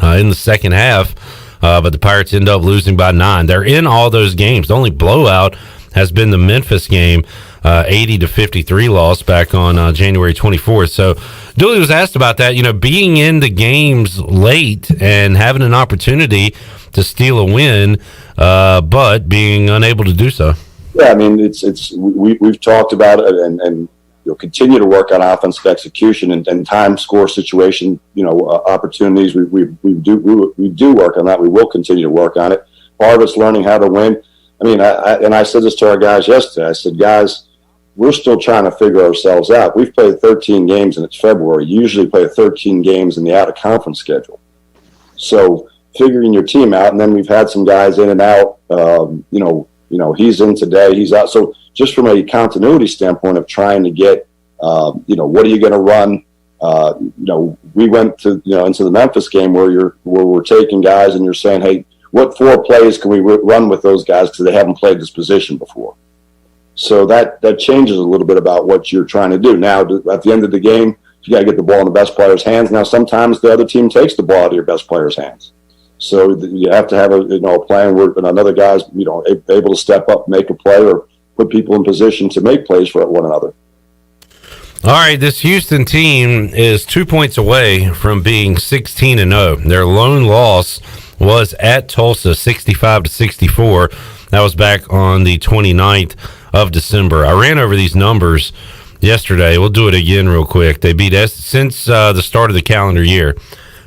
in the second half, but the Pirates end up losing by 9. They're in all those games. The only blowout has been the Memphis game, 80-53 loss back on January 24th. So Dooley was asked about that, you know, being in the games late and having an opportunity to steal a win, but being unable to do so.
Yeah, I mean, we've talked about it, and you'll continue to work on offensive execution and time score situation, you know, opportunities. We do work on that. We will continue to work on it. Part of it's learning how to win. I mean, I said this to our guys yesterday. I said, guys, we're still trying to figure ourselves out. We've played 13 games and it's February. You usually play 13 games in the out-of-conference schedule. So figuring your team out, and then we've had some guys in and out. You know, he's in today, he's out. So just from a continuity standpoint of trying to get, you know, what are you going to run? You know, we went to, you know, into the Memphis game where we're taking guys and you're saying, hey, what 4 plays can we run with those guys because they haven't played this position before? So that changes a little bit about what you're trying to do. Now, at the end of the game, you got to get the ball in the best player's hands. Now, sometimes the other team takes the ball out of your best player's hands. So you have to have a plan where another guy's, you know, able to step up, make a play, or put people in position to make plays for one another.
All right, this Houston team is 2 points away from being 16-0. Their lone loss was at Tulsa, 65-64. That was back on the 29th of December. I ran over these numbers yesterday. We'll do it again real quick. They beat since the start of the calendar year,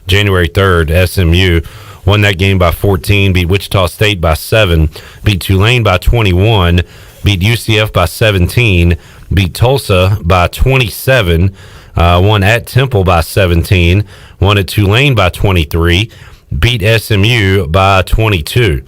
January 3rd, SMU won that game by 14, beat Wichita State by 7, beat Tulane by 21, beat UCF by 17, beat Tulsa by 27, won at Temple by 17, won at Tulane by 23, beat SMU by 22.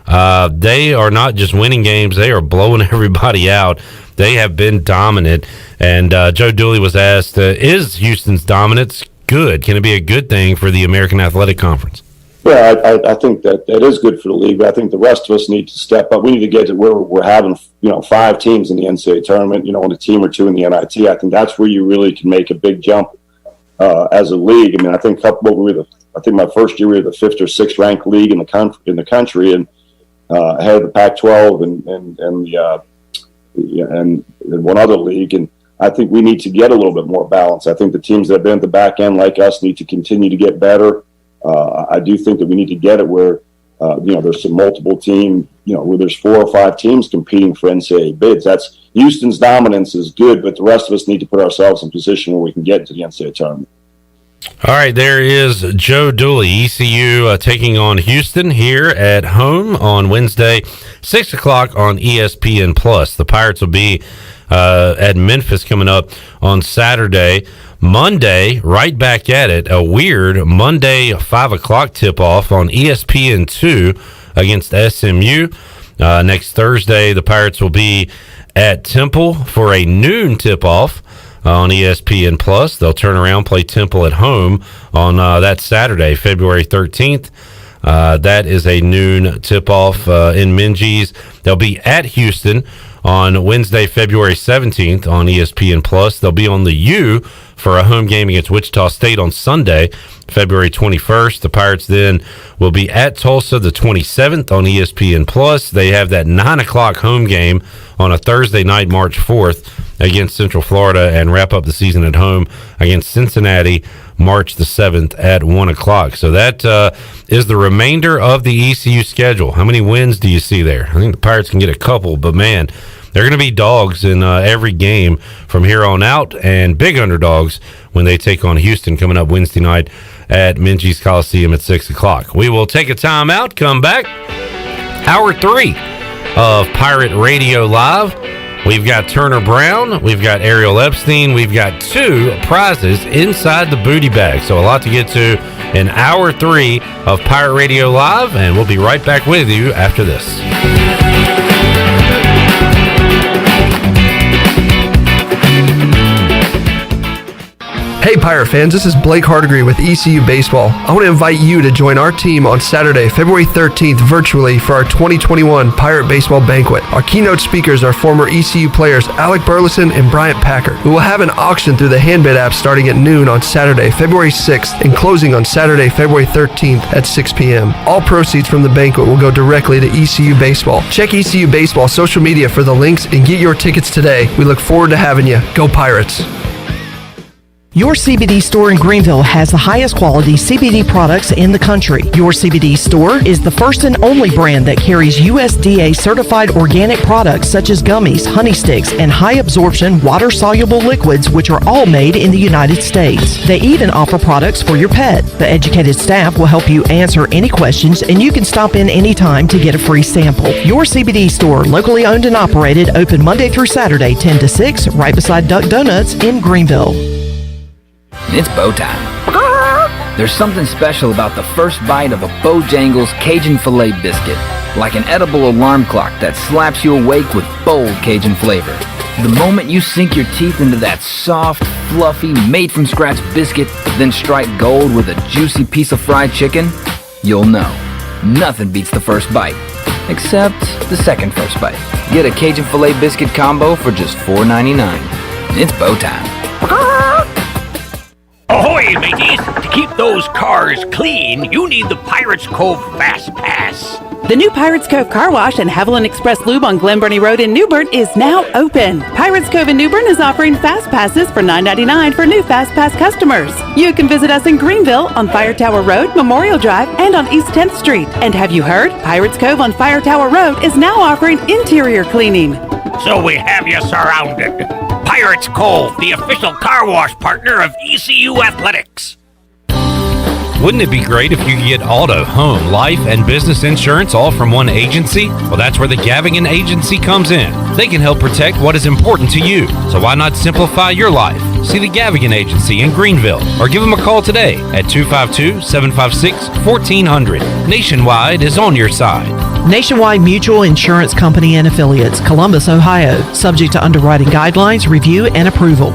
They are not just winning games, they are blowing everybody out. They have been dominant. And Joe Dooley was asked, is Houston's dominance good? Can it be a good thing for the American Athletic Conference?
Yeah, I think that is good for the league, but I think the rest of us need to step up. We need to get to where we're having, you know, 5 teams in the NCAA tournament, you know, and a team or 2 in the NIT. I think that's where you really can make a big jump as a league. I mean, I think my first year we were the 5th or 6th ranked league in the country, and ahead of the Pac-12 and one other league. And I think we need to get a little bit more balance. I think the teams that have been at the back end like us need to continue to get better. I do think that we need to get it where, you know, there's some multiple team, you know, where there's 4 or 5 teams competing for NCAA bids. That's Houston's dominance is good, but the rest of us need to put ourselves in position where we can get into the NCAA tournament.
All right, there is Joe Dooley, ECU taking on Houston here at home on Wednesday, 6 o'clock on ESPN+. The Pirates will be at Memphis coming up on Saturday. Monday, right back at it, a weird Monday 5 o'clock tip-off on ESPN2 against SMU. Next Thursday, the Pirates will be at Temple for a noon tip-off on ESPN+. They'll turn around, play Temple at home on that Saturday, February 13th. That is a noon tip-off in Minges. They'll be at Houston on Wednesday, February 17th on ESPN+. They'll be on the U for a home game against Wichita State on Sunday, February 21st. The Pirates then will be at Tulsa the 27th on ESPN+. They have that 9 o'clock home game on a Thursday night, March 4th against Central Florida and wrap up the season at home against Cincinnati March the 7th at 1 o'clock. So that is the remainder of the ECU schedule. How many wins do you see there? I think the Pirates can get a couple, but man, they're going to be dogs in every game from here on out, and big underdogs when they take on Houston coming up Wednesday night at Minges Coliseum at 6 o'clock. We will take a timeout, come back. Hour 3 of Pirate Radio Live. We've got Turner Brown, we've got Ariel Epstein, we've got 2 prizes inside the booty bag. So a lot to get to in Hour 3 of Pirate Radio Live, and we'll be right back with you after this.
Hey Pirate fans, this is Blake Hardigree with ECU Baseball. I want to invite you to join our team on Saturday, February 13th virtually for our 2021 Pirate Baseball Banquet. Our keynote speakers are former ECU players Alec Burleson and Bryant Packard. We will have an auction through the Handbid app starting at noon on Saturday, February 6th and closing on Saturday, February 13th at 6 p.m. All proceeds from the banquet will go directly to ECU Baseball. Check ECU Baseball social media for the links and get your tickets today. We look forward to having you. Go Pirates!
Your CBD store in Greenville has the highest quality CBD products in the country. Your CBD store is the first and only brand that carries USDA certified organic products such as gummies, honey sticks, and high absorption water soluble liquids, which are all made in the United States. They even offer products for your pet. The educated staff will help you answer any questions, and you can stop in anytime to get a free sample. Your CBD store, locally owned and operated, open Monday through Saturday 10 to 6, right beside Duck Donuts in Greenville.
It's bow time. There's something special about the first bite of a Bojangles Cajun Filet biscuit, like an edible alarm clock that slaps you awake with bold Cajun flavor. The moment you sink your teeth into that soft, fluffy, made-from-scratch biscuit, then strike gold with a juicy piece of fried chicken, you'll know. Nothing beats the first bite, except the second first bite. Get a Cajun Filet biscuit combo for just $4.99. It's bow time.
Ahoy, mateys! To keep those cars clean, you need the Pirates Cove Fast Pass.
The new Pirates Cove Car Wash and Haviland Express Lube on Glen Burnie Road in New Bern is now open. Pirates Cove in New Bern is offering Fast Passes for $9.99 for new Fast Pass customers. You can visit us in Greenville on Fire Tower Road, Memorial Drive, and on East 10th Street. And have you heard? Pirates Cove on Fire Tower Road is now offering interior cleaning.
So we have you surrounded. Pirates Cove, the official car wash partner of ECU Athletics.
Wouldn't it be great if you could get auto, home, life, and business insurance all from one agency? Well, that's where the Gavigan Agency comes in. They can help protect what is important to you. So why not simplify your life? See the Gavigan Agency in Greenville or give them a call today at 252-756-1400. Nationwide is on your side.
Nationwide Mutual Insurance Company and Affiliates, Columbus, Ohio. Subject to underwriting guidelines, review, and approval.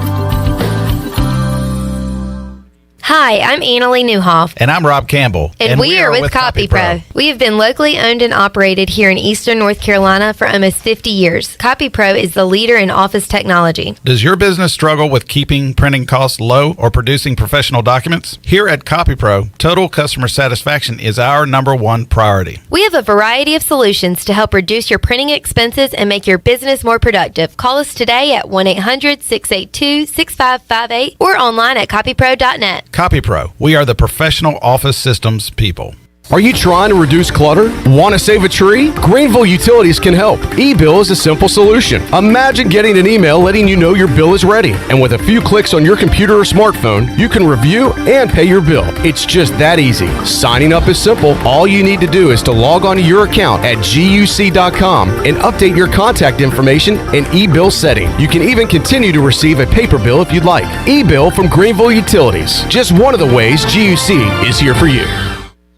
Hi, I'm Annalie Newhoff.
And I'm Rob Campbell.
And we are with CopyPro. We have been locally owned and operated here in Eastern North Carolina for almost 50 years. CopyPro is the leader in office technology.
Does your business struggle with keeping printing costs low or producing professional documents? Here at CopyPro, total customer satisfaction is our #1 priority.
We have a variety of solutions to help reduce your printing expenses and make your business more productive. Call us today at 1-800-682-6558 or online at copypro.net.
CopyPro, we are the professional office systems people.
Are you trying to reduce clutter? Want to save a tree? Greenville Utilities can help. E-bill is a simple solution. Imagine getting an email letting you know your bill is ready. And with a few clicks on your computer or smartphone, you can review and pay your bill. It's just that easy. Signing up is simple. All you need to do is to log onto your account at guc.com and update your contact information and e-bill setting. You can even continue to receive a paper bill if you'd like. E-bill from Greenville Utilities. Just one of the ways GUC is here for you.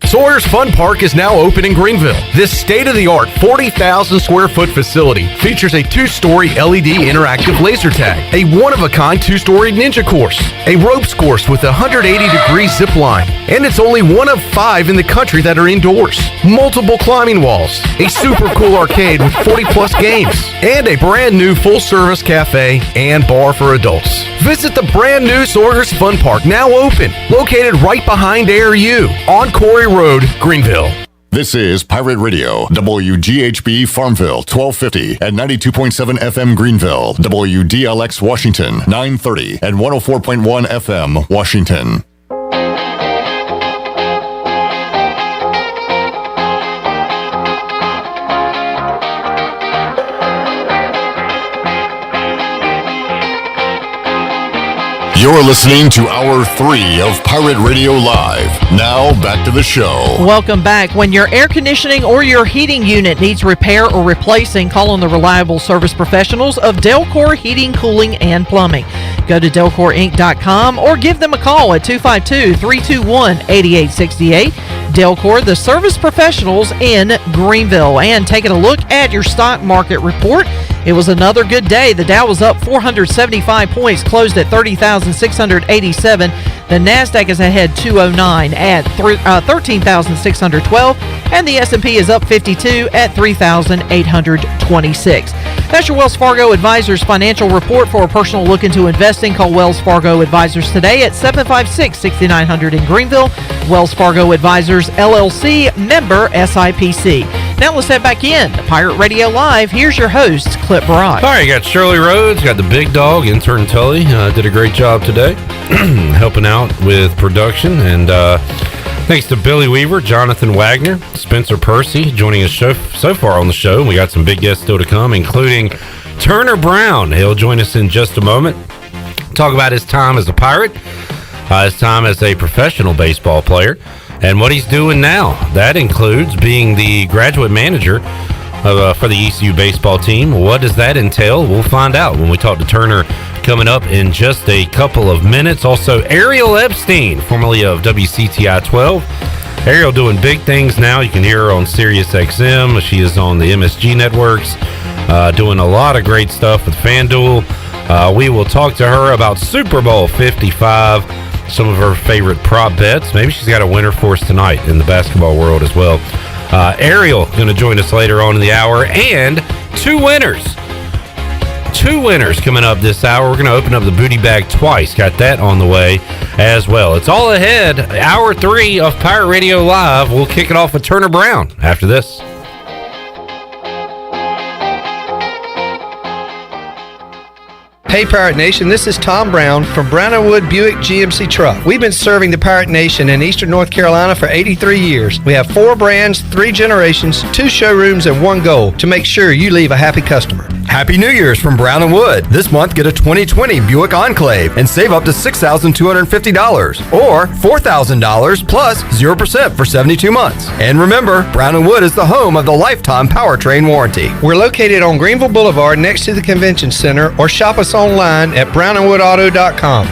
Sawyer's Fun Park is now open in Greenville. This state-of-the-art 40,000 square foot facility features a 2-story LED interactive laser tag, a one-of-a-kind 2-story ninja course, a ropes course with a 180-degree zip line, and it's only one of 5 in the country that are indoors. Multiple climbing walls, a super cool arcade with 40-plus games, and a brand new full-service cafe and bar for adults. Visit the brand new Sawyer's Fun Park, now open, located right behind ARU on Corey Road, Greenville.
This is Pirate Radio, WGHB Farmville, 1250 and 92.7 FM Greenville, WDLX Washington, 930 and 104.1 FM Washington. You're listening to Hour 3 of Pirate Radio Live. Now, back to the show.
Welcome back. When your air conditioning or your heating unit needs repair or replacing, call on the reliable service professionals of Delcor Heating, Cooling, and Plumbing. Go to DelcorInc.com or give them a call at 252-321-8868. Delcor, the service professionals in Greenville. And taking a look at your stock market report, it was another good day. The Dow was up 475 points, closed at 30,687. The NASDAQ is ahead 209 at 13,612. And the S&P is up 52 at 3,826. That's your Wells Fargo Advisors financial report. For a personal look into investing, call Wells Fargo Advisors today at 756-6900 in Greenville. Wells Fargo Advisors, LLC, member SIPC. Now let's head back in to Pirate Radio Live. Here's your host, Clip Brock.
All right, you got Shirley Rhodes, got the big dog, intern Tully. Did a great job today helping out with production. And thanks to Billy Weaver, Jonathan Wagner, Spencer Percy joining us so far on the show. We got some big guests still to come, including Turner Brown. He'll join us in just a moment. Talk about his time as a Pirate, his time as a professional baseball player, and what he's doing now. That includes being the graduate manager for the ECU baseball team. What does that entail? We'll find out when we talk to Turner coming up in just a couple of minutes. Also, Ariel Epstein, formerly of WCTI 12. Ariel doing big things now. You can hear her on Sirius XM. She is on the MSG networks, doing a lot of great stuff with FanDuel. We will talk to her about Super Bowl 55, some of her favorite prop bets. Maybe she's got a winner for us tonight in the basketball world as well. Ariel going to join us later on in the hour, and two winners coming up this hour. We're going to open up the booty bag twice. Got that on the way as well. It's all ahead. Hour 3 of Pirate Radio Live. We'll kick it off with Turner Brown after this.
Hey Pirate Nation, this is Tom Brown from Brown & Wood Buick GMC Truck. We've been serving the Pirate Nation in Eastern North Carolina for 83 years. We have 4 brands, 3 generations, 2 showrooms, and 1 goal to make sure you leave a happy customer.
Happy New Year's from Brown & Wood. This month, get a 2020 Buick Enclave and save up to $6,250 or $4,000 plus 0% for 72 months. And remember, Brown & Wood is the home of the lifetime powertrain warranty.
We're located on Greenville Boulevard next to the Convention Center, or shop us online at brownandwoodauto.com.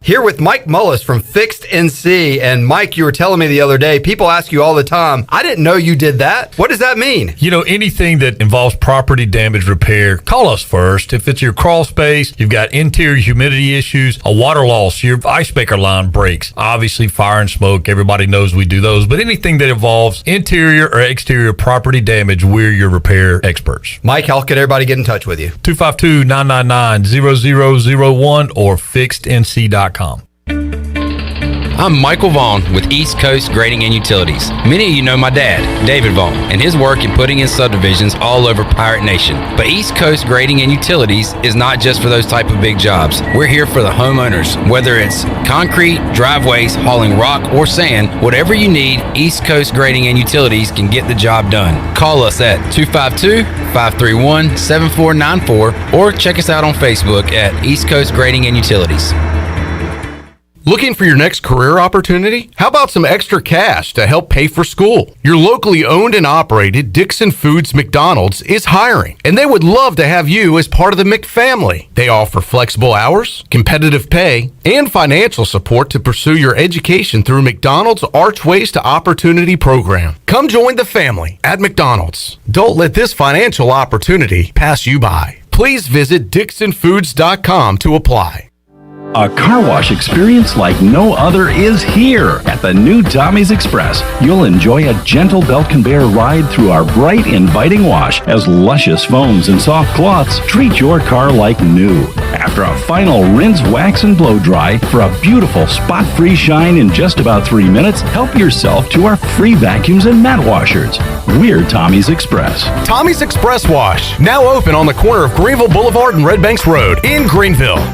Here with Mike Mullis from Fixed NC. And Mike, you were telling me the other day, people ask you all the time, I didn't know you did that. What does that mean?
You know, anything that involves property damage repair, call us first. If it's your crawl space, you've got interior humidity issues, a water loss, your ice maker line breaks, obviously fire and smoke, everybody knows we do those, but anything that involves interior or exterior property damage, we're your repair experts.
Mike, how can everybody get in touch with you?
252-999-0001 or fixednc.com.
I'm Michael Vaughn with East Coast Grading and Utilities. Many of you know my dad, David Vaughn, and his work in putting in subdivisions all over Pirate Nation. But East Coast Grading and Utilities is not just for those type of big jobs. We're here for the homeowners. Whether it's concrete, driveways, hauling rock, or sand, whatever you need, East Coast Grading and Utilities can get the job done. Call us at 252-531-7494 or check us out on Facebook at East Coast Grading and Utilities.
Looking for your next career opportunity? How about some extra cash to help pay for school? Your locally owned and operated Dixon Foods McDonald's is hiring, and they would love to have you as part of the McFamily. They offer flexible hours, competitive pay, and financial support to pursue your education through McDonald's Archways to Opportunity program. Come join the family at McDonald's. Don't let this financial opportunity pass you by. Please visit DixonFoods.com to apply.
A car wash experience like no other is here at the new Tommy's Express. You'll enjoy a gentle belt conveyor ride through our bright, inviting wash as luscious foams and soft cloths treat your car like new. After a final rinse, wax, and blow dry for a beautiful spot-free shine in just about 3 minutes, help yourself to our free vacuums and mat washers. We're Tommy's Express.
Tommy's Express Wash, now open on the corner of Greenville Boulevard and Red Banks Road in Greenville.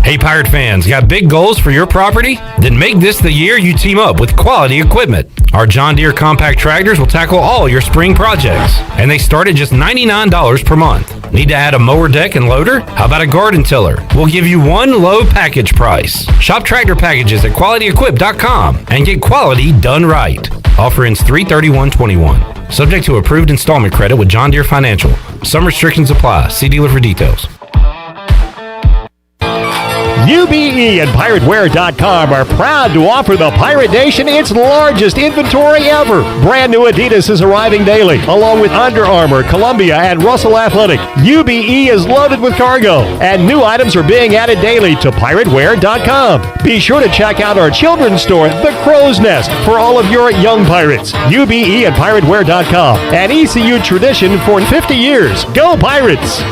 Hey, Pirate fans, got big goals for your property? Then make this the year you team up with quality equipment. Our John Deere compact tractors will tackle all your spring projects, and they start at just $99 per month. Need to add a mower deck and loader? How about a garden tiller? We'll give you one low package price. Shop tractor packages at QualityEquip.com and get quality done right. Offer ends 3/31/21. Subject to approved installment credit with John Deere Financial. Some restrictions apply. See dealer for details.
UBE and PirateWear.com are proud to offer the Pirate Nation its largest inventory ever. Brand new Adidas is arriving daily, along with Under Armour, Columbia, and Russell Athletic. UBE is loaded with cargo, and new items are being added daily to PirateWear.com. Be sure to check out our children's store, The Crow's Nest, for all of your young pirates. UBE and PirateWear.com, an ECU tradition for 50 years. Go Pirates!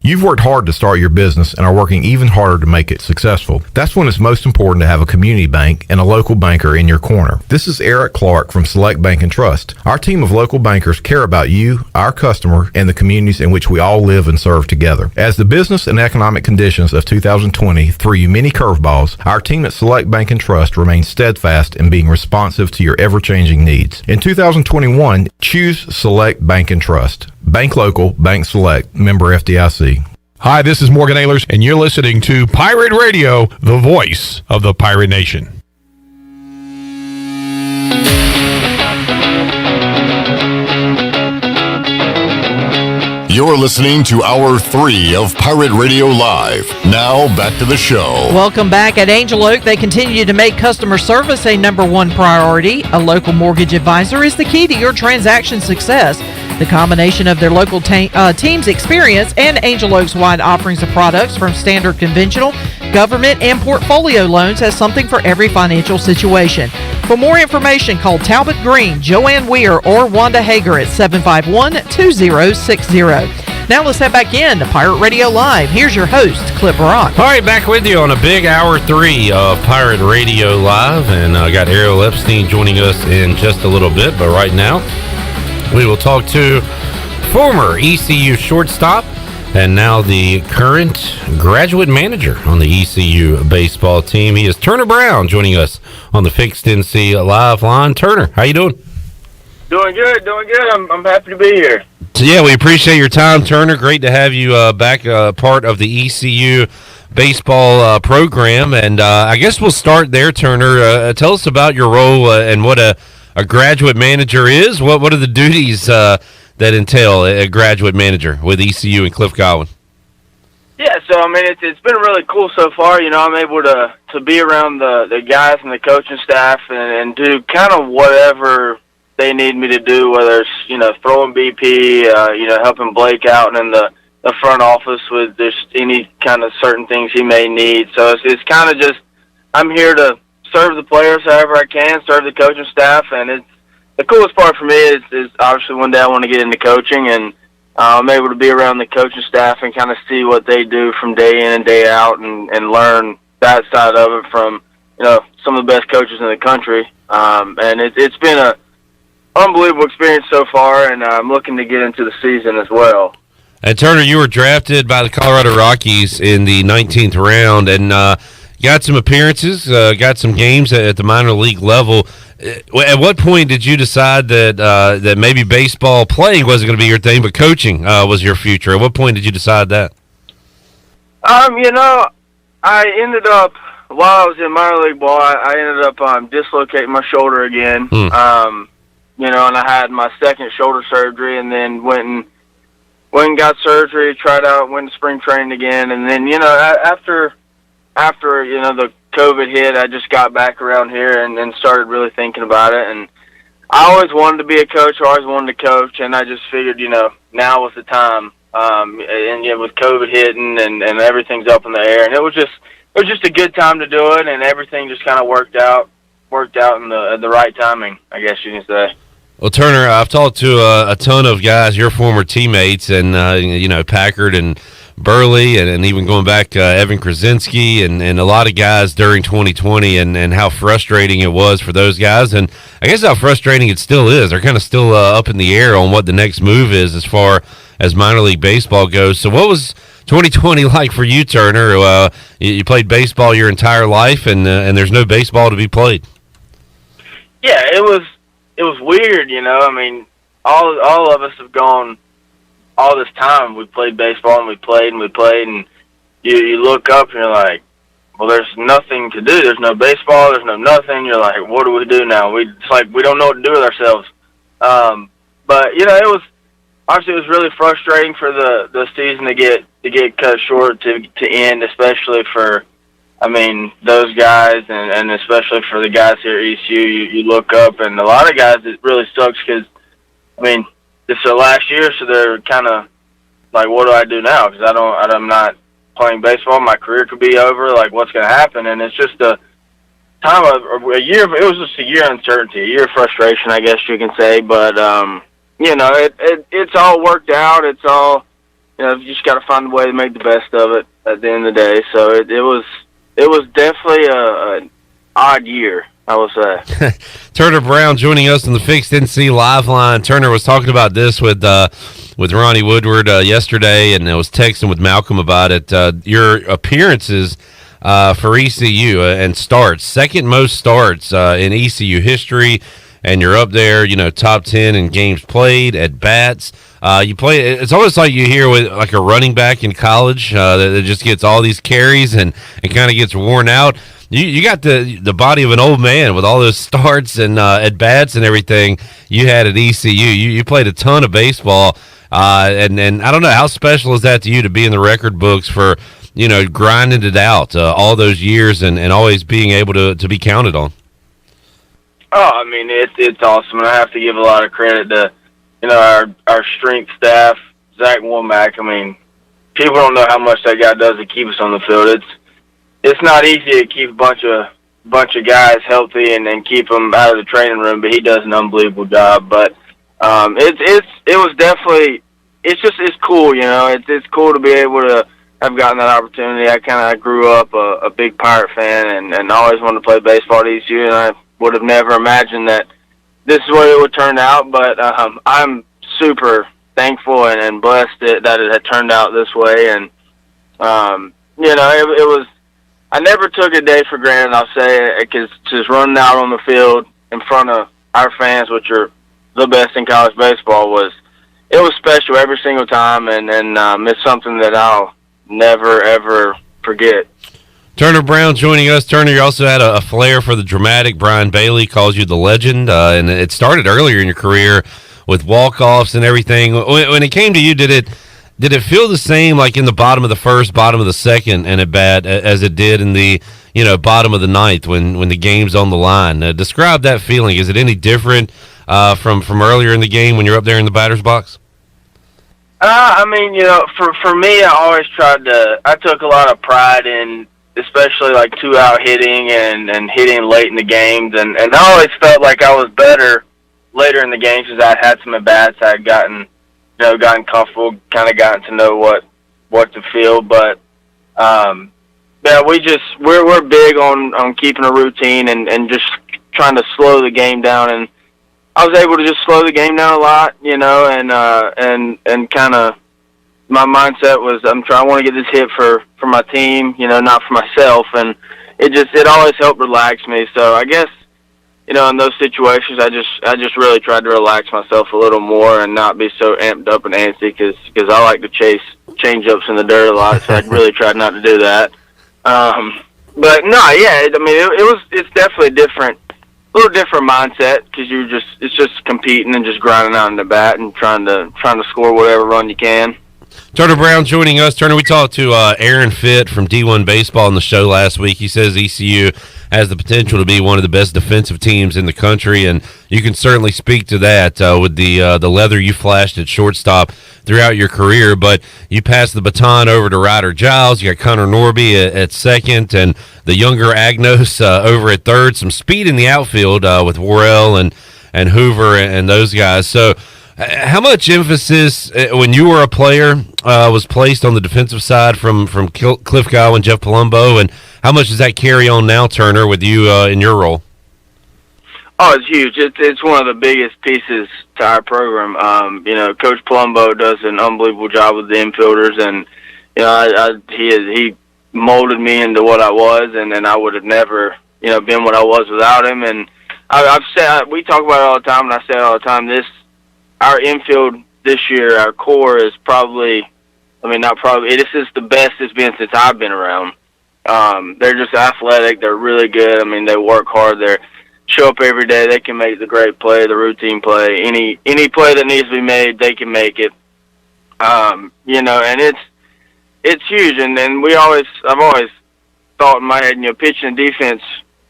You've worked hard to start your business and are working even harder to make it successful. That's when it's most important to have a community bank and a local banker in your corner. This is Eric Clark from Select Bank and Trust. Our team of local bankers care about you, our customer, and the communities in which we all live and serve together. As the business and economic conditions of 2020 threw you many curveballs, our team at Select Bank and Trust remains steadfast in being responsive to your ever-changing needs. In 2021, choose Select Bank and Trust. Bank local, bank select, member FDIC.
Hi, this is Morgan Ehlers, and you're listening to Pirate Radio, the voice of the Pirate Nation.
You're listening to Hour 3 of Pirate Radio Live. Now, back to the show.
Welcome back. At Angel Oak, they continue to make customer service a #1 priority. A local mortgage advisor is the key to your transaction success. The combination of their local team's experience and Angel Oak's wide offerings of products from standard conventional, government, and portfolio loans has something for every financial situation. For more information, call Talbot Green, Joanne Weir, or Wanda Hager at 751-2060. Now let's head back in to Pirate Radio Live. Here's your host, Clip Rock.
All right, back with you on a big Hour 3 of Pirate Radio Live, and I got Ariel Epstein joining us in just a little bit, but right now we will talk to former ECU shortstop and now the current graduate manager on the ECU baseball team. He is Turner Brown joining us on the Fixed NC Live line. Turner, how you doing?
Doing good. I'm happy to be here.
So, yeah, we appreciate your time, Turner. Great to have you back, part of the ECU baseball program. And I guess we'll start there, Turner. Tell us about your role and what a graduate manager is. What are the duties that entail a graduate manager with ECU and Cliff Godwin?
Yeah, so I mean it's been really cool so far. You know, I'm able to be around the guys and the coaching staff and do kind of whatever they need me to do, whether it's, you know, throwing BP, helping Blake out in the front office with just any kind of certain things he may need. So it's kind of just, I'm here to serve the players however I can, serve the coaching staff, and it's the coolest part for me is obviously one day I want to get into coaching, and I'm able to be around the coaching staff and kind of see what they do from day in and day out and learn that side of it from, you know, some of the best coaches in the country. And it's been a unbelievable experience so far, and I'm looking to get into the season as well.
And Turner, you were drafted by the Colorado Rockies in the 19th round, and got some appearances, got some games at the minor league level. At what point did you decide that maybe baseball playing wasn't going to be your thing, but coaching was your future? At what point did you decide that?
You know, I ended up, while I was in minor league ball, I ended up dislocating my shoulder again. You know, and I had my second shoulder surgery, and then went and got surgery, tried out, went to spring training again, and then, you know, after you know the COVID hit, I just got back around here and started really thinking about it. And I always wanted to be a coach, I always wanted to coach, and I just figured, you know, now was the time. And with COVID hitting and everything's up in the air, and it was just a good time to do it, and everything just kind of worked out in the right timing, I guess you can say.
Well, Turner, I've talked to a ton of guys, your former teammates, and Packard and Burley, and even going back Evan Krasinski and a lot of guys during 2020, and how frustrating it was for those guys, and I guess how frustrating it still is. They're kind of still up in the air on what the next move is as far as minor league baseball goes. So what was 2020 like for you, Turner? You played baseball your entire life, and there's no baseball to be played.
Yeah, it was weird, I mean, all of us have gone all this time. We played baseball and we played, and you look up and you're like, well, there's nothing to do. There's no baseball. There's no nothing. You're like, what do we do now? It's like we don't know what to do with ourselves. But it was really frustrating for the season to get cut short to end, especially for, those guys, and especially for the guys here at ECU. You look up, and a lot of guys, it really sucks because, this is their last year, so they're kind of like, what do I do now? Because I'm not playing baseball. My career could be over. Like, what's going to happen? And it's just a time of a year. It was just a year of uncertainty, a year of frustration, I guess you can say. But it's all worked out. It's all you just got to find a way to make the best of it at the end of the day. So it was definitely an odd year, I will say.
Turner Brown joining us on the Fixed NC Live Line. Turner was talking about this with Ronnie Woodward yesterday, and I was texting with Malcolm about it. Your appearances for ECU and starts, second most starts in ECU history, and you're up there, top 10 in games played, at bats. You play. It's almost like you hear with like a running back in college that just gets all these carries and kind of gets worn out. You got the body of an old man with all those starts and at bats and everything you had at ECU. You played a ton of baseball, and I don't know, how special is that to you to be in the record books for grinding it out all those years and always being able to be counted on.
Oh, it's awesome, and I have to give a lot of credit to our strength staff, Zach Womack. People don't know how much that guy does to keep us on the field. It's not easy to keep a bunch of guys healthy and keep them out of the training room, but he does an unbelievable job. But it was definitely, it's cool, it's cool to be able to have gotten that opportunity. I grew up a big Pirate fan and always wanted to play baseball at ECU, and I would have never imagined that this is what it would turn out. But I'm super thankful and blessed that it had turned out this way. And it was. I never took a day for granted, I'll say, because just running out on the field in front of our fans, which are the best in college baseball, was special every single time, and it's something that I'll never, ever forget.
Turner Brown joining us. Turner, you also had a flair for the dramatic. Brian Bailey calls you the legend, and it started earlier in your career with walk-offs and everything. When it came to you, did it feel the same, like in the bottom of the first, bottom of the second, and at bat, as it did in the bottom of the ninth when the game's on the line? Describe that feeling. Is it any different from earlier in the game when you're up there in the batter's box?
For me, I always I took a lot of pride in, especially like 2-out hitting and hitting late in the games, and I always felt like I was better later in the games because I'd had some at bats. I'd gotten comfortable, kind of gotten to know what to feel. But we're big on keeping a routine and just trying to slow the game down. And I was able to just slow the game down a lot, and kind of my mindset was I want to get this hit for my team, not for myself. And it always helped relax me. So I guess, in those situations, I just really tried to relax myself a little more and not be so amped up and antsy because I like to chase change-ups in the dirt a lot, so I really tried not to do that. But no, yeah, it's definitely different, a little different mindset because it's just competing and just grinding out in the bat and trying to score whatever run you can.
Turner Brown joining us. Turner, we talked to Aaron Fitt from D1 Baseball on the show last week. He says ECU has the potential to be one of the best defensive teams in the country, and you can certainly speak to that with the leather you flashed at shortstop throughout your career. But you passed the baton over to Ryder Giles. You got Connor Norby at second, and the younger Agnos over at third. Some speed in the outfield with Worrell and Hoover and those guys. So how much emphasis when you were a player was placed on the defensive side from Cliff Godwin, Jeff Palumbo, and how much does that carry on now, Turner, with you in your role?
Oh, it's huge. It's one of the biggest pieces to our program. Coach Palumbo does an unbelievable job with the infielders, and he molded me into what I was, and I would have never been what I was without him. And I've said, we talk about it all the time, and I say it all the time. Our infield this year, our core is probably, this is the best it's been since I've been around. They're just athletic. They're really good. They work hard. They show up every day. They can make the great play, the routine play. Any play that needs to be made, they can make it. And it's huge. And I've always thought in my head, pitching and defense,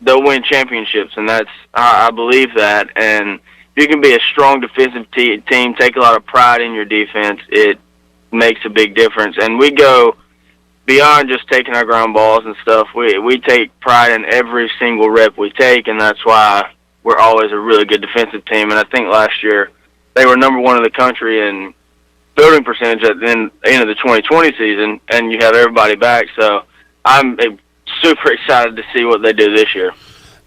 they'll win championships, and I believe that. And if you can be a strong defensive team, take a lot of pride in your defense, it makes a big difference. And we go beyond just taking our ground balls and stuff. We take pride in every single rep we take, and that's why we're always a really good defensive team. And I think last year they were number one in the country in fielding percentage at the end of the 2020 season, and you have everybody back. So I'm super excited to see what they do this year.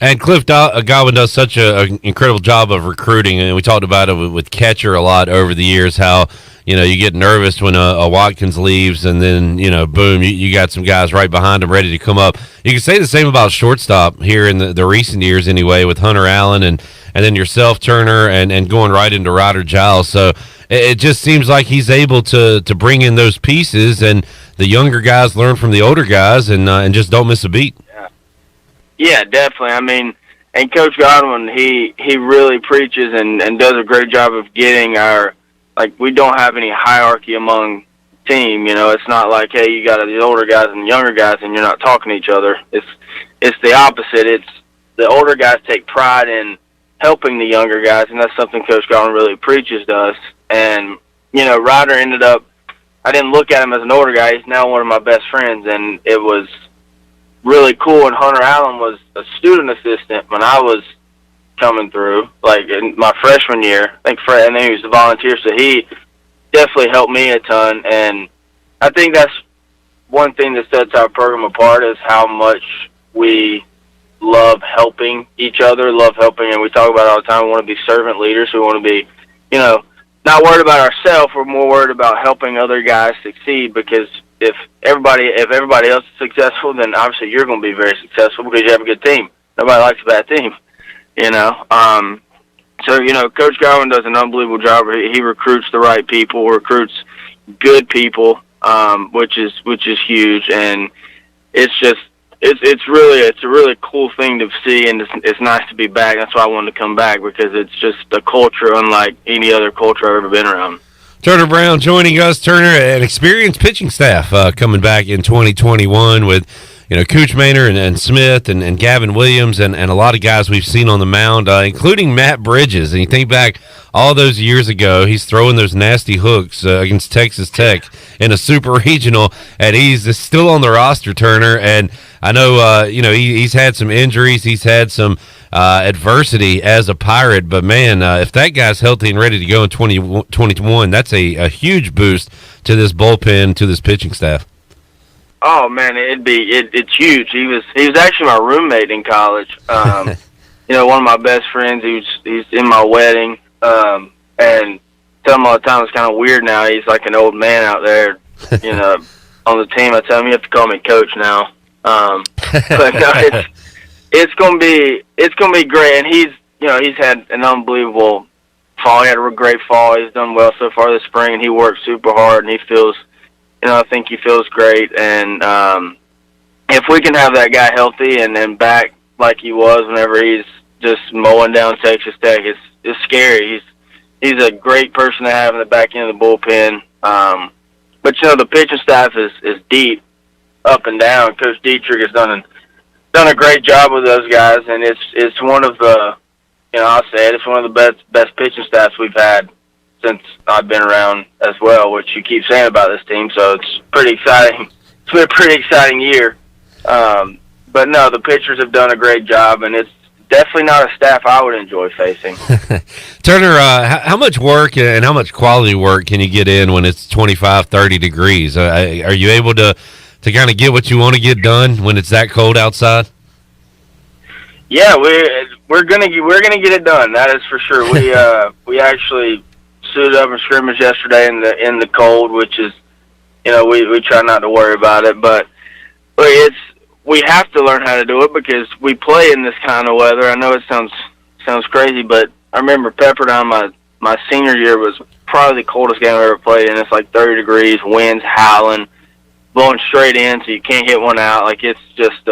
And Cliff Godwin does such an incredible job of recruiting, and we talked about it with catcher a lot over the years, how you get nervous when a Watkins leaves, and then boom, you got some guys right behind him ready to come up. You can say the same about shortstop here in the recent years anyway, with Hunter Allen and then yourself, Turner, and going right into Ryder Giles. So it just seems like he's able to bring in those pieces, and the younger guys learn from the older guys and just don't miss a beat.
Yeah, definitely. And Coach Godwin, he really preaches and does a great job of getting we don't have any hierarchy among team. It's not like, hey, you got the older guys and the younger guys and you're not talking to each other. It's the opposite. It's the older guys take pride in helping the younger guys, and that's something Coach Godwin really preaches to us. And, Ryder ended up, I didn't look at him as an older guy. He's now one of my best friends, and it was really cool. And Hunter Allen was a student assistant when I was coming through, in my freshman year. And then he was a volunteer, so he definitely helped me a ton. And I think that's one thing that sets our program apart, is how much we love helping each other, and we talk about it all the time. We want to be servant leaders. We want to be, not worried about ourselves. We're more worried about helping other guys succeed, because if everybody else is successful, then obviously you're going to be very successful because you have a good team. Nobody likes a bad team, So, Coach Godwin does an unbelievable job. He recruits the right people, recruits good people, which is huge. And it's a really cool thing to see, and it's nice to be back. That's why I wanted to come back, because it's just a culture unlike any other culture I've ever been around.
Turner Brown joining us. Turner, an experienced pitching staff coming back in 2021 with Cooch Maynard and Smith and Gavin Williams and a lot of guys we've seen on the mound, including Matt Bridges. And you think back all those years ago, he's throwing those nasty hooks against Texas Tech in a super regional, and he's still on the roster, Turner. And I know he's had some injuries, he's had some adversity as a Pirate, but man, if that guy's healthy and ready to go in 2021, that's a huge boost to this bullpen, to this pitching staff.
Oh man, it's huge. He was actually my roommate in college. One of my best friends. He's in my wedding, and tell him all the time it's kind of weird now. He's like an old man out there, on the team. I tell him you have to call me coach now. But no, it's gonna be great. And he's had an unbelievable fall. He had a great fall. He's done well so far this spring, and he worked super hard, and he feels. I think he feels great, and if we can have that guy healthy and then back like he was whenever he's just mowing down Texas Tech, it's scary. He's a great person to have in the back end of the bullpen. But the pitching staff is deep, up and down. Coach Dietrich has done done a great job with those guys, and it's one of the, I'll say it's one of the best pitching staffs we've had since I've been around as well, which you keep saying about this team, so it's pretty exciting. It's been a pretty exciting year. But no, the pitchers have done a great job, and it's definitely not a staff I would enjoy facing.
Turner, how much work and how much quality work can you get in when it's 25, 30 degrees? Are you able to kind of get what you want to get done when it's that cold outside?
Yeah, we're gonna get it done. That is for sure. We actually suited up and scrimmaged yesterday in the cold, which is, we try not to worry about it, but we have to learn how to do it because we play in this kind of weather. I know it sounds crazy, but I remember Pepperdine, my senior year was probably the coldest game I ever played, and it's like 30 degrees, winds howling, blowing straight in, so you can't hit one out. Like, it's just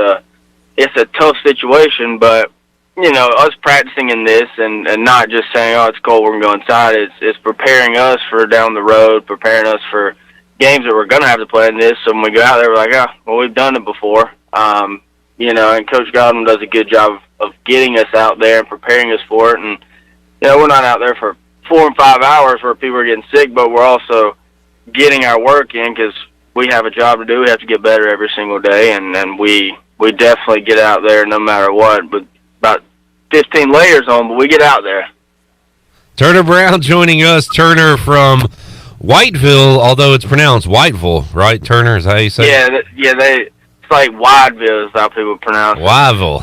it's a tough situation, but us practicing in this and not just saying, oh, it's cold, we're going to go inside, it's preparing us for down the road, preparing us for games that we're going to have to play in this. So when we go out there, we're like, well, we've done it before. And Coach Godwin does a good job of getting us out there and preparing us for it. And, we're not out there for 4 and 5 hours where people are getting sick, but we're also getting our work in because we have a job to do. We have to get better every single day, and we definitely get out there no matter what. But about 15 layers on, but we get out there.
Turner Brown joining us. Turner from Whiteville, although it's pronounced Whiteville, right? Turner, is that how you say it?
It's like Wideville is how people pronounce it.
Wideville.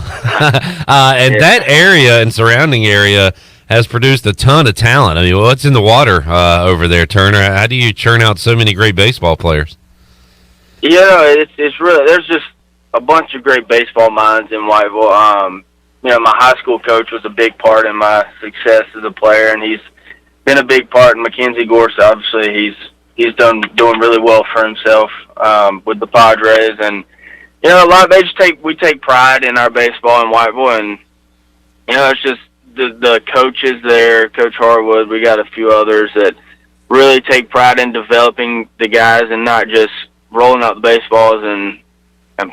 That area and surrounding area has produced a ton of talent. I mean, what's in the water over there, Turner? How do you churn out so many great baseball players?
It's really, there's just a bunch of great baseball minds in Whiteville. My high school coach was a big part in my success as a player, and he's been a big part in Mackenzie Gorse. Obviously, he's doing really well for himself with the Padres, and we take pride in our baseball in Whiteville, and it's just the coaches there, Coach Harwood. We got a few others that really take pride in developing the guys and not just rolling out the baseballs and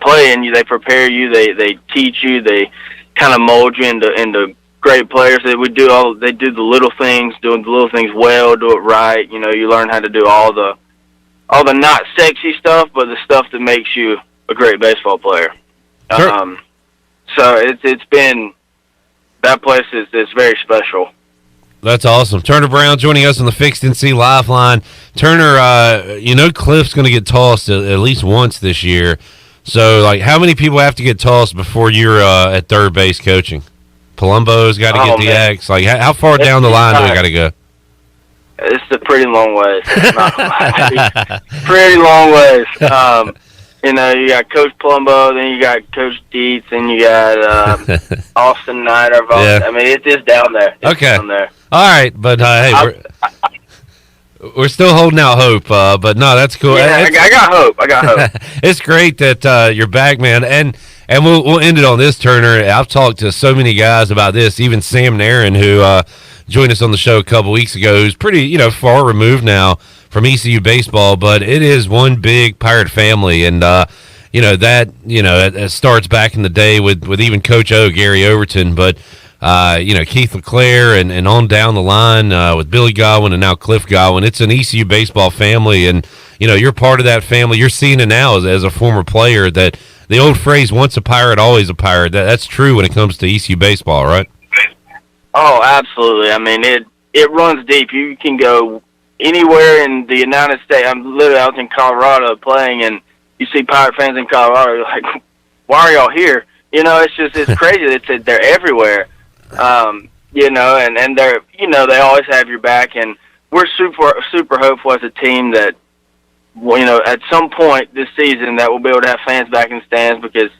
playing you. They prepare you. They teach you. They kind of mold you into great players. They do the little things, doing the little things well, do it right. You learn how to do all the not sexy stuff, but the stuff that makes you a great baseball player.
Sure.
So it's been, that place is very special.
That's awesome. Turner Brown joining us on the Fixed NC Lifeline. Turner, Cliff's going to get tossed at least once this year. So, how many people have to get tossed before you're at third base coaching? Palumbo's got to get DX. How far down the line do we got to go?
It's a pretty long ways. Pretty long ways. You got Coach Palumbo, then you got Coach Dietz, and you got Austin Snyder.
Yeah.
I mean, it is down there. Down there.
All right, but hey, we're still holding out hope. But no, that's cool.
Yeah, I got hope.
It's great that you're back, man. And we'll end it on this, Turner. I've talked to so many guys about this, even Sam Nairn, who joined us on the show a couple weeks ago, who's pretty, far removed now from ECU baseball, but it is one big Pirate family, and it starts back in the day with even Coach O, Gary Overton, but Keith LeClaire and on down the line with Billy Godwin and now Cliff Godwin. It's an ECU baseball family, and you're part of that family. You're seeing it now as a former player that the old phrase "once a Pirate, always a Pirate." That's true when it comes to ECU baseball, right?
Oh, absolutely. I mean, it runs deep. You can go anywhere in the United States. I was in Colorado playing, and you see Pirate fans in Colorado. You're like, why are y'all here? It's crazy. They're everywhere. And they're, they always have your back, and we're super hopeful as a team that, at some point this season that we'll be able to have fans back in the stands because,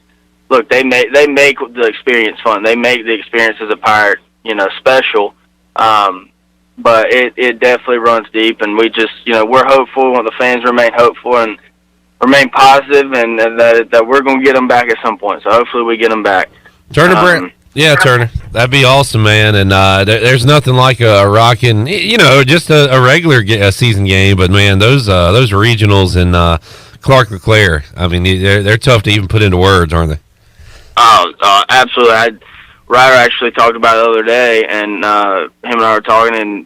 look, they make the experience fun. They make the experience as a Pirate, special. But it definitely runs deep, and we just, we're hopeful. We want the fans to remain hopeful and remain positive, and that we're going to get them back at some point. So hopefully we get them back.
Turner Brown. Yeah, Turner. That'd be awesome, man. And there's nothing like a rocking, just a regular season game. But, man, those regionals and Clark LeClaire, I mean, they're tough to even put into words, aren't they?
Oh, absolutely. Ryder actually talked about it the other day, and him and I were talking, and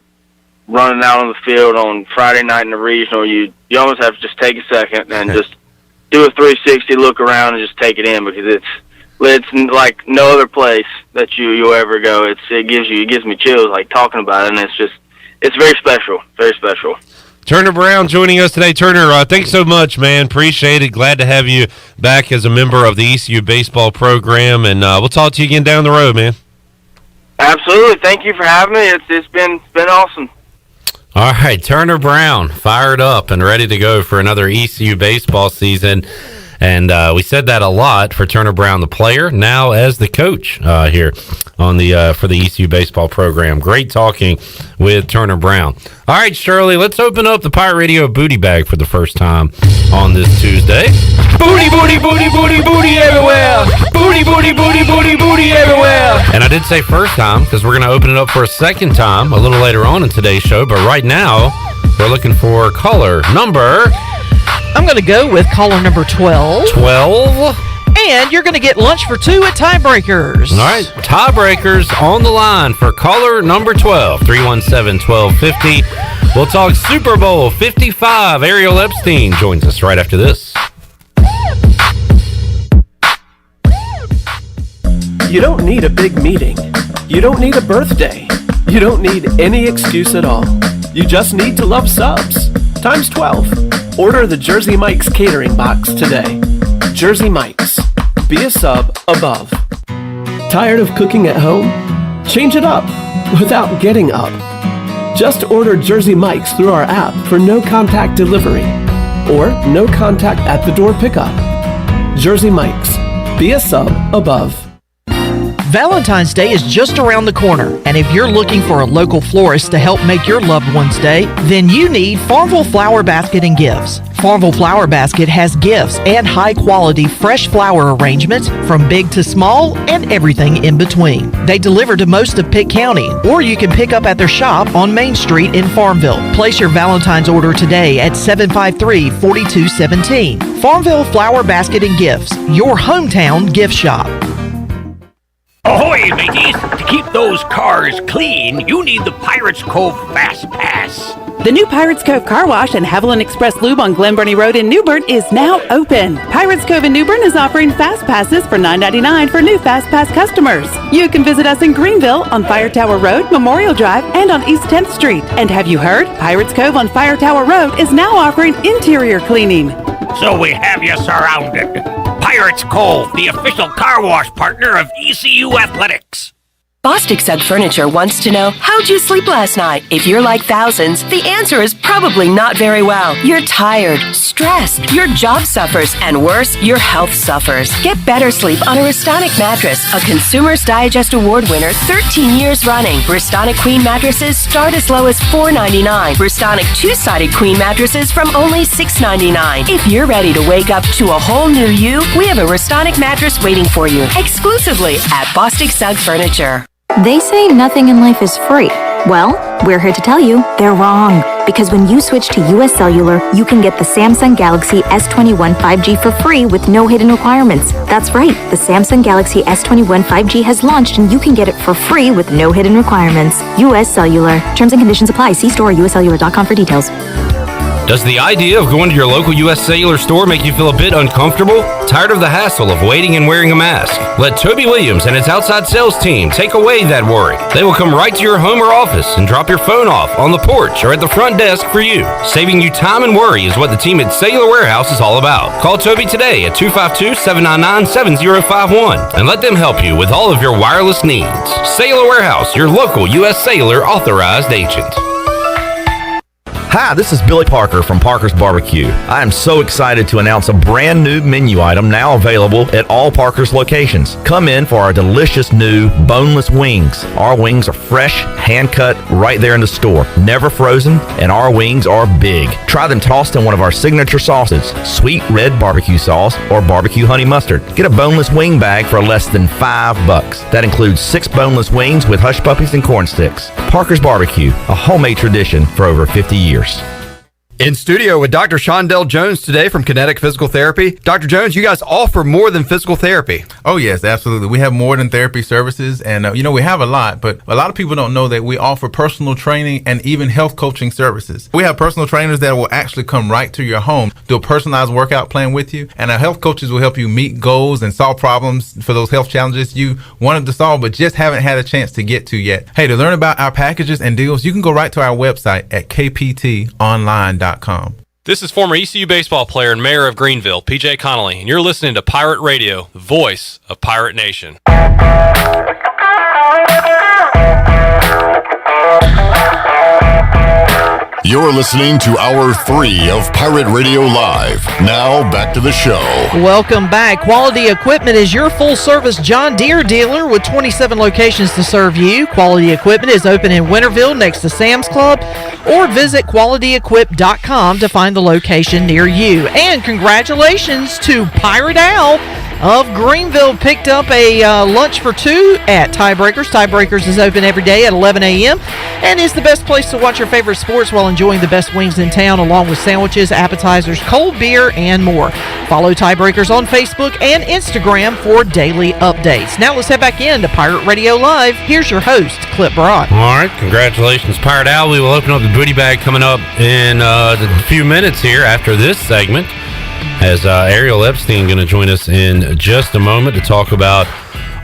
running out on the field on Friday night in the regional, you almost have to just take a second and just do a 360, look around, and just take it in, because it's like no other place that you'll ever go. It gives me chills like talking about it, and it's very special, very special.
Turner Brown joining us today. Turner, thanks so much, man. Appreciate it. Glad to have you back as a member of the ECU baseball program, and we'll talk to you again down the road, man.
Absolutely. Thank you for having me. It's been awesome.
All right, Turner Brown fired up and ready to go for another ECU baseball season. And we said that a lot for Turner Brown, the player, now as the coach here on the for the ECU baseball program. Great talking with Turner Brown. All right, Shirley, let's open up the Pirate Radio booty bag for the first time on this Tuesday.
Booty, booty, booty, booty, booty everywhere. Booty, booty, booty, booty, booty everywhere.
And I did say first time because we're going to open it up for a second time a little later on in today's show. But right now, we're looking for caller number...
I'm going to go with caller number 12.
12.
And you're going to get lunch for 2 at Tiebreakers.
All right. Tiebreakers on the line for caller number 12. 317-1250. We'll talk Super Bowl 55. Ariel Epstein joins us right after this.
You don't need a big meeting. You don't need a birthday. You don't need any excuse at all. You just need to love subs. Times 12. Order the Jersey Mike's catering box today. Jersey Mike's. Be a sub above. Tired of cooking at home? Change it up without getting up. Just order Jersey Mike's through our app for no contact delivery or no contact at the door pickup. Jersey Mike's. Be a sub above.
Valentine's Day is just around the corner, and if you're looking for a local florist to help make your loved one's day, then you need Farmville Flower Basket and Gifts. Farmville Flower Basket has gifts and high-quality fresh flower arrangements from big to small and everything in between. They deliver to most of Pitt County, or you can pick up at their shop on Main Street in Farmville. Place your Valentine's order today at 753-4217. Farmville Flower Basket and Gifts, your hometown gift shop.
Ahoy, mateys! To keep those cars clean, you need the Pirates Cove Fast Pass.
The new Pirates Cove Car Wash and Haviland Express Lube on Glen Burnie Road in New Bern is now open. Pirates Cove in New Bern is offering Fast Passes for $9.99 for new Fast Pass customers. You can visit us in Greenville on Fire Tower Road, Memorial Drive, and on East 10th Street. And have you heard? Pirates Cove on Fire Tower Road is now offering interior cleaning.
So we have you surrounded. Pirates Cove, the official car wash partner of ECU Athletics.
Bostic Sugg Furniture wants to know, how'd you sleep last night? If you're like thousands, the answer is probably not very well. You're tired, stressed, your job suffers, and worse, your health suffers. Get better sleep on a Restonic mattress, a Consumer's Digest Award winner 13 years running. Restonic Queen mattresses start as low as $4.99. Restonic two-sided Queen mattresses from only $6.99. If you're ready to wake up to a whole new you, we have a Restonic mattress waiting for you, exclusively at Bostic Sugg Furniture.
They say nothing in life is free. Well, we're here to tell you they're wrong. Because when you switch to US Cellular, you can get the Samsung Galaxy S21 5G for free with no hidden requirements. That's right, the Samsung Galaxy S21 5G has launched and you can get it for free with no hidden requirements. US Cellular. Terms and conditions apply. See store or uscellular.com for details.
Does the idea of going to your local U.S. Cellular store make you feel a bit uncomfortable? Tired of the hassle of waiting and wearing a mask? Let Toby Williams and his outside sales team take away that worry. They will come right to your home or office and drop your phone off on the porch or at the front desk for you. Saving you time and worry is what the team at Cellular Warehouse is all about. Call Toby today at 252-799-7051 and let them help you with all of your wireless needs. Cellular Warehouse, your local U.S. Cellular authorized agent.
Hi, this is Billy Parker from Parker's Barbecue. I am so excited to announce a brand new menu item now available at all Parker's locations. Come in for our delicious new boneless wings. Our wings are fresh, hand-cut, right there in the store. Never frozen, and our wings are big. Try them tossed in one of our signature sauces, sweet red barbecue sauce or barbecue honey mustard. Get a boneless wing bag for less than $5. That includes 6 boneless wings with hush puppies and corn sticks. Parker's Barbecue, a homemade tradition for over 50 years.
In studio with Dr. Shondell Jones today from Kinetic Physical Therapy. Dr. Jones, you guys offer more than physical therapy.
Oh, yes, absolutely. We have more than therapy services, and, we have a lot, but a lot of people don't know that we offer personal training and even health coaching services. We have personal trainers that will actually come right to your home, do a personalized workout plan with you, and our health coaches will help you meet goals and solve problems for those health challenges you wanted to solve but just haven't had a chance to get to yet. Hey, to learn about our packages and deals, you can go right to our website at kptonline.com.
This is former ECU baseball player and mayor of Greenville, PJ Connolly, and you're listening to Pirate Radio, the voice of Pirate Nation.
You're listening to Hour 3 of Pirate Radio Live. Now, back to the show.
Welcome back. Quality Equipment is your full-service John Deere dealer with 27 locations to serve you. Quality Equipment is open in Winterville next to Sam's Club, or visit qualityequip.com to find the location near you. And congratulations to Pirate Al of Greenville. Picked up a lunch for two at Tiebreakers. Tiebreakers is open every day at 11 a.m. and is the best place to watch your favorite sports while enjoying the best wings in town, along with sandwiches, appetizers, cold beer, and more. Follow Tiebreakers on Facebook and Instagram for daily updates. Now let's head back in to Pirate Radio Live. Here's your host, Clip Broad.
All right, congratulations, Pirate Al. We will open up the goodie bag coming up in a few minutes here after this segment, as Ariel Epstein going to join us in just a moment to talk about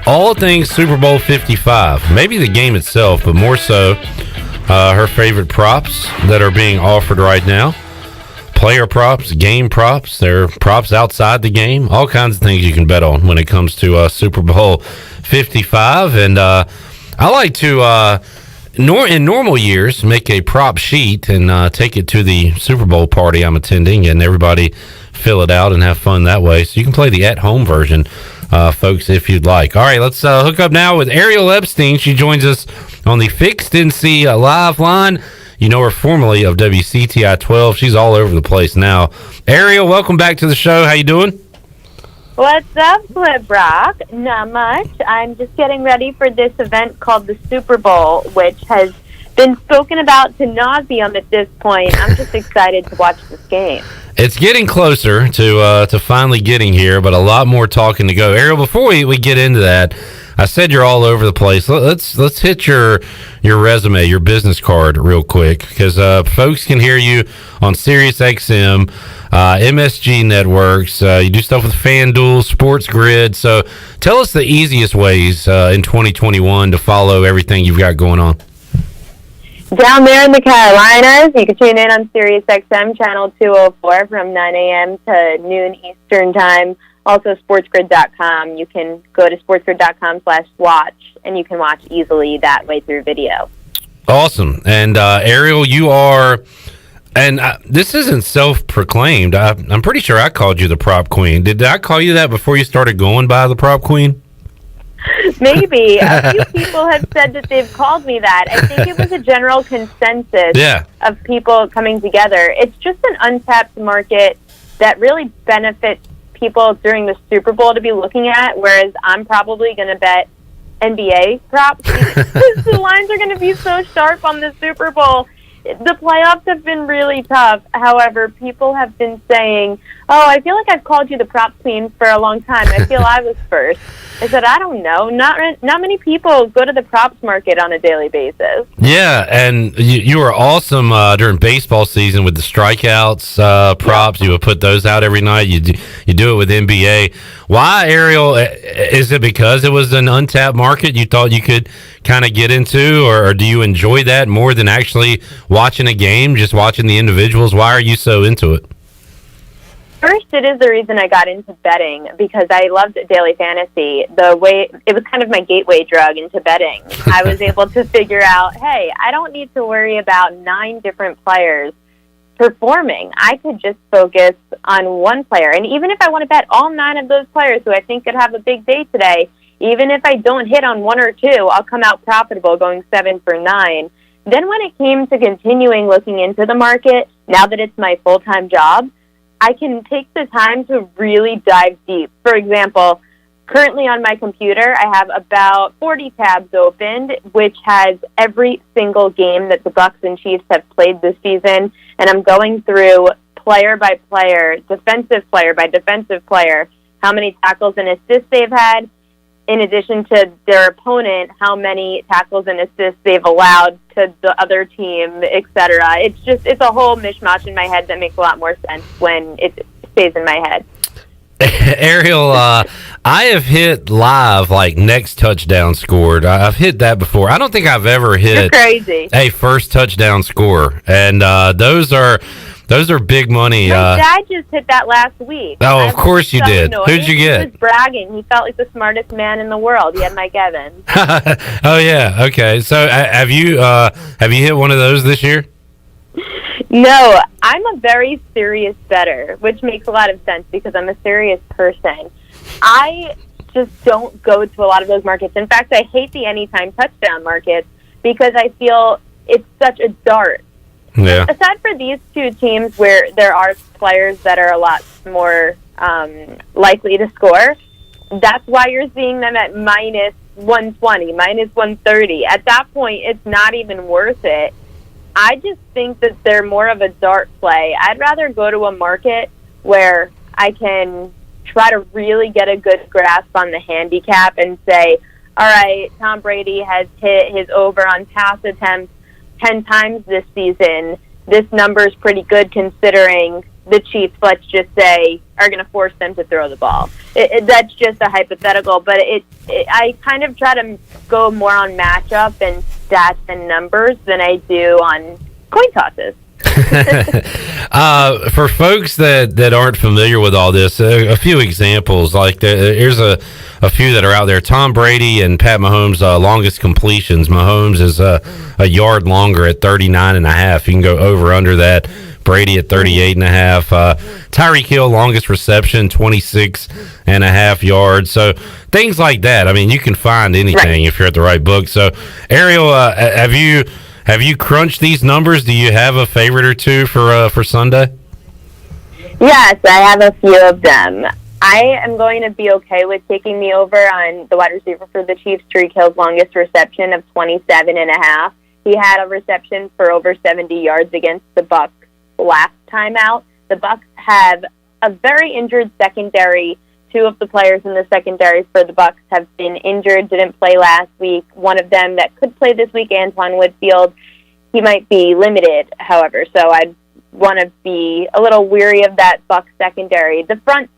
all things Super Bowl 55. Maybe the game itself, but more so her favorite props that are being offered right now. Player props, game props, there are props outside the game, all kinds of things you can bet on when it comes to Super Bowl 55. And I like to, in normal years, make a prop sheet and take it to the Super Bowl party I'm attending, and everybody fill it out and have fun that way. So you can play the at-home version, folks, if you'd like. All right, let's hook up now with Ariel Epstein. She joins us on the Fixed NC Live line. You know her formerly of WCTI 12. She's all over the place now. Ariel, welcome back to the show. How you doing?
What's up, Flip Rock? Not much. I'm just getting ready for this event called the Super Bowl, which has been spoken about to nauseum at this point. I'm just excited to watch this game.
It's getting closer to finally getting here, but a lot more talking to go. Ariel, before we get into that, I said you're all over the place. Let's hit your resume, your business card real quick, because folks can hear you on Sirius XM, MSG networks. You do stuff with FanDuel, Sports Grid. So tell us the easiest ways in 2021 to follow everything you've got going on.
Down there in the Carolinas, you can tune in on Sirius XM channel 204 from 9 a.m. to noon Eastern time. Also, sportsgrid.com. You can go to sportsgrid.com/watch, and you can watch easily that way through video.
Awesome. And Ariel, you are, and this isn't self-proclaimed. I'm pretty sure I called you the prop queen. Did I call you that before you started going by the prop queen?
Maybe. A few people have said that they've called me that. I think it was a general consensus of people coming together. It's just an untapped market that really benefits people during the Super Bowl to be looking at, whereas I'm probably going to bet NBA props. The lines are going to be so sharp on the Super Bowl. The playoffs have been really tough. However, people have been saying, oh, I feel like I've called you the prop queen for a long time. I feel I was first. I said, I don't know. Not many people go to the props market on a daily basis.
Yeah, and you were awesome during baseball season with the strikeouts props. You would put those out every night. You do it with NBA. Why, Ariel? Is it because it was an untapped market you thought you could kind of get into, or do you enjoy that more than actually watching a game, just watching the individuals? Why are you so into it?
First, it is the reason I got into betting, because I loved daily fantasy. It was kind of my gateway drug into betting. I was able to figure out, hey, I don't need to worry about 9 different players performing. I could just focus on one player. And even if I want to bet all 9 of those players who I think could have a big day today, even if I don't hit on 1 or 2, I'll come out profitable going 7 for 9. Then when it came to continuing looking into the market, now that it's my full-time job, I can take the time to really dive deep. For example, currently on my computer, I have about 40 tabs opened, which has every single game that the Bucks and Chiefs have played this season, and I'm going through player by player, defensive player by defensive player, how many tackles and assists they've had, in addition to their opponent, how many tackles and assists they've allowed to the other team, etc. It's a whole mishmash in my head that makes a lot more sense when it stays in my head.
Ariel, I have hit live, like, next touchdown scored. I've hit that before. I don't think I've ever hit a first touchdown score. And those are big money.
My dad just hit that last week.
Oh, of course you did. Who'd you get?
He was bragging. He felt like the smartest man in the world. He had Mike Evans.
Oh, yeah. Okay. So have you hit one of those this year?
No, I'm a very serious bettor, which makes a lot of sense because I'm a serious person. I just don't go to a lot of those markets. In fact, I hate the anytime touchdown markets because I feel it's such a dart.
Yeah.
Aside for these two teams where there are players that are a lot more likely to score, that's why you're seeing them at minus 120, minus 130. At that point, it's not even worth it. I just think that they're more of a dart play. I'd rather go to a market where I can try to really get a good grasp on the handicap and say, all right, Tom Brady has hit his over on pass attempts 10 times this season. This number is pretty good considering the Chiefs, let's just say, are going to force them to throw the ball. That's just a hypothetical, but I kind of try to go more on matchup and stats and numbers than I do on coin tosses.
For folks that aren't familiar with all this, a few examples, like here's a few that are out there. Tom Brady and Pat Mahomes' longest completions. Mahomes is a yard longer at 39.5. You can go over under that. Brady at 38.5. Tyreek Hill, longest reception, 26.5 yards. So things like that. I mean, you can find anything if you're at the right book. So, Ariel, have you crunched these numbers? Do you have a favorite or two for Sunday?
Yes, I have a few of them. I am going to be okay with taking the over on the wide receiver for the Chiefs, Tyreek Hill's longest reception of 27.5. He had a reception for over 70 yards against the Bucs last time out. The Bucs have a very injured secondary. Two of the players in the secondary for the Bucs have been injured, didn't play last week. One of them that could play this week, Antoine Whitfield, he might be limited, however, so I'd want to be a little weary of that Bucs secondary. The front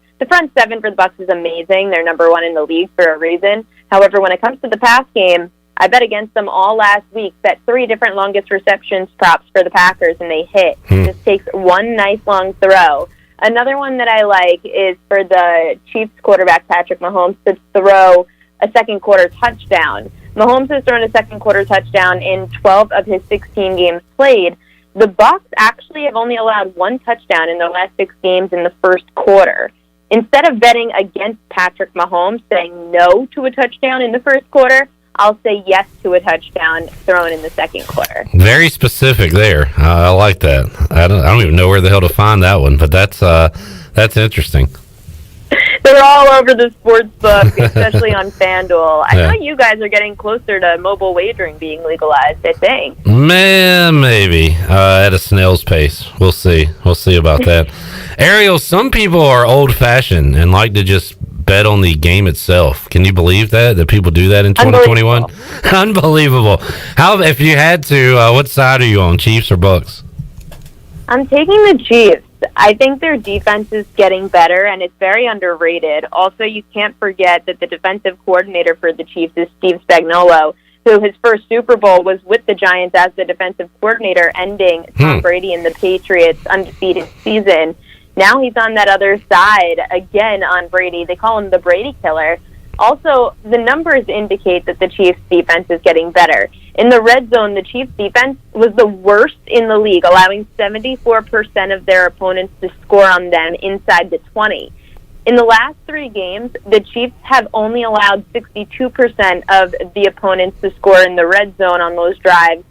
seven for the Bucs is amazing. They're number one in the league for a reason. However, when it comes to the pass game, I bet against them all last week. Bet 3 different longest receptions props for the Packers, and they hit. It just takes one nice long throw. Another one that I like is for the Chiefs quarterback, Patrick Mahomes, to throw a second quarter touchdown. Mahomes has thrown a second quarter touchdown in 12 of his 16 games played. The Bucs actually have only allowed one touchdown in the last 6 games in the first quarter. Instead of betting against Patrick Mahomes, saying no to a touchdown in the first quarter, I'll say yes to a touchdown thrown in the second quarter.
Very specific there. I like that. I don't even know where the hell to find that one, but that's interesting.
They're all over the sports book, especially on FanDuel. I know you guys are getting closer to mobile wagering being legalized, I think.
Man, maybe at a snail's pace. We'll see. We'll see about that. Ariel, some people are old-fashioned and like to just bet on the game itself. Can you believe that people do that in 2021? Unbelievable. How, if you had to, what side are you on, Chiefs or Bucks?
I'm taking the Chiefs. I think their defense is getting better, and it's very underrated. Also, you can't forget that the defensive coordinator for the Chiefs is Steve Spagnuolo, who his first Super Bowl was with the Giants as the defensive coordinator, ending Tom Brady and the Patriots' undefeated season. Now he's on that other side again on Brady. They call him the Brady killer. Also, the numbers indicate that the Chiefs' defense is getting better. In the red zone, the Chiefs' defense was the worst in the league, allowing 74% of their opponents to score on them inside the 20. In the last 3 games, the Chiefs have only allowed 62% of the opponents to score in the red zone on those drives,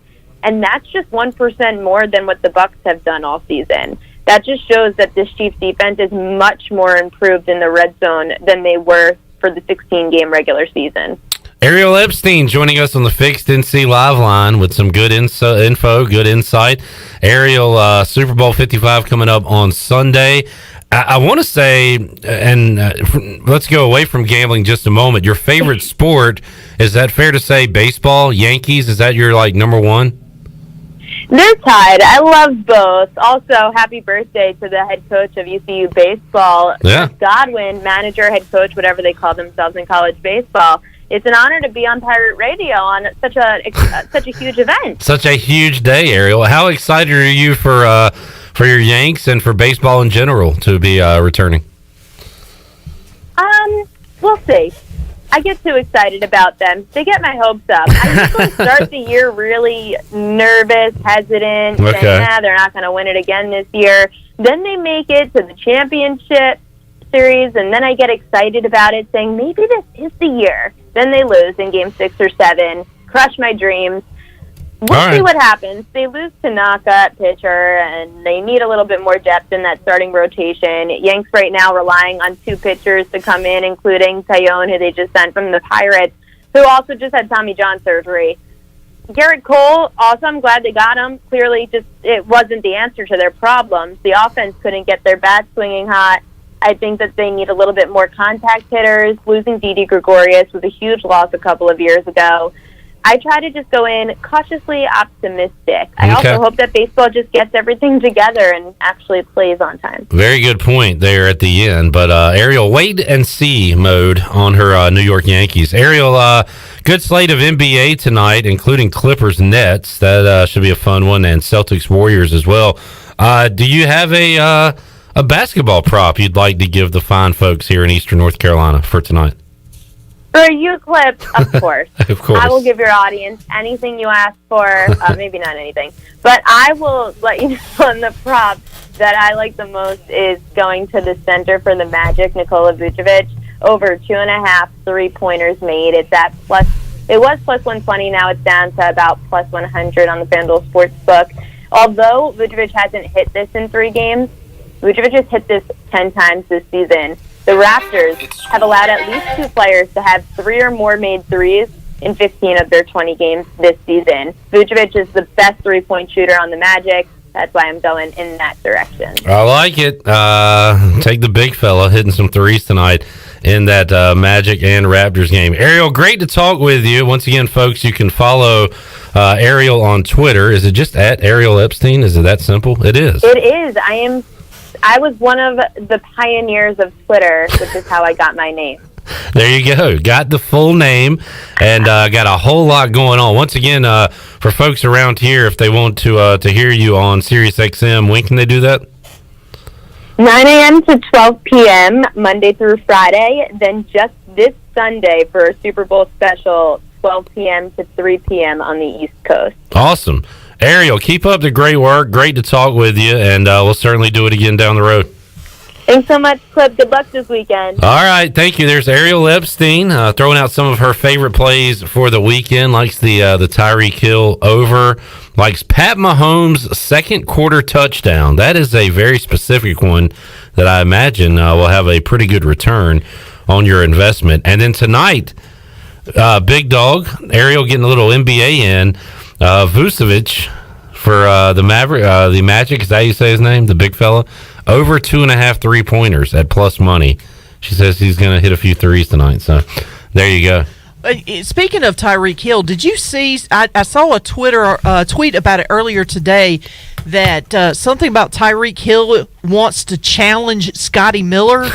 and that's just 1% more than what the Bucs have done all season. That just shows that this Chiefs defense is much more improved in the red zone than they were for the 16-game regular season.
Ariel Epstein joining us on the Fixed NC Live line with some good info, good insight. Ariel, Super Bowl 55 coming up on Sunday. I want to say, and let's go away from gambling just a moment. Your favorite sport, is that fair to say baseball, Yankees? Is that your, number one?
They're tied. I love both. Also, happy birthday to the head coach of ECU baseball,
Yeah.
Godwin, manager, head coach, whatever they call themselves in college baseball. It's an honor to be on Pirate Radio on such a huge event.
Such a huge day, Ariel. How excited are you for your Yanks and for baseball in general to be returning?
We'll see. I get too excited about them. They get my hopes up. I usually start the year really nervous, hesitant,
Okay.
saying, they're not going to win it again this year. Then they make it to the championship series, and then I get excited about it, saying, maybe this is the year. Then they lose in game 6 or 7, crush my dreams. We'll see what happens. They lose Tanaka at pitcher, and they need a little bit more depth in that starting rotation. Yanks right now relying on 2 pitchers to come in, including Tyone, who they just sent from the Pirates, who also just had Tommy John surgery. Garrett Cole, also I'm glad they got him. Clearly just it wasn't the answer to their problems. The offense couldn't get their bats swinging hot. I think that they need a little bit more contact hitters. Losing Didi Gregorius was a huge loss a couple of years ago. I try to just go in cautiously optimistic. I also hope that baseball just gets everything together and actually plays on time.
Very good point there at the end. But Ariel, wait and see mode on her New York Yankees. Ariel, good slate of NBA tonight, including Clippers Nets. That should be a fun one, and Celtics Warriors as well. Do you have a basketball prop you'd like to give the fine folks here in Eastern North Carolina for tonight?
For you, Clip, of course.
Of course.
I will give your audience anything you ask for. Maybe not anything. But I will let you know on the prop that I like the most is going to the center for the Magic, Nikola Vucevic, over 2.5 3-pointers made. It was plus 120. Now it's down to about plus 100 on the FanDuel Sportsbook. Although Vucevic hasn't hit this in 3 games, Vucevic has hit this 10 times this season. The Raptors have allowed at least 2 players to have 3 or more made threes in 15 of their 20 games this season. Vucevic is the best 3-point shooter on the Magic. That's why I'm going in that direction.
I like it. Take the big fella hitting some threes tonight in that Magic and Raptors game. Ariel, great to talk with you. Once again, folks, you can follow Ariel on Twitter. Is it just at Ariel Epstein? Is it that simple? It is.
It is. I was one of the pioneers of Twitter, which is how I got my name.
There you go. Got the full name and got a whole lot going on. Once again, for folks around here, if they want to hear you on Sirius XM, when can they do that?
9 a.m. to 12 p.m., Monday through Friday. Then just this Sunday for a Super Bowl special, 12 p.m. to 3 p.m. on the East Coast.
Awesome. Ariel, keep up the great work. Great to talk with you, and we'll certainly do it again down the road.
Thanks so much, Clip. Good luck this weekend.
All right, thank you. There's Ariel Epstein throwing out some of her favorite plays for the weekend. Likes the Tyreek Hill over. Likes Pat Mahomes' second quarter touchdown. That is a very specific one that I imagine will have a pretty good return on your investment. And then tonight, Big Dog, Ariel getting a little NBA in. Vucevic for the Magic, is that how you say his name? The big fella? Over 2.5 3-pointers at plus money. She says he's going to hit a few threes tonight. So there you go.
Speaking of Tyreek Hill, did you see? I saw a Twitter tweet about it earlier today that something about Tyreek Hill wants to challenge Scotty Miller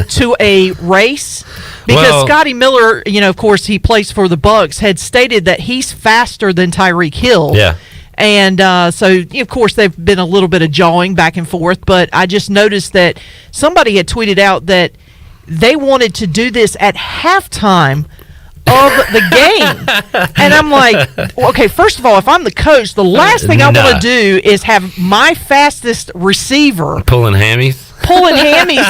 to a race because Scotty Miller, of course, he plays for the Bucks, had stated that he's faster than Tyreek Hill.
Yeah.
And so, of course, they've been a little bit of jawing back and forth, but I just noticed that somebody had tweeted out that they wanted to do this at halftime of the game. And I'm like, okay, first of all, if I'm the coach, the last thing I want to do is have my fastest receiver
pulling hammies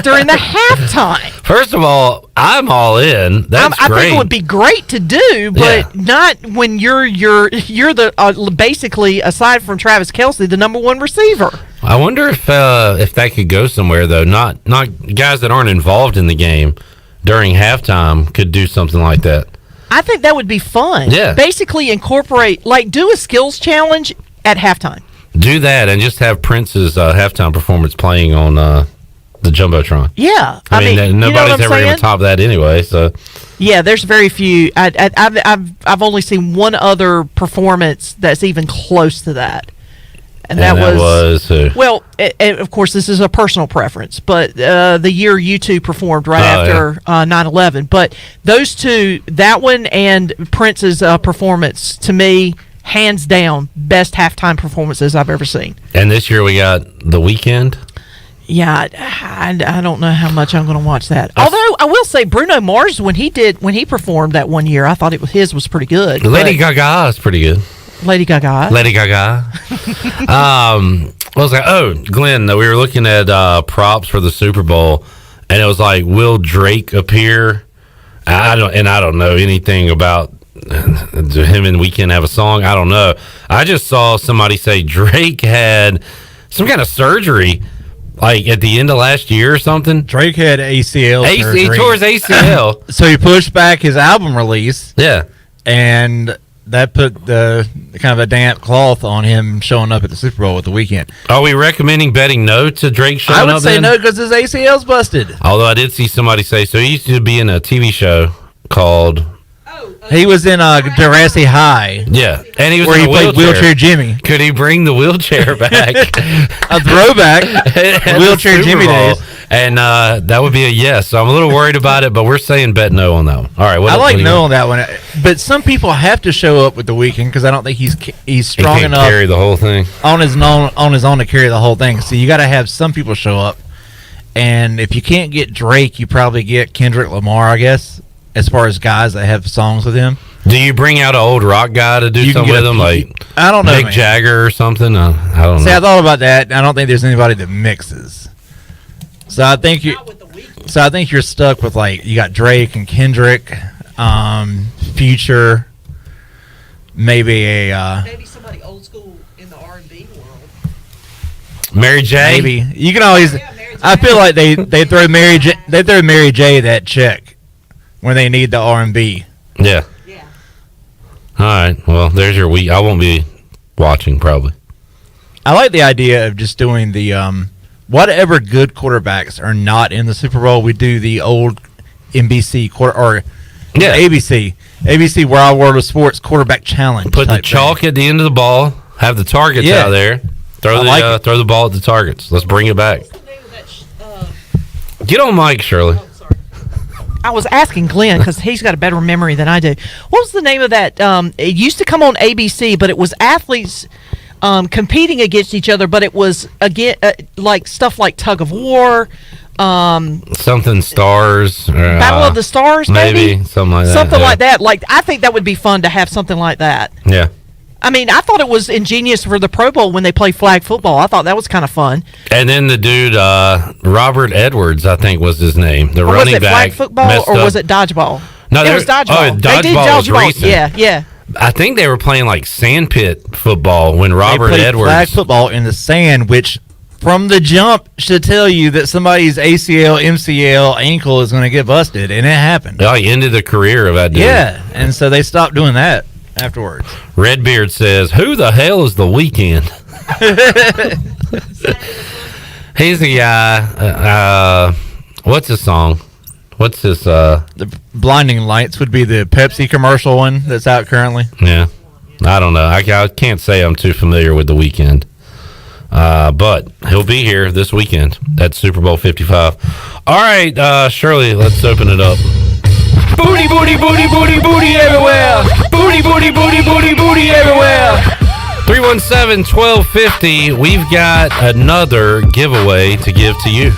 during the halftime.
First of all, I'm all in. That's
I
great.
think it would be great to do, but not when you're the basically, aside from Travis Kelce, the number 1 receiver.
I wonder if that could go somewhere though. Not guys that aren't involved in the game during halftime could do something like that.
I think that would be fun.
Yeah.
Basically incorporate, do a skills challenge at halftime.
Do that and just have Prince's halftime performance playing on the Jumbotron.
Yeah.
I mean nobody's ever going to top that anyway, so.
Yeah, there's very few. I've only seen one other performance that's even close to that. And that was
who?
Well, of course, this is a personal preference, but the year U2 performed right after 9/11. But those two, that one and Prince's performance, to me, hands down, best halftime performances I've ever seen.
And this year we got The Weeknd.
Yeah, I don't know how much I'm going to watch that. Although I will say Bruno Mars, when he performed that one year, I thought his was pretty good.
Lady Gaga is pretty good.
Lady Gaga.
What was that? Oh, Glenn, we were looking at props for the Super Bowl, and it was like, will Drake appear? I don't know anything about him and Weeknd have a song. I don't know. I just saw somebody say Drake had some kind of surgery, like at the end of last year or something.
Drake had ACL surgery.
He tore his ACL.
So he pushed back his album release.
Yeah.
And that put the kind of a damp cloth on him showing up at the Super Bowl with The Weeknd.
Are we recommending betting no to Drake showing up?
I would say no because his ACL's busted.
Although I did see somebody say, so he used to be in a TV show called...
He was in Jurassic High.
Yeah, and he was
where
in
he played Wheelchair Jimmy.
Could he bring the wheelchair back?
A throwback. Wheelchair Jimmy days.
And that would be a yes. So I'm a little worried about it, but we're saying bet no on that one. All right.
I like no on that one. But some people have to show up with The Weeknd because I don't think he's strong enough.
Carry the whole thing
on his own to carry the whole thing. So you got to have some people show up. And if you can't get Drake, you probably get Kendrick Lamar, I guess, as far as guys that have songs with him.
Do you bring out an old rock guy to do something with him, like
I don't know,
Mick Jagger or something? I don't know.
See, I thought about that. I don't think there's anybody that mixes. So I think you're stuck with you got Drake and Kendrick, Future, maybe
somebody old school in the R&B world.
Mary J.
Maybe you can always. I feel like they throw Mary J that check when they need the R&B.
Yeah. All right. Well, there's your week. I won't be watching probably.
I like the idea of just doing the whatever good quarterbacks are not in the Super Bowl. We do the old NBC ABC Wild World of Sports quarterback challenge.
Put the chalk at the end of the ball. Have the targets out there. Throw the ball at the targets. Let's bring it back. Get on mic, Shirley.
I was asking Glenn because he's got a better memory than I do. What was the name of that? It used to come on ABC, but it was athletes competing against each other. But it was like stuff like tug of war,
something stars,
Battle of the Stars, maybe
something like that.
Something like that. I think that would be fun to have something like that.
Yeah.
I mean, I thought it was ingenious for the Pro Bowl when they play flag football. I thought that was kind of fun.
And then the dude, Robert Edwards, I think was his name. The running back.
Was it flag football or was it dodgeball?
No,
it was dodgeball.
Oh, dodgeball was recent.
Yeah.
I think they were playing like sandpit football when Robert
they played
Edwards.
Flag football in the sand, which from the jump should tell you that somebody's ACL, MCL, ankle is going to get busted, and it happened.
Oh, he ended the career of that dude.
Yeah, and so they stopped doing that afterwards.
Redbeard says, "Who the hell is The Weeknd?" He's the guy. What's his song? What's his?
The Blinding Lights would be the Pepsi commercial one that's out currently.
Yeah, I don't know. I can't say I'm too familiar with The Weeknd. But he'll be here this weekend at Super Bowl 55. All right, Shirley, let's open it up.
Booty, booty, booty, booty, booty everywhere. Booty, booty, booty, booty, booty everywhere.
317-1250. We've got another giveaway to give to you.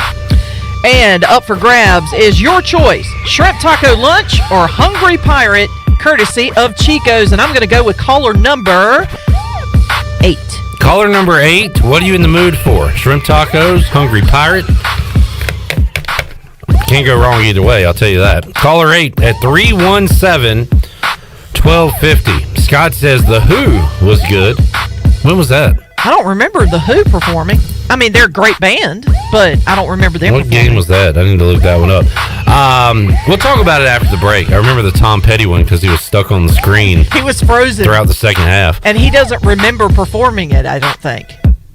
And up for grabs is your choice, shrimp taco lunch or Hungry Pirate, courtesy of Chico's. And I'm going to go with caller number 8.
Caller number 8, what are you in the mood for? Shrimp tacos, Hungry Pirate? Can't go wrong either way, I'll tell you that. Caller 8 at 317-1250. Scott says The Who was good. When was that?
I don't remember The Who performing. I mean, they're a great band. but I don't remember them.
What game was that? I need to look that one up. We'll talk about it after the break. I remember the Tom Petty one because he was stuck on the screen.
He was frozen
throughout the second half,
and he doesn't remember performing it. I don't think.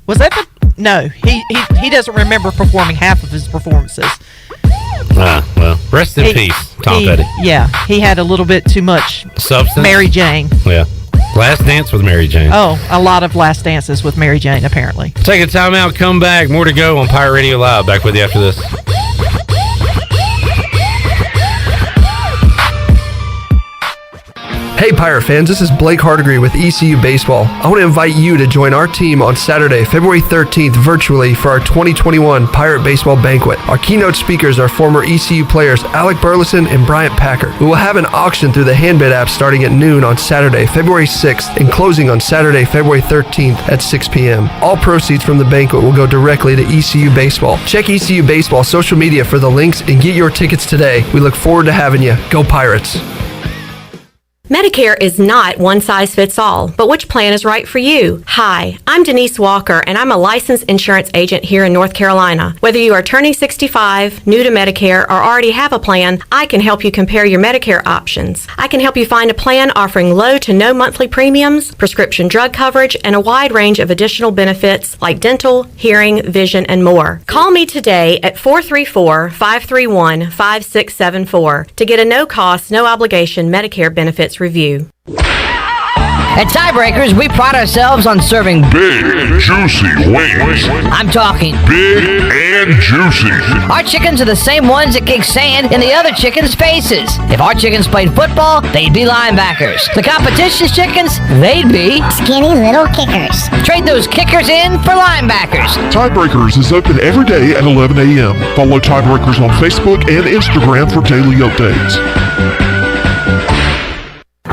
Was that the? No, he doesn't remember performing half of his performances.
Well, rest in peace, Tom Petty.
Yeah, he had a little bit too much
substance.
Mary Jane.
Yeah. Last Dance with Mary Jane.
Oh, a lot of last dances with Mary Jane, apparently.
Take a time out, come back. More to go on Pirate Radio Live. Back with you after this.
Hey Pirate fans, this is Blake Hardigree with ECU Baseball. I want to invite you to join our team on Saturday, February 13th virtually for our 2021 Pirate Baseball Banquet. Our keynote speakers are former ECU players Alec Burleson and Bryant Packer. We will have an auction through the Handbid app starting at noon on Saturday, February 6th and closing on Saturday, February 13th at 6 p.m. All proceeds from the banquet will go directly to ECU Baseball. Check ECU Baseball social media for the links and get your tickets today. We look forward to having you. Go Pirates!
Medicare is not one size fits all, but which plan is right for you? Hi, I'm Denise Walker, and I'm a licensed insurance agent here in North Carolina. Whether you are turning 65, new to Medicare, or already have a plan, I can help you compare your Medicare options. I can help you find a plan offering low to no monthly premiums, prescription drug coverage, and a wide range of additional benefits like dental, hearing, vision, and more. Call me today at 434-531-5674 to get a no-cost, no-obligation Medicare benefits review.
At Tiebreakers, we pride ourselves on serving
big, juicy wings.
I'm talking
big and juicy.
Our chickens are the same ones that kick sand in the other chickens' faces. If our chickens played football, they'd be linebackers. The competition's chickens, they'd be
skinny little kickers.
Trade those kickers in for linebackers.
Tiebreakers is open every day at 11 a.m. Follow Tiebreakers on Facebook and Instagram for daily updates.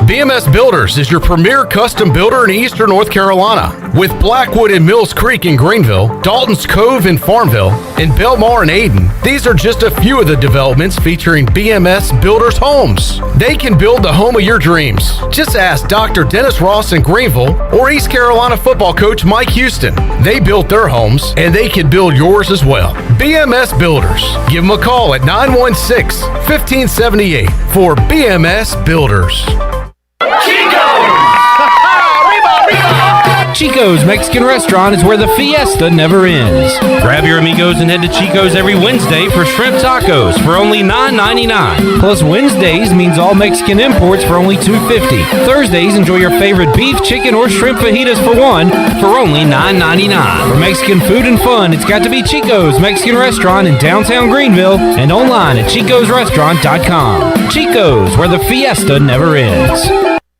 BMS Builders is your premier custom builder in Eastern North Carolina. With Blackwood and Mills Creek in Greenville, Dalton's Cove in Farmville, and Belmar in Ayden, these are just a few of the developments featuring BMS Builders homes. They can build the home of your dreams. Just ask Dr. Dennis Ross in Greenville or East Carolina football coach Mike Houston. They built their homes, and they can build yours as well. BMS Builders. Give them a call at 916-1578 for BMS Builders.
Chico's Mexican Restaurant is where the fiesta never ends.
Grab your amigos and head to Chico's every Wednesday for shrimp tacos for only $9.99.
Plus Wednesdays means all Mexican imports for only $2.50. Thursdays, enjoy your favorite beef, chicken, or shrimp fajitas for one for only $9.99. For Mexican food and fun, it's got to be Chico's Mexican Restaurant in downtown Greenville and online at chicosrestaurant.com. Chico's, where the fiesta never ends.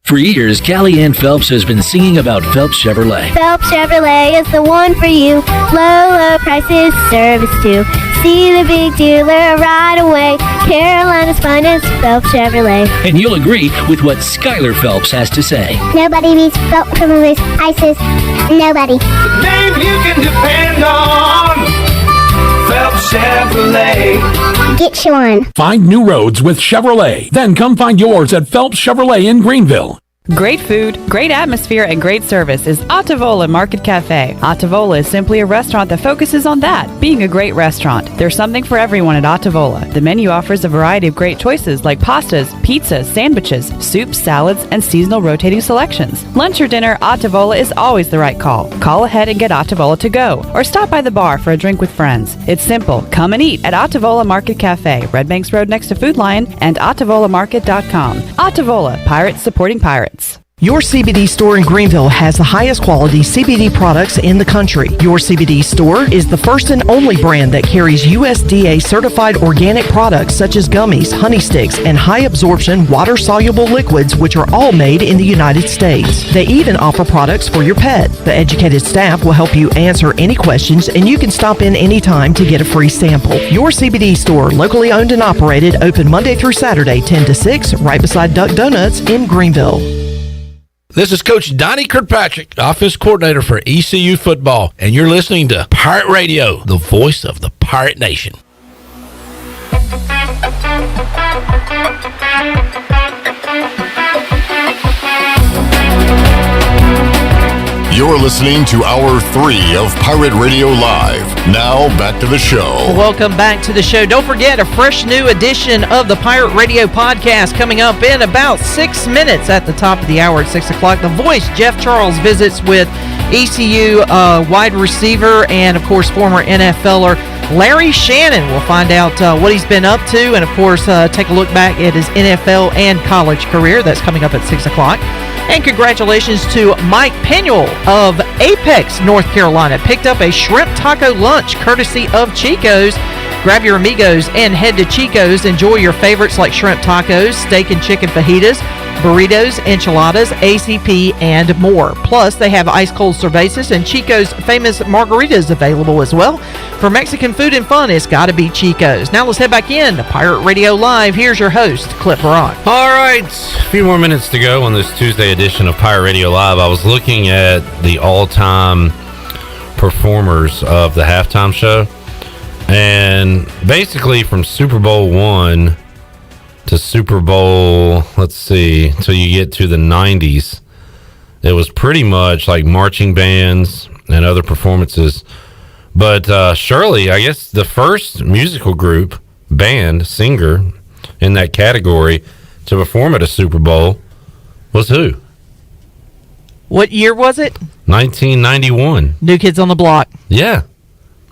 For years, Callie Ann Phelps has been singing about Phelps Chevrolet.
Phelps Chevrolet is the one for you. Low prices, service too. See the big dealer right away. Carolina's finest, Phelps Chevrolet.
And you'll agree with what Skylar Phelps has to say.
Nobody beats Phelps Chevrolet's prices. Nobody.
The name you can depend on. Phelps Chevrolet.
Get you one.
Find new roads with Chevrolet. Then come find yours at Phelps Chevrolet in Greenville.
Great food, great atmosphere, and great service is Ottavola Market Cafe. Ottavola is simply a restaurant that focuses on that, being a great restaurant. There's something for everyone at Ottavola. The menu offers a variety of great choices like pastas, pizzas, sandwiches, soups, salads, and seasonal rotating selections. Lunch or dinner, Ottavola is always the right call. Call ahead and get Ottavola to go, or stop by the bar for a drink with friends. It's simple. Come and eat at Ottavola Market Cafe, Red Banks Road next to Food Lion, and OttavolaMarket.com. Ottavola, Pirates supporting Pirates.
Your CBD store in Greenville has the highest quality CBD products in the country. Your CBD store is the first and only brand that carries USDA certified organic products such as gummies, honey sticks, and high absorption water soluble liquids, which are all made in the United States. They even offer products for your pet. The educated staff will help you answer any questions, and you can stop in anytime to get a free sample. Your CBD store, locally owned and operated, open Monday through Saturday, 10 to 6, right beside Duck Donuts in Greenville.
This is Coach Donnie Kirkpatrick, offense coordinator for ECU football, and you're listening to Pirate Radio, the voice of the Pirate Nation.
You're listening to Hour 3 of Pirate Radio Live. Now, back to the show.
Welcome back to the show. Don't forget, a fresh new edition of the Pirate Radio podcast coming up in about 6 minutes at the top of the hour at 6 o'clock. The Voice, Jeff Charles, visits with ECU wide receiver and, of course, former NFLer Larry Shannon. We'll find out what he's been up to and, of course, take a look back at his NFL and college career. That's coming up at 6 o'clock. And congratulations to Mike Penuel of Apex, North Carolina. Picked up a shrimp taco lunch courtesy of Chico's. Grab your amigos and head to Chico's. Enjoy your favorites like shrimp tacos, steak and chicken fajitas, burritos, enchiladas, ACP, and more. Plus, they have ice-cold cervezas and Chico's famous margaritas available as well. For Mexican food and fun, it's got to be Chico's. Now let's head back in to Pirate Radio Live. Here's your host, Clip Brock.
All right, a few more minutes to go on this Tuesday edition of Pirate Radio Live. I was looking at the all-time performers of the halftime show, and basically from Super Bowl I to Super Bowl, let's see, till you get to the 90s, it was pretty much like marching bands and other performances. But Shirley, I guess the first musical group, band, singer in that category to perform at a Super Bowl was who?
What year was it?
1991.
New Kids on the Block.
Yeah.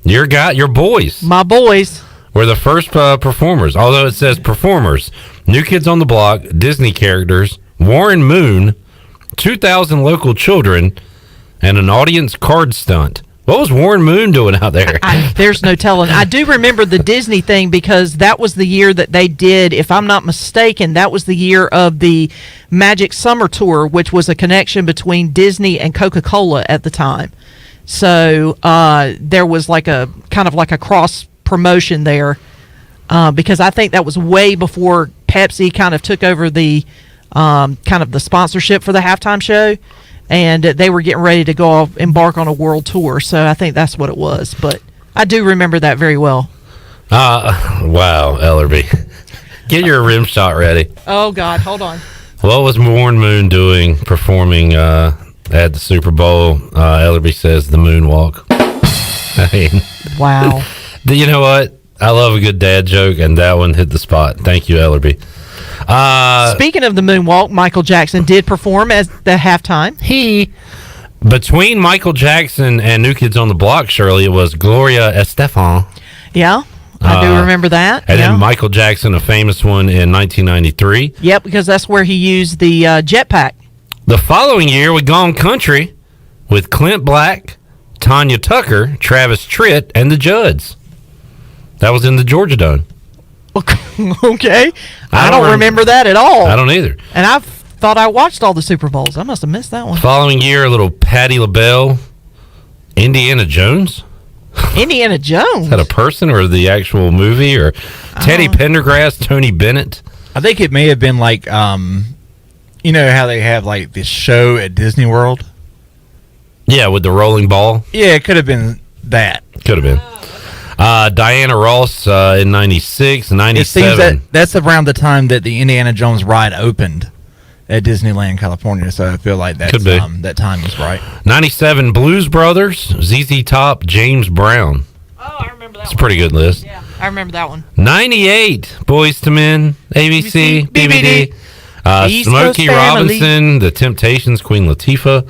Your boys.
My boys.
Were the first performers, although it says performers. New Kids on the Block, Disney characters, Warren Moon, 2,000 local children, and an audience card stunt. What was Warren Moon doing out there?
There's no telling. I do remember the Disney thing because that was the year that they did, if I'm not mistaken, that was the year of the Magic Summer Tour, which was a connection between Disney and Coca-Cola at the time. So there was like a kind of like a cross promotion there because I think that was way before Pepsi kind of took over the kind of the sponsorship for the halftime show. And they were getting ready to go off, embark on a world tour. So I think that's what it was. But I do remember that very well.
Wow, Ellerby. Get your rim shot ready.
Oh, God. Hold on.
What was Warren Moon doing performing at the Super Bowl? Ellerby says the moonwalk. I mean,
wow.
You know what? I love a good dad joke, and that one hit the spot. Thank you, Ellerby.
Speaking of the moonwalk, Michael Jackson did perform as the halftime.
Between Michael Jackson and New Kids on the Block, Shirley, it was Gloria Estefan.
Yeah, I do remember that.
And then Michael Jackson, a famous one in 1993.
Yep, because that's where he used the jetpack.
The following year, we Gone Country with Clint Black, Tanya Tucker, Travis Tritt, and the Judds. That was in the Georgia Dome.
Okay. I don't remember that at all.
I don't either.
And I thought I watched all the Super Bowls. I must have missed that one.
Following year, a little Patti LaBelle, Indiana Jones.
Indiana Jones?
Is that a person or the actual movie? Or Teddy Pendergrass, Tony Bennett?
I think it may have been like, you know how they have like this show at Disney World?
Yeah, with the rolling ball.
Yeah, it could have been that.
Could have been. Diana Ross in 96, 97.
It seems that's around the time that the Indiana Jones ride opened at Disneyland, California. So I feel like that's,
Could be.
That time is right.
97, Blues Brothers, ZZ Top, James Brown.
Oh, I remember that
It's a pretty good list.
Yeah, I remember that one.
98, Boys to Men, ABC, BBD.
East
Smokey
Coast
Robinson, The Temptations, Queen Latifah.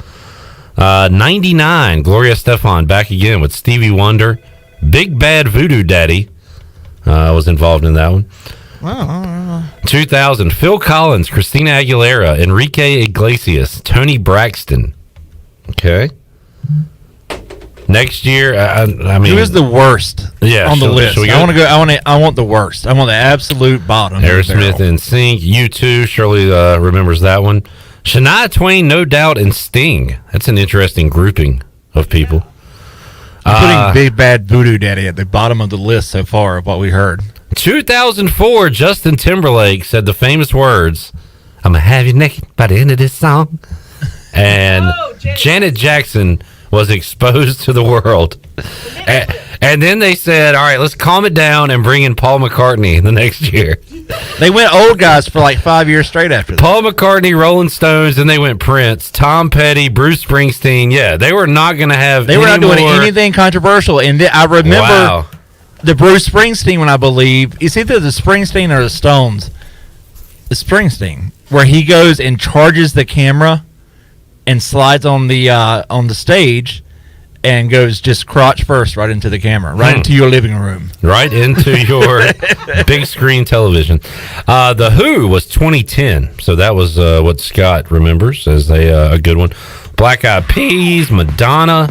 99, Gloria Estefan back again with Stevie Wonder. Big Bad Voodoo Daddy was involved in that one. 2000, Phil Collins, Christina Aguilera, Enrique Iglesias, Tony Braxton. Okay. Next year, I mean,
who is the worst?
Yeah,
on the list.
Go?
I want to go. I want the worst. I want the absolute bottom.
Aerosmith and Sync, U2. Shirley remembers that one. Shania Twain, No Doubt, and Sting. That's an interesting grouping of people.
I'm putting Big Bad Voodoo Daddy at the bottom of the list so far of what we heard.
2004, Justin Timberlake said the famous words, "I'm gonna have you naked by the end of this song." And Janet Jackson was exposed to the world. And then they said, all right, let's calm it down and bring in Paul McCartney the next year.
They went old guys for like 5 years straight after that.
Paul McCartney, Rolling Stones, then they went Prince, Tom Petty, Bruce Springsteen. Yeah, they were not going to have
They were not doing anything controversial. And I remember the Bruce Springsteen one, I believe. It's either the Springsteen or the Stones. The Springsteen, where he goes and charges the camera and slides on the stage and goes just crotch first right into the camera, right into your living room.
Right into your big screen television. The Who was 2010, so that was what Scott remembers as a good one. Black Eyed Peas, Madonna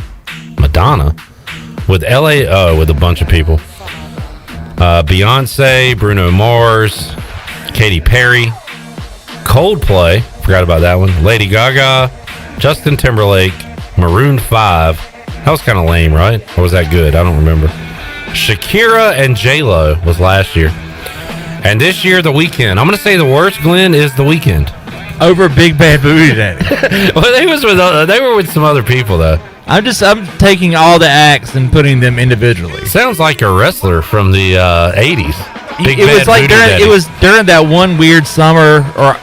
with with a bunch of people. Beyonce, Bruno Mars, Katy Perry, Coldplay, forgot about that one. Lady Gaga, Justin Timberlake, Maroon 5. That was kind of lame, right? Or was that good? I don't remember. Shakira and J-Lo was last year. And this year, The Weeknd. I'm going to say the worst, Glenn, is The Weeknd.
Over Big Bad Booty Daddy.
Well, they were with some other people, though.
I'm taking all the acts and putting them individually.
Sounds like a wrestler from the 80s.
It was during that one weird summer, or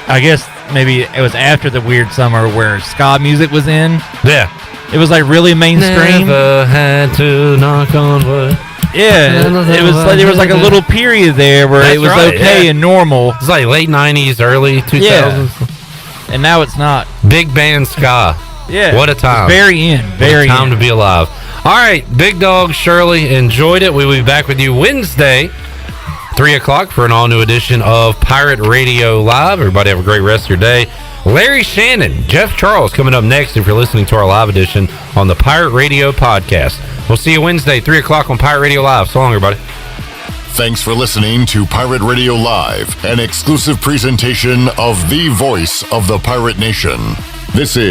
I guess maybe it was after the weird summer where ska music was in.
Yeah.
It was like really mainstream.
Never had to knock on wood.
Yeah, it was like there was like a little period there where it was okay and normal.
It's like late 90s, early 2000s.
Yeah. And now it's not.
Big band ska.
Yeah.
What a time.
Very
time to be alive. All right, Big Dog Shirley, enjoyed it. We'll be back with you Wednesday, 3 o'clock for an all-new edition of Pirate Radio Live. Everybody have a great rest of your day. Larry Shannon, Jeff Charles coming up next if you're listening to our live edition on the Pirate Radio podcast. We'll see you Wednesday, 3 o'clock on Pirate Radio Live. So long, everybody.
Thanks for listening to Pirate Radio Live, an exclusive presentation of the voice of the Pirate Nation. This is